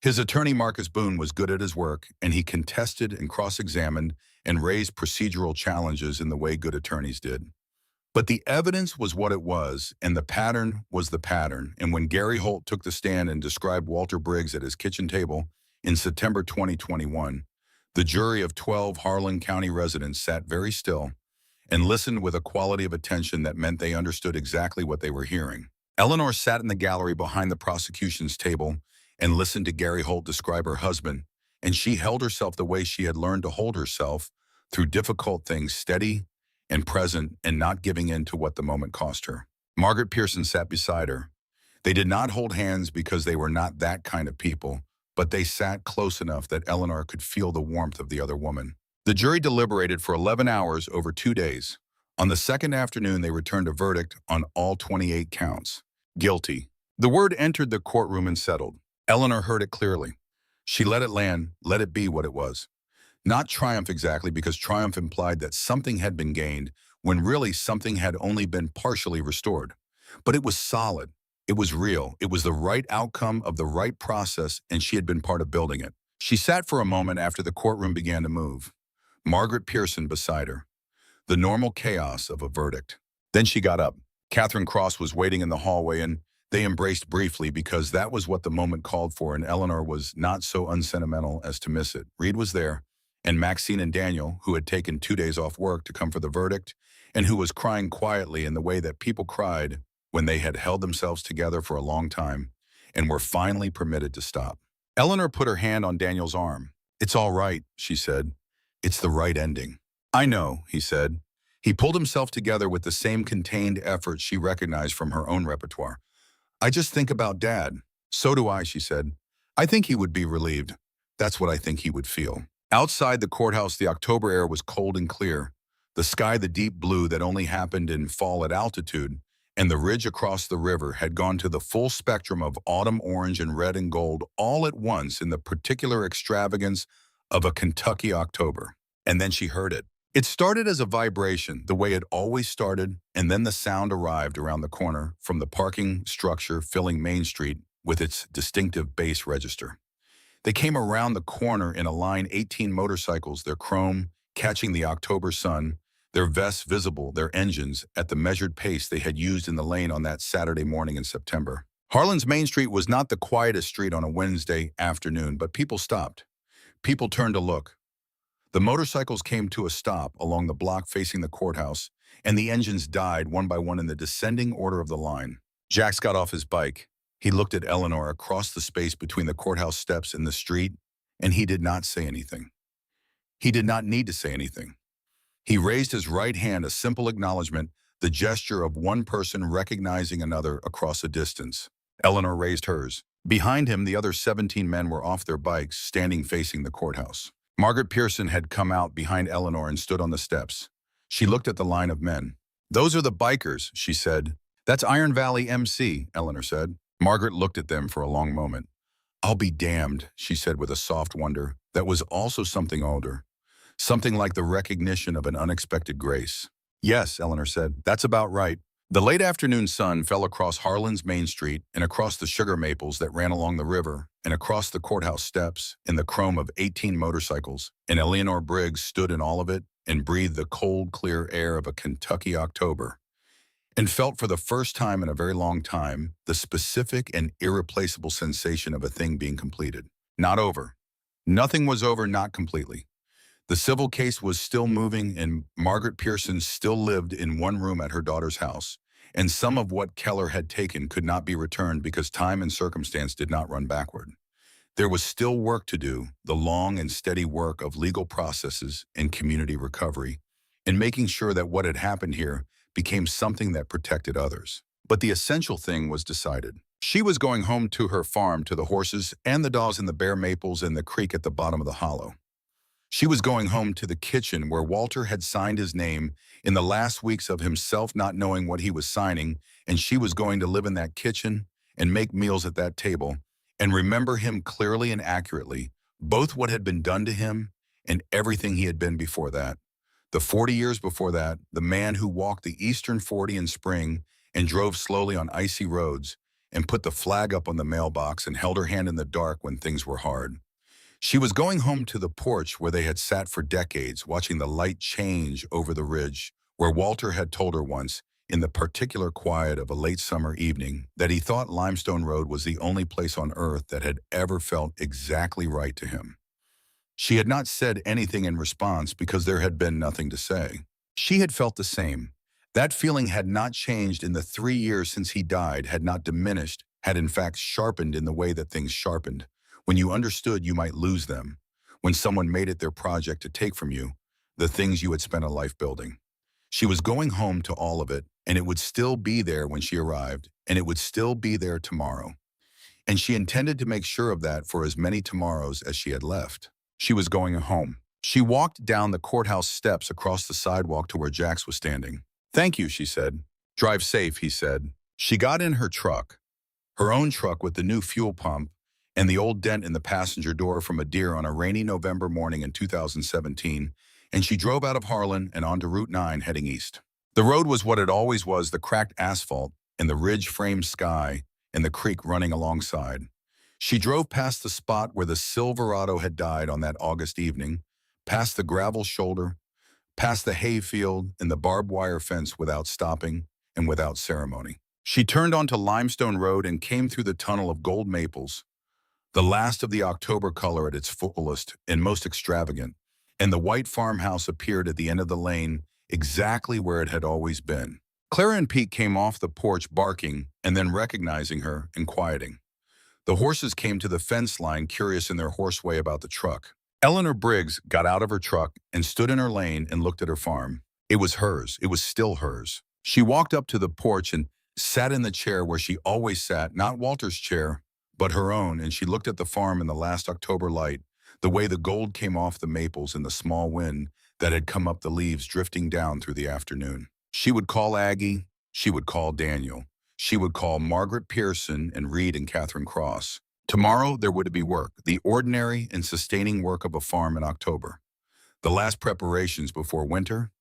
His attorney, Marcus Boone, was good at his work, and he contested and cross-examined and raised procedural challenges in the way good attorneys did. But the evidence was what it was, and the pattern was the pattern, and when Gary Holt took the stand and described Walter Briggs at his kitchen table in September 2021, the jury of 12 Harlan County residents sat very still and listened with a quality of attention that meant they understood exactly what they were hearing. Eleanor sat in the gallery behind the prosecution's table and listened to Gary Holt describe her husband, and she held herself the way she had learned to hold herself through difficult things, steady and present and not giving in to what the moment cost her. Margaret Pearson sat beside her. They did not hold hands because they were not that kind of people, but they sat close enough that Eleanor could feel the warmth of the other woman. The jury deliberated for 11 hours over 2 days. On the second afternoon, they returned a verdict on all 28 counts. Guilty. The word entered the courtroom and settled. Eleanor heard it clearly. She let it land, let it be what it was. Not triumph exactly, because triumph implied that something had been gained, when really something had only been partially restored. But it was solid. It was real. It was the right outcome of the right process, and she had been part of building it. She sat for a moment after the courtroom began to move. Margaret Pearson beside her. The normal chaos of a verdict. Then she got up. Catherine Cross was waiting in the hallway, and they embraced briefly because that was what the moment called for, and Eleanor was not so unsentimental as to miss it. Reed was there, and Maxine and Daniel, who had taken 2 days off work to come for the verdict, and who was crying quietly in the way that people cried when they had held themselves together for a long time and were finally permitted to stop. Eleanor put her hand on Daniel's arm. It's all right, she said. It's the right ending. I know, he said. He pulled himself together with the same contained effort she recognized from her own repertoire. I just think about Dad. So do I, she said. I think he would be relieved. That's what I think he would feel. Outside the courthouse, the October air was cold and clear, the sky the deep blue that only happened in fall at altitude, and the ridge across the river had gone to the full spectrum of autumn orange and red and gold all at once in the particular extravagance of a Kentucky October. And then she heard it. It started as a vibration, the way it always started, and then the sound arrived around the corner from the parking structure filling Main Street with its distinctive bass register. They came around the corner in a line 18 motorcycles, their chrome catching the October sun, their vests visible, their engines at the measured pace they had used in the lane on that Saturday morning in September. Harlan's Main Street was not the quietest street on a Wednesday afternoon, but people stopped. People turned to look. The motorcycles came to a stop along the block facing the courthouse, and the engines died one by one in the descending order of the line. Jax got off his bike. He looked at Eleanor across the space between the courthouse steps and the street, and he did not say anything. He did not need to say anything. He raised his right hand, a simple acknowledgement, the gesture of one person recognizing another across a distance. Eleanor raised hers. Behind him, the other 17 men were off their bikes, standing facing the courthouse. Margaret Pearson had come out behind Eleanor and stood on the steps. She looked at the line of men. "Those are the bikers," she said. "That's Iron Valley MC," Eleanor said. Margaret looked at them for a long moment. "I'll be damned," she said with a soft wonder that was also something older. Something like the recognition of an unexpected grace. "Yes," Eleanor said, "that's about right." The late afternoon sun fell across Harlan's Main Street and across the sugar maples that ran along the river and across the courthouse steps in the chrome of 18 motorcycles, and Eleanor Briggs stood in all of it and breathed the cold, clear air of a Kentucky October and felt for the first time in a very long time the specific and irreplaceable sensation of a thing being completed. Not over. Nothing was over, not completely. The civil case was still moving, and Margaret Pearson still lived in one room at her daughter's house, and some of what Keller had taken could not be returned because time and circumstance did not run backward. There was still work to do, the long and steady work of legal processes and community recovery, and making sure that what had happened here became something that protected others. But the essential thing was decided. She was going home to her farm, to the horses and the dogs in the bare maples and the creek at the bottom of the hollow. She was going home to the kitchen where Walter had signed his name in the last weeks of himself not knowing what he was signing, and she was going to live in that kitchen and make meals at that table and remember him clearly and accurately, both what had been done to him and everything he had been before that. The 40 years before that, the man who walked the Eastern 40 in spring and drove slowly on icy roads and put the flag up on the mailbox and held her hand in the dark when things were hard. She was going home to the porch where they had sat for decades, watching the light change over the ridge, where Walter had told her once, in the particular quiet of a late summer evening, that he thought Limestone Road was the only place on earth that had ever felt exactly right to him. She had not said anything in response because there had been nothing to say. She had felt the same. That feeling had not changed in the 3 years since he died, had not diminished, had in fact sharpened in the way that things sharpened. When you understood you might lose them, when someone made it their project to take from you the things you had spent a life building. She was going home to all of it, and it would still be there when she arrived, and it would still be there tomorrow. And she intended to make sure of that for as many tomorrows as she had left. She was going home. She walked down the courthouse steps across the sidewalk to where Jax was standing. "Thank you," she said. "Drive safe," he said. She got in her truck, her own truck with the new fuel pump, and the old dent in the passenger door from a deer on a rainy November morning in 2017, and she drove out of Harlan and onto Route 9 heading east. The road was what it always was, the cracked asphalt and the ridge-framed sky and the creek running alongside. She drove past the spot where the Silverado had died on that August evening, past the gravel shoulder, past the hayfield and the barbed wire fence without stopping and without ceremony. She turned onto Limestone Road and came through the tunnel of gold maples, the last of the October color at its fullest and most extravagant, and the white farmhouse appeared at the end of the lane, exactly where it had always been. Clara and Pete came off the porch barking and then recognizing her and quieting. The horses came to the fence line, curious in their horse way about the truck. Eleanor Briggs got out of her truck and stood in her lane and looked at her farm. It was hers. It was still hers. She walked up to the porch and sat in the chair where she always sat, not Walter's chair, but her own, and she looked at the farm in the last October light, the way the gold came off the maples in the small wind that had come up the leaves drifting down through the afternoon. She would call Aggie. She would call Daniel. She would call Margaret Pearson and Reed and Catherine Cross. Tomorrow there would be work, the ordinary and sustaining work of a farm in October. The last preparations before winter,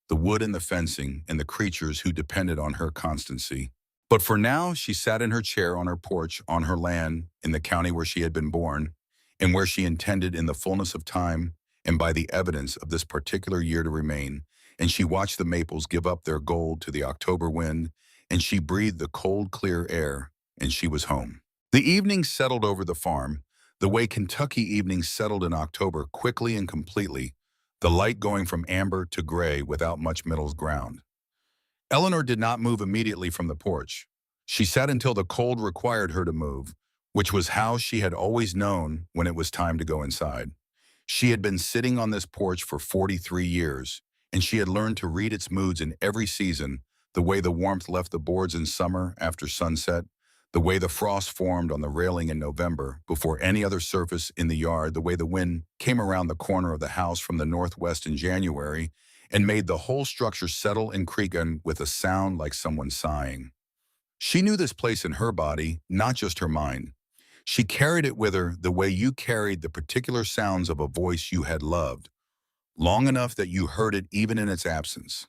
the wood and the fencing, and the creatures who depended on her constancy. But for now, she sat in her chair on her porch on her land in the county where she had been born, and where she intended in the fullness of time and by the evidence of this particular year to remain, and she watched the maples give up their gold to the October wind, and she breathed the cold, clear air, and she was home. The evening settled over the farm, the way Kentucky evenings settled in October, quickly and completely, the light going from amber to gray without much middle ground. Eleanor did not move immediately from the porch. She sat until the cold required her to move, which was how she had always known when it was time to go inside. She had been sitting on this porch for 43 years, and she had learned to read its moods in every season, the way the warmth left the boards in summer after sunset, the way the frost formed on the railing in November before any other surface in the yard, the way the wind came around the corner of the house from the northwest in January and made the whole structure settle and creak with a sound like someone sighing. She knew this place in her body, not just her mind. She carried it with her the way you carried the particular sounds of a voice you had loved, long enough that you heard it even in its absence.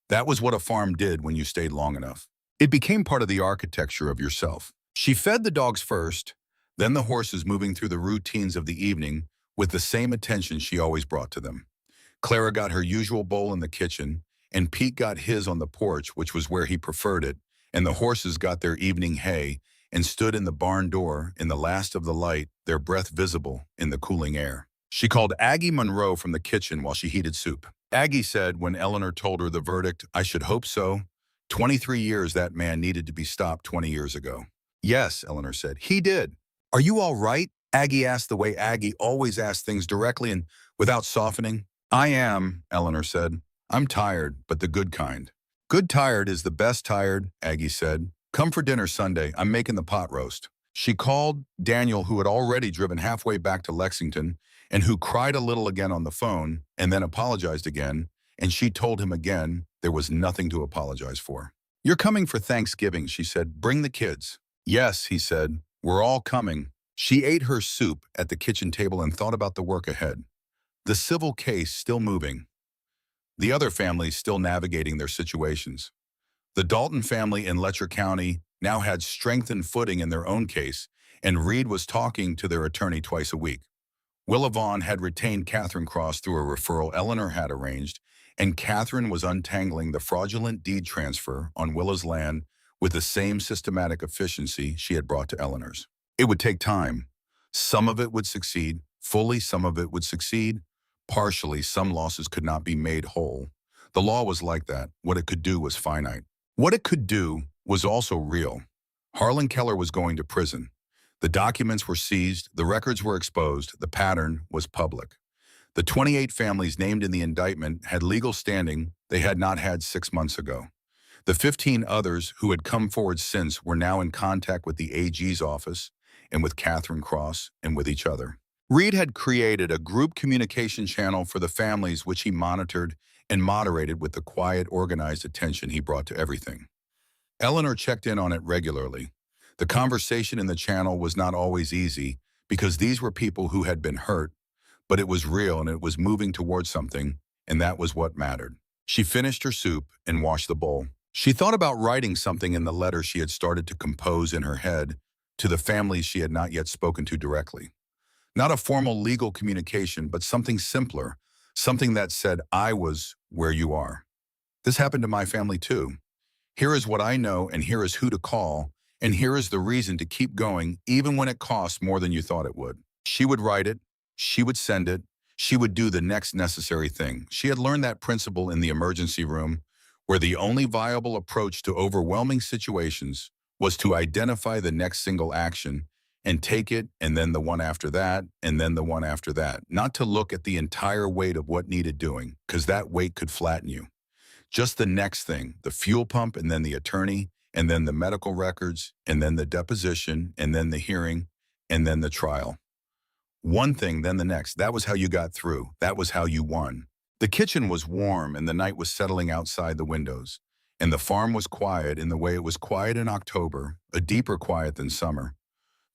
That was what a farm did when you stayed long enough. It became part of the architecture of yourself. She fed the dogs first, then the horses, moving through the routines of the evening with the same attention she always brought to them. Clara got her usual bowl in the kitchen, and Pete got his on the porch, which was where he preferred it, and the horses got their evening hay and stood in the barn door in the last of the light, their breath visible in the cooling air. She called Aggie Monroe from the kitchen while she heated soup. Aggie said when Eleanor told her the verdict, "I should hope so. 23 years that man needed to be stopped 20 years ago." "Yes," Eleanor said, "he did." "Are you all right?" Aggie asked the way Aggie always asked things directly and without softening. "I am," Eleanor said. "I'm tired, but the good kind." "Good tired is the best tired," Aggie said. "Come for dinner Sunday. I'm making the pot roast." She called Daniel, who had already driven halfway back to Lexington and who cried a little again on the phone and then apologized again, and she told him again there was nothing to apologize for. "You're coming for Thanksgiving," she said. "Bring the kids." "Yes," he said. "We're all coming." She ate her soup at the kitchen table and thought about the work ahead. The civil case still moving. The other families still navigating their situations. The Dalton family in Letcher County now had strengthened footing in their own case, and Reed was talking to their attorney twice a week. Willa Vaughn had retained Catherine Cross through a referral Eleanor had arranged, and Catherine was untangling the fraudulent deed transfer on Willa's land with the same systematic efficiency she had brought to Eleanor's. It would take time. Some of it would succeed fully, some of it would succeed partially. Some losses could not be made whole. The law was like that. What it could do was finite. What it could do was also real. Harlan Keller was going to prison. The documents were seized, the records were exposed, the pattern was public. The 28 families named in the indictment had legal standing they had not had 6 months ago. The 15 others who had come forward since were now in contact with the AG's office and with Catherine Cross and with each other. Reed had created a group communication channel for the families which he monitored and moderated with the quiet, organized attention he brought to everything. Eleanor checked in on it regularly. The conversation in the channel was not always easy because these were people who had been hurt, but it was real and it was moving towards something, and that was what mattered. She finished her soup and washed the bowl. She thought about writing something in the letter she had started to compose in her head to the families she had not yet spoken to directly. Not a formal legal communication, but something simpler, something that said, "I was where you are. This happened to my family too. Here is what I know, and here is who to call, and here is the reason to keep going, even when it costs more than you thought it would." She would write it, she would send it, she would do the next necessary thing. She had learned that principle in the emergency room, where the only viable approach to overwhelming situations was to identify the next single action and take it, and then the one after that, and then the one after that. Not to look at the entire weight of what needed doing, because that weight could flatten you. Just the next thing, the fuel pump, and then the attorney, and then the medical records, and then the deposition, and then the hearing, and then the trial. One thing, then the next. That was how you got through. That was how you won. The kitchen was warm, and the night was settling outside the windows. And the farm was quiet in the way it was quiet in October, a deeper quiet than summer.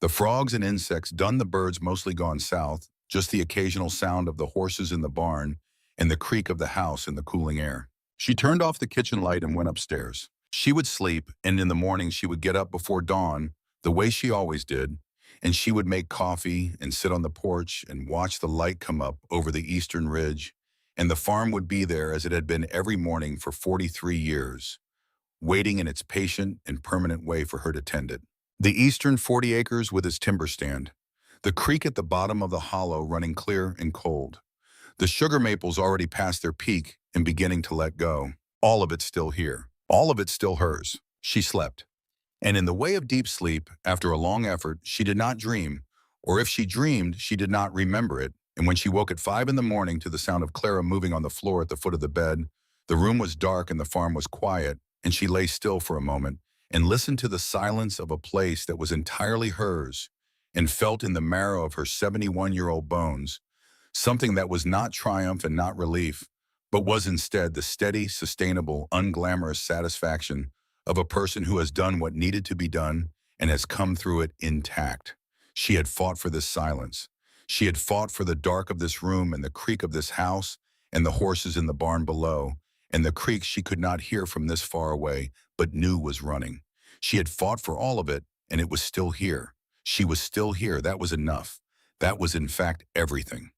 The frogs and insects done, the birds mostly gone south, just the occasional sound of the horses in the barn and the creak of the house in the cooling air. She turned off the kitchen light and went upstairs. She would sleep, and in the morning she would get up before dawn, the way she always did, and she would make coffee and sit on the porch and watch the light come up over the eastern ridge, and the farm would be there as it had been every morning for 43 years, waiting in its patient and permanent way for her to tend it. The eastern 40 acres with its timber stand, the creek at the bottom of the hollow running clear and cold, the sugar maples already past their peak and beginning to let go. All of it still here. All of it still hers. She slept. And in the way of deep sleep, after a long effort, she did not dream, or if she dreamed, she did not remember it. And when she woke at 5 in the morning to the sound of Clara moving on the floor at the foot of the bed, the room was dark and the farm was quiet, and she lay still for a moment and listened to the silence of a place that was entirely hers and felt in the marrow of her 71-year-old bones something that was not triumph and not relief, but was instead the steady, sustainable, unglamorous satisfaction of a person who has done what needed to be done and has come through it intact. She had fought for this silence. She had fought for the dark of this room and the creak of this house and the horses in the barn below, and the creak she could not hear from this far away, but knew was running. She had fought for all of it, and it was still here. She was still here. That was enough. That was, in fact, everything.